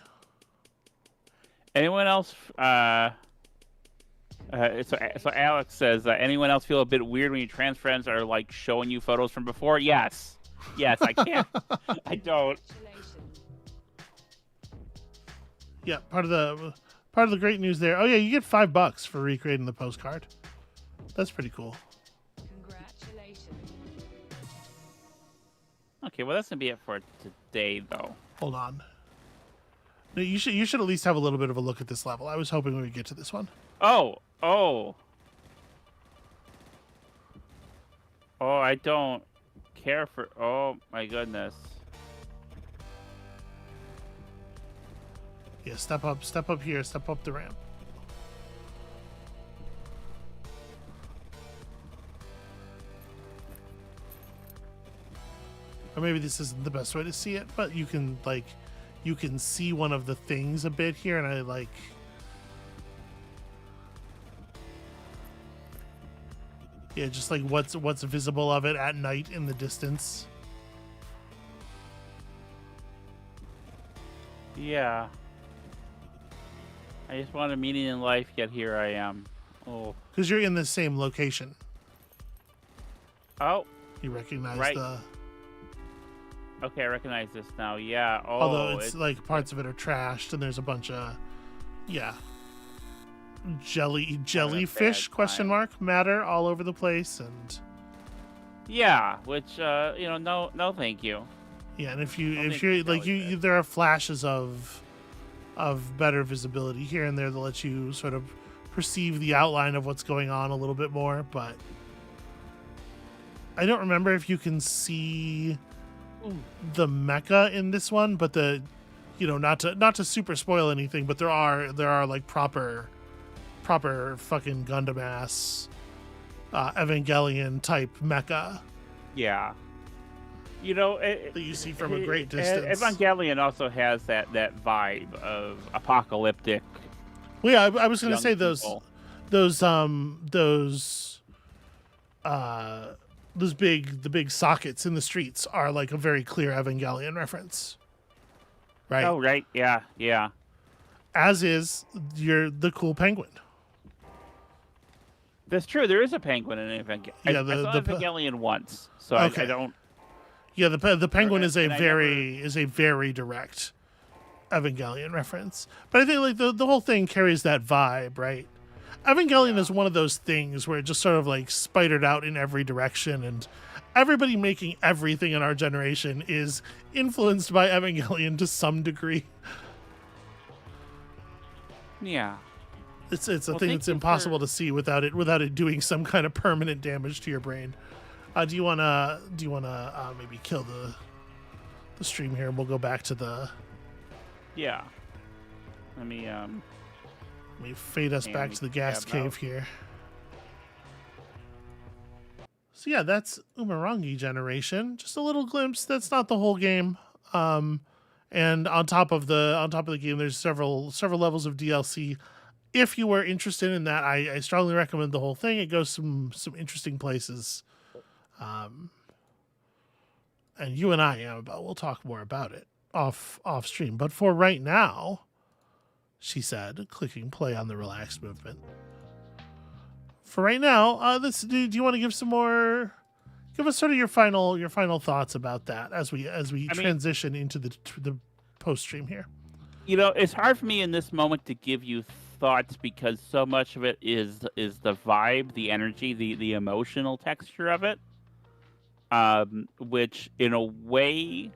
Anyone else? So Alex says, anyone else feel a bit weird when your trans friends are like showing you photos from before? Yes, I can't. I don't. Yeah, part of the great news there. Oh yeah, you get $5 for recreating the postcard. That's pretty cool. Congratulations. Okay, well that's gonna be it for today, though. Hold on. No, you should at least have a little bit of a look at this level. I was hoping we would get to this one. Oh, I don't care for. Oh my goodness. Yeah, step up here, step up the ramp. Or maybe this isn't the best way to see it, but you can see one of the things a bit here, and I like. Yeah, just like what's visible of it at night in the distance. Yeah. I just wanted meaning in life, yet here I am. Oh. Because you're in the same location. Oh. You recognize right. the. Okay, I recognize this now. Yeah. Oh. Although it's like parts of it are trashed, and there's a bunch of, jellyfish question mark matter all over the place, and. Yeah, which no, thank you. Yeah, and if you're like there are flashes of better visibility here and there that let you sort of perceive the outline of what's going on a little bit more, but I don't remember if you can see the mecha in this one, but not to super spoil anything, but there are like proper fucking Gundam ass Evangelion type mecha. Yeah. That you see from a great distance. Evangelion also has that vibe of apocalyptic. Well, yeah, I was going to say those big sockets in the streets are like a very clear Evangelion reference, right? Oh, right, yeah. As is the cool penguin. That's true. There is a penguin in Evangelion. Yeah, I saw Evangelion once, so okay. I don't. Yeah, the penguin is a very direct Evangelion reference, but I think like the whole thing carries that vibe, right? Evangelion is one of those things where it just sort of like spidered out in every direction, and everybody making everything in our generation is influenced by Evangelion to some degree. Yeah. It's a Well, thing thank that's you impossible for- to see without it doing some kind of permanent damage to your brain. Do you wanna maybe kill the stream here? We'll go back to the. Yeah. Let me Let me fade us back to the gas cave here. So yeah, that's Umurangi Generation. Just a little glimpse. That's not the whole game. And on top of the game, there's several levels of DLC. If you were interested in that, I strongly recommend the whole thing. It goes some interesting places. And you and I, Amabel, we'll talk more about it off stream. But for right now, she said, clicking play on the relaxed movement. For right now, do you want to give some more? Give us sort of your final thoughts about that as we transition into the post stream here. You know, it's hard for me in this moment to give you thoughts because so much of it is the vibe, the energy, the emotional texture of it. Which in a way,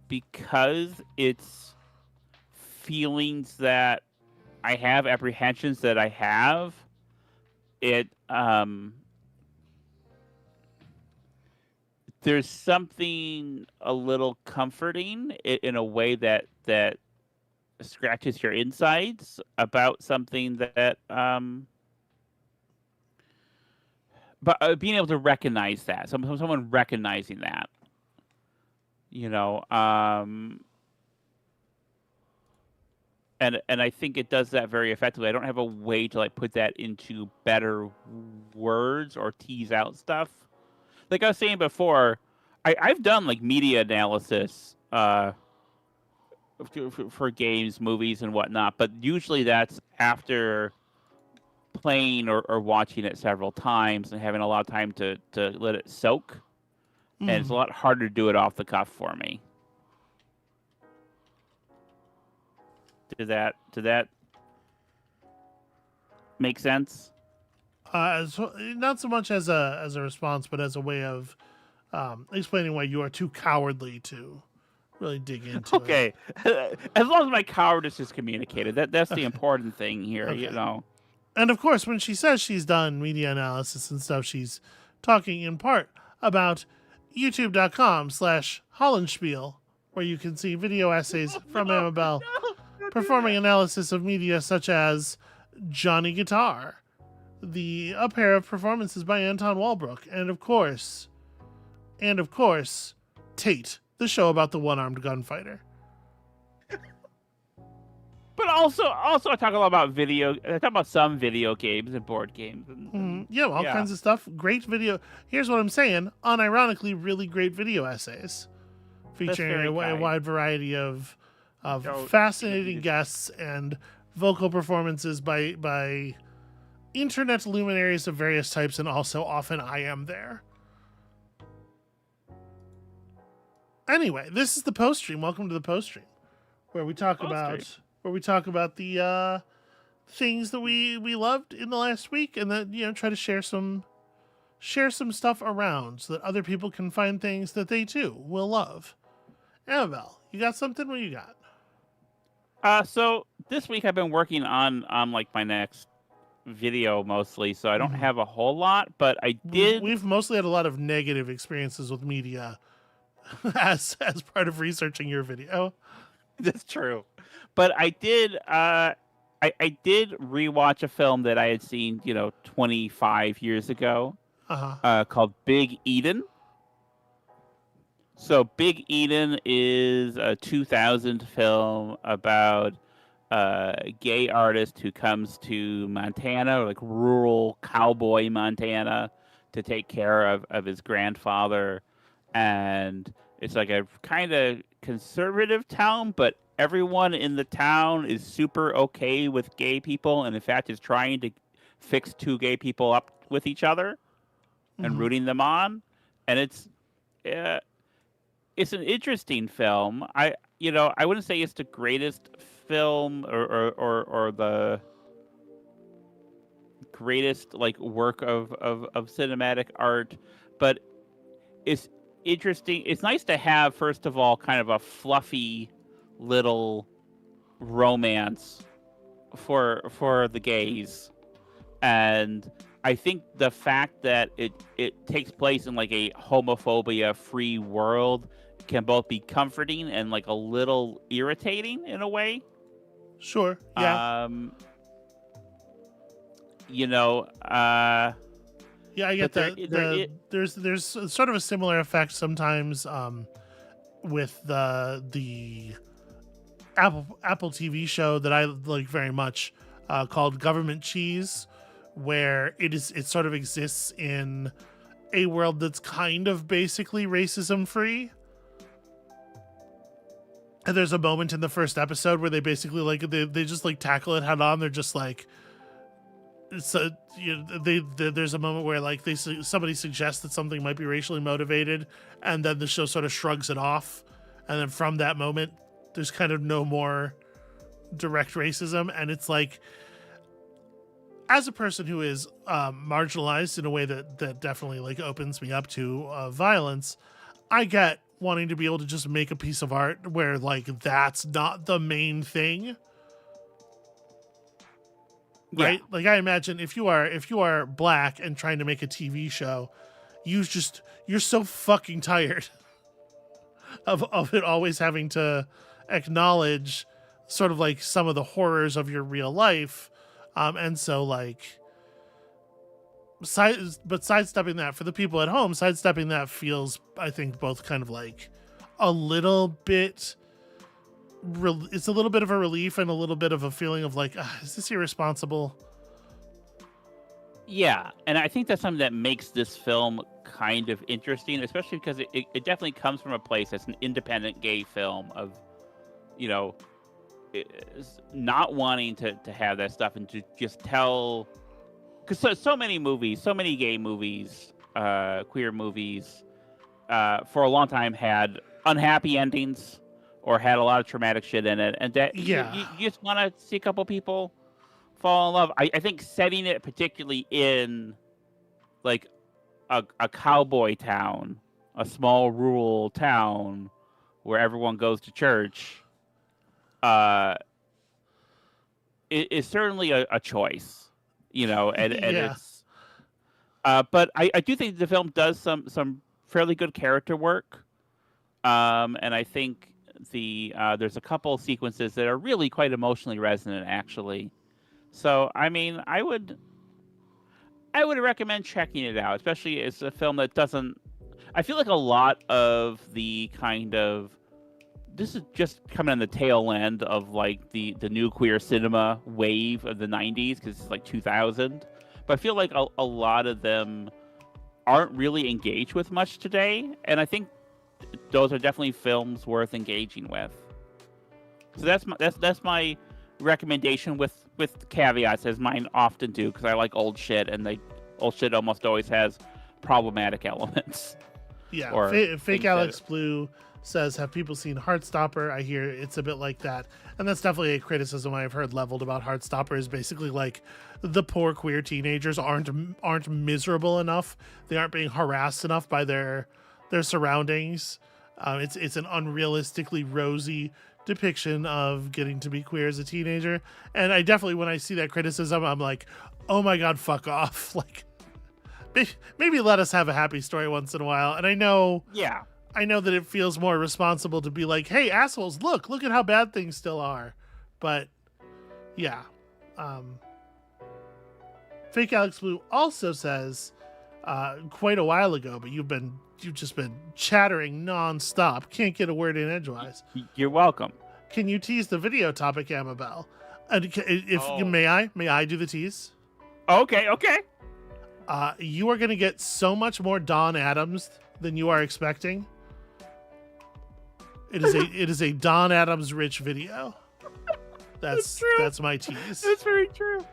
because it's feelings that I have, apprehensions that I have, it there's something a little comforting in a way that scratches your insides about something that but being able to recognize that, someone recognizing that, you know, and I think it does that very effectively. I don't have a way to like put that into better words or tease out stuff. Like I was saying before, I've done like media analysis for games, movies, and whatnot, but usually that's after playing or watching it several times and having a lot of time to let it soak. And it's a lot harder to do it off the cuff for me. Did that make sense? Not so much as a response, but as a way of explaining why you are too cowardly to really dig into it. Okay. As long as my cowardice is communicated, that's the important thing here, Okay. you know. And of course, when she says she's done media analysis and stuff, she's talking in part about youtube.com/Hollandspiel, where you can see video essays from Amabel performing analysis of media such as Johnny Guitar, a pair of performances by Anton Walbrook, and of course, Tate, the show about the one-armed gunfighter. But also I talk a lot about I talk about some video games and board games. All kinds of stuff. Great video. Here's what I'm saying. Unironically, really great video essays featuring a wide variety of fascinating guests and vocal performances by internet luminaries of various types, and also often I am there. Anyway, this is the post stream. Welcome to the post stream, where we talk about the things that we loved in the last week, and then try to share some stuff around so that other people can find things that they too will love. Amabel, you got something? What you got? So this week I've been working on like my next video mostly, so I don't have a whole lot, but I did. We've mostly had a lot of negative experiences with media as part of researching your video. That's true. But I did I did rewatch a film that I had seen, 25 years ago, called Big Eden. So Big Eden is a 2000 film about a gay artist who comes to Montana, like rural cowboy Montana, to take care of his grandfather. And it's like a kind of conservative town, but everyone in the town is super okay with gay people, and in fact is trying to fix two gay people up with each other and rooting them on. And it's an interesting film. I wouldn't say it's the greatest film or the greatest like work of cinematic art, but it's interesting. It's nice to have, first of all, kind of a fluffy little romance for the gays, and I think the fact that it takes place in like a homophobia free world can both be comforting and like a little irritating in a way. Sure. Yeah. You know, Yeah, I get but that. There's sort of a similar effect sometimes with the Apple TV show that I like very much called Government Cheese, where it sort of exists in a world that's kind of basically racism free. And there's a moment in the first episode where they basically like they just like tackle it head on. They're just like, so there's a moment where like somebody suggests that something might be racially motivated, and then the show sort of shrugs it off, and then from that moment there's kind of no more direct racism. And it's like, as a person who is marginalized in a way that definitely like opens me up to violence, I get wanting to be able to just make a piece of art where like that's not the main thing. Right? Yeah. Like I imagine if you are black and trying to make a TV show, you're so fucking tired of it always having to acknowledge sort of like some of the horrors of your real life. And so like sidestepping that for the people at home, sidestepping that feels, I think, both kind of like a little bit it's a little bit of a relief and a little bit of a feeling of like, is this irresponsible? Yeah, and I think that's something that makes this film kind of interesting, especially because it definitely comes from a place that's an independent gay film of, you know, not wanting to have that stuff and to just tell, because so many movies, so many gay movies, queer movies, for a long time had unhappy endings or had a lot of traumatic shit in it, and that you just want to see a couple people fall in love. I think setting it particularly in like a cowboy town, a small rural town where everyone goes to church, is certainly a choice, you know, and it's. But I do think the film does some fairly good character work, and I think there's a couple sequences that are really quite emotionally resonant, actually. So I mean, I would recommend checking it out, especially it's a film that doesn't. I feel like a lot of the kind of this is just coming on the tail end of like the new queer cinema wave of the 90s, because it's like 2000. But I feel like a lot of them aren't really engaged with much today, and I think those are definitely films worth engaging with. So that's my recommendation with caveats, as mine often do, because I like old shit, and old shit almost always has problematic elements. Yeah, Fake Alex Blue says, have people seen Heartstopper? I hear it's a bit like that. And that's definitely a criticism I've heard leveled about Heartstopper, is basically like the poor queer teenagers aren't miserable enough. They aren't being harassed enough by their surroundings. It's an unrealistically rosy depiction of getting to be queer as a teenager. And I definitely, when I see that criticism, I'm like, oh my God, fuck off. Like, maybe let us have a happy story once in a while. And I know that it feels more responsible to be like, hey, assholes, look at how bad things still are. But yeah. Fake Alex Blue also says, quite a while ago, but you've just been chattering nonstop. Can't get a word in edgewise. You're welcome. Can you tease the video topic, Amabel? And may I do the tease? Okay. You are going to get so much more Don Adams than you are expecting. It is a Don Adams rich video. That's my tease. That's very true.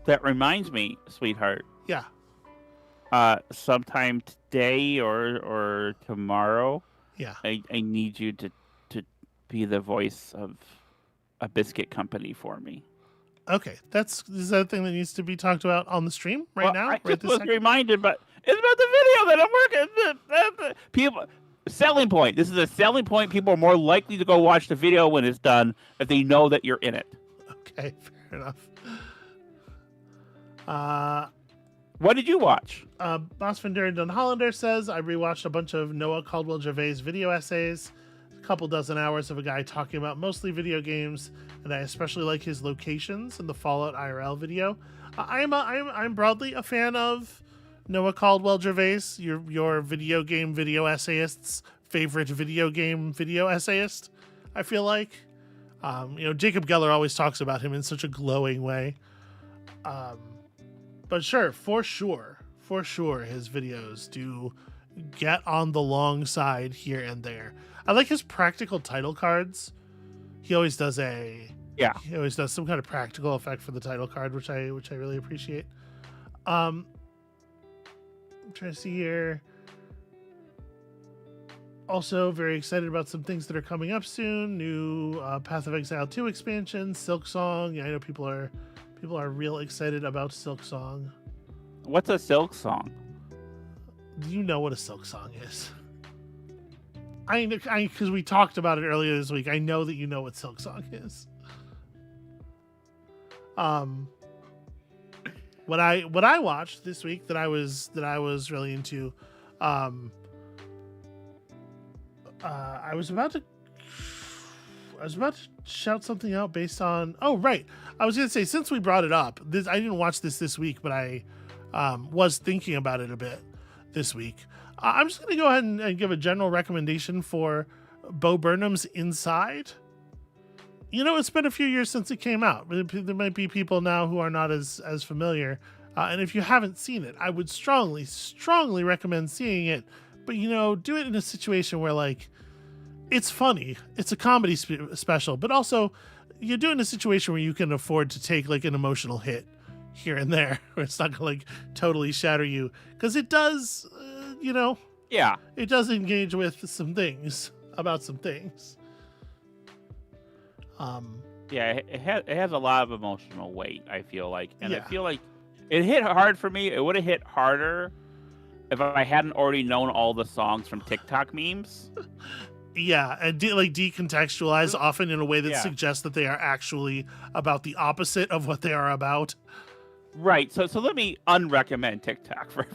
That reminds me, sweetheart. Yeah. Sometime today or tomorrow. Yeah. I need you to be the voice of a biscuit company for me. Okay, is that a thing that needs to be talked about on the stream now? I just was reminded, but it's about the video that I'm working. People, selling point. This is a selling point. People are more likely to go watch the video when it's done if they know that you're in it. Okay, fair enough. What did you watch? Boss Van Dun Hollander says, I rewatched a bunch of Noah Caldwell Gervais video essays, a couple dozen hours of a guy talking about mostly video games, and I especially like his locations in the Fallout IRL video. I'm broadly a fan of Noah Caldwell Gervais, your video game video essayist's favorite video game video essayist, I feel like. Jacob Geller always talks about him in such a glowing way. But sure, for sure, his videos do get on the long side here and there. I like his practical title cards. He always does some kind of practical effect for the title card, which I really appreciate. I'm trying to see here. Also very excited about some things that are coming up soon. New Path of Exile 2 expansion, Silk Song. Yeah, I know people are real excited about Silk Song. What's a Silk Song? Do you know what a Silk Song is? I because we talked about it earlier this week. I know that you know what Silk Song is. What I watched this week that I was really into, I was about to shout something out based on. Oh right, I was gonna say, since we brought it up, I didn't watch this week, but I was thinking about it a bit this week. I'm just gonna go ahead and give a general recommendation for Bo Burnham's Inside. It's been a few years since it came out. There might be people now who are not as familiar. And if you haven't seen it, I would strongly recommend seeing it. But, do it in a situation where, like, it's funny. It's a comedy special. But also, you do it in a situation where you can afford to take, like, an emotional hit here and there. Where it's not going to, like, totally shatter you. Because it does, Yeah. It does engage with some things. About some things. Yeah, it has a lot of emotional weight, I feel like. And I feel like it hit hard for me. It would have hit harder if I hadn't already known all the songs from TikTok memes. Yeah, and decontextualize often in a way that suggests that they are actually about the opposite of what they are about. Right. So let me unrecommend TikTok for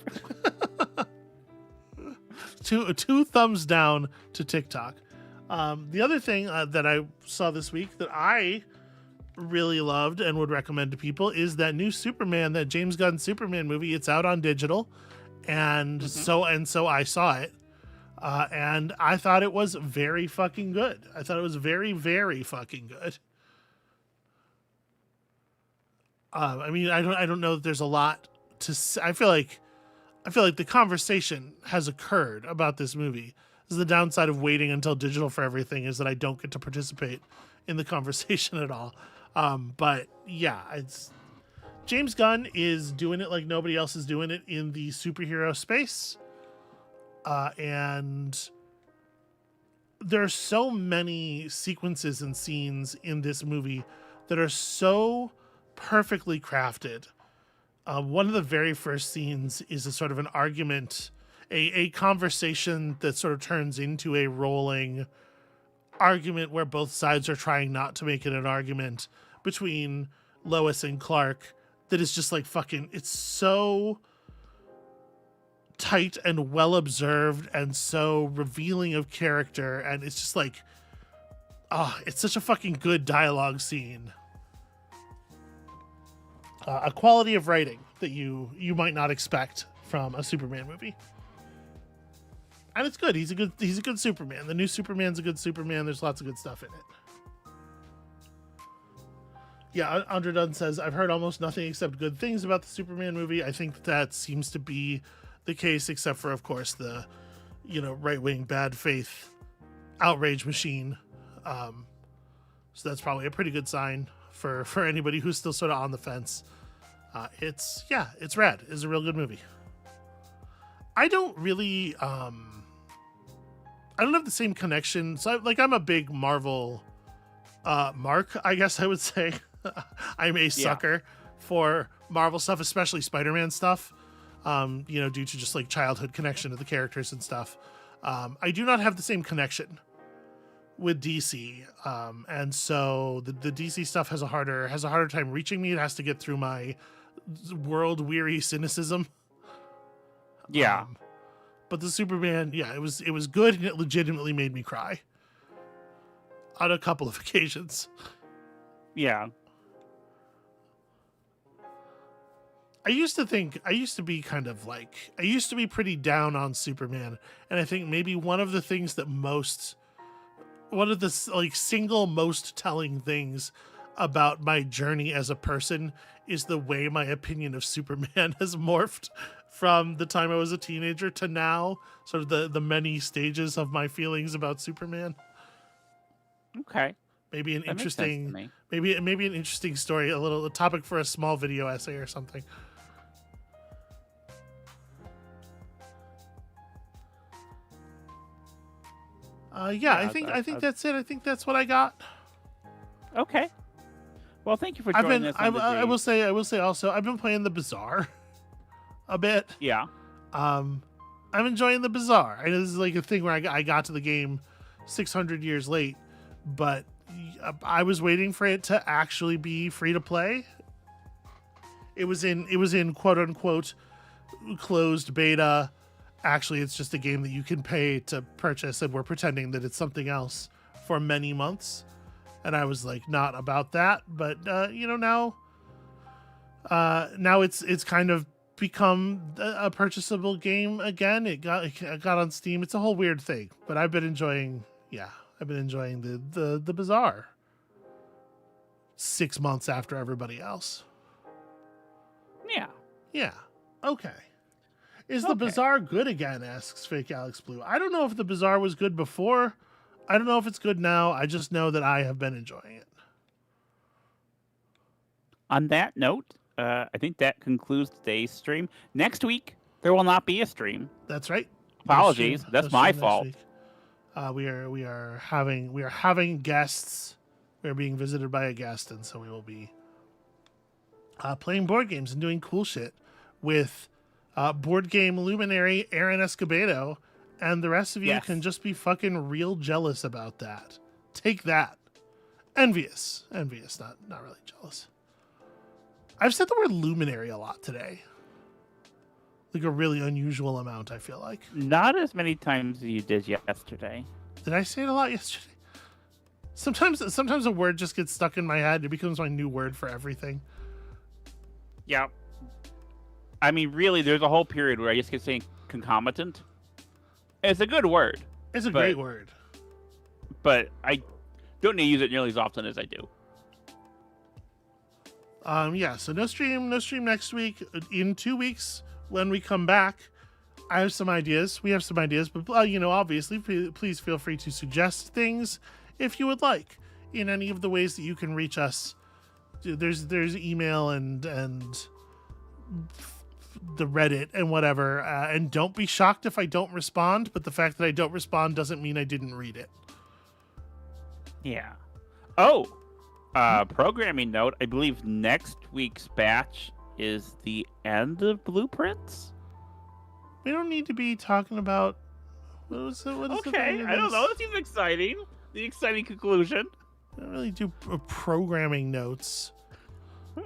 everyone. Two thumbs down to TikTok. The other thing that I saw this week that I really loved and would recommend to people is that new Superman, that James Gunn Superman movie. It's out on digital, and so I saw it, and I thought it was very fucking good. I thought it was very, very fucking good. I mean, I don't know that there's a lot to say. I feel like the conversation has occurred about this movie. This is the downside of waiting until digital for everything, is that I don't get to participate in the conversation at all. But yeah, James Gunn is doing it like nobody else is doing it in the superhero space. And there are so many sequences and scenes in this movie that are so perfectly crafted. One of the very first scenes is a sort of an argument, a conversation that sort of turns into a rolling argument where both sides are trying not to make it an argument between Lois and Clark, that is just like fucking, it's so tight and well observed and so revealing of character, and it's just like, it's such a fucking good dialogue scene. A quality of writing that you might not expect from a Superman movie. And it's good. He's a good Superman. The new Superman's a good Superman. There's lots of good stuff in it. Yeah, Andre Dunn says, I've heard almost nothing except good things about the Superman movie. I think that seems to be the case, except for, of course, the, right-wing bad faith outrage machine. So that's probably a pretty good sign for anybody who's still sort of on the fence. It's rad. It's a real good movie. I don't really, I don't have the same connection. So I'm a big Marvel mark, I guess I would say. I'm a sucker for Marvel stuff, especially Spider-Man stuff, due to just like childhood connection to the characters and stuff. I do not have the same connection with DC, and so the DC stuff has a harder time reaching me. It has to get through my world weary cynicism. Yeah. But the Superman, yeah, it was good, and it legitimately made me cry on a couple of occasions. Yeah. I used to be pretty down on Superman, and I think maybe one of the single most telling things about my journey as a person is the way my opinion of Superman has morphed from the time I was a teenager to now, sort of the many stages of my feelings about Superman. Okay. Maybe an That makes sense to me. maybe an interesting story, a topic for a small video essay or something. I think that's it. I think that's what I got. Okay. Well, thank you for joining us. I will say also, I've been playing the Bazaar a bit. Yeah. I'm enjoying the Bazaar. I know this is like a thing where I got to the game 600 years late, but I was waiting for it to actually be free to play. It was in quote unquote closed beta. Actually, it's just a game that you can pay to purchase, and we're pretending that it's something else for many months. And I was like, not about that, but now it's kind of become a purchasable game again. It got on Steam. It's a whole weird thing, but I've been enjoying the Bazaar 6 months after everybody else. Yeah. Okay. Is the Bazaar good again? Asks Fake Alex Blue. I don't know if the Bazaar was good before. I don't know if it's good now. I just know that I have been enjoying it. On that note, I think that concludes today's stream. Next week, there will not be a stream. That's right. Apologies. That's my fault. We are having guests. We are being visited by a guest, and so we will be playing board games and doing cool shit with board game luminary Aaron Escobedo, and the rest of you can just be fucking real jealous about that. Take that. Envious, not really jealous. I've said the word luminary a lot today. Like a really unusual amount, I feel like. Not as many times as you did yesterday. Did I say it a lot yesterday? Sometimes a word just gets stuck in my head. It becomes my new word for everything. Yeah. I mean, really, there's a whole period where I just kept saying concomitant. It's a good word. It's a great word. But I don't need to use it nearly as often as I do. So no stream next week. In 2 weeks, when we come back, I have some ideas. We have some ideas, but obviously, please feel free to suggest things if you would like in any of the ways that you can reach us. There's email and the Reddit and whatever. And don't be shocked if I don't respond. But the fact that I don't respond doesn't mean I didn't read it. Yeah. Oh. Programming note, I believe next week's batch is the end of Blueprints. We don't need to be talking about what is okay, I don't know. That seems exciting. The exciting conclusion. I don't really do programming notes.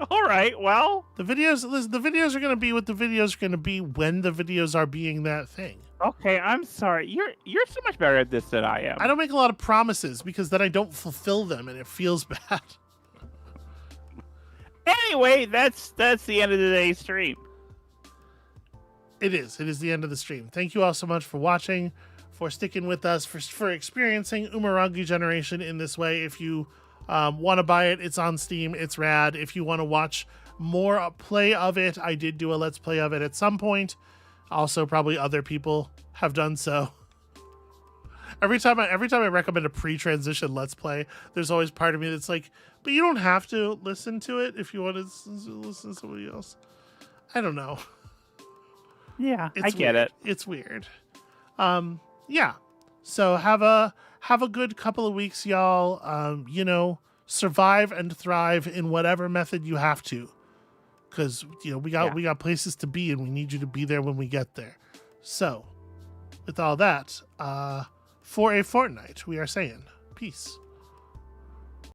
All right, well, the videos are going to be what the videos are going to be when the videos are being that thing. Okay, I'm sorry. You're so much better at this than I am. I don't make a lot of promises because then I don't fulfill them and it feels bad. Anyway, that's the end of today's stream. It is the end of the stream. Thank you all so much for watching, for sticking with us, for experiencing Umurangi Generation in this way. If you want to buy it, it's on Steam. It's rad. If you want to watch more play of it, I did do a Let's Play of it at some point. Also, probably other people have done so. Every time I recommend a pre-transition Let's Play, there's always part of me that's like, but you don't have to listen to it if you want to listen to somebody else. I don't know. Yeah, I get it. It's weird. Yeah. So have a good couple of weeks, y'all. Survive and thrive in whatever method you have to. Because we got places to be and we need you to be there when we get there. So with all that, for a fortnight, we are saying peace.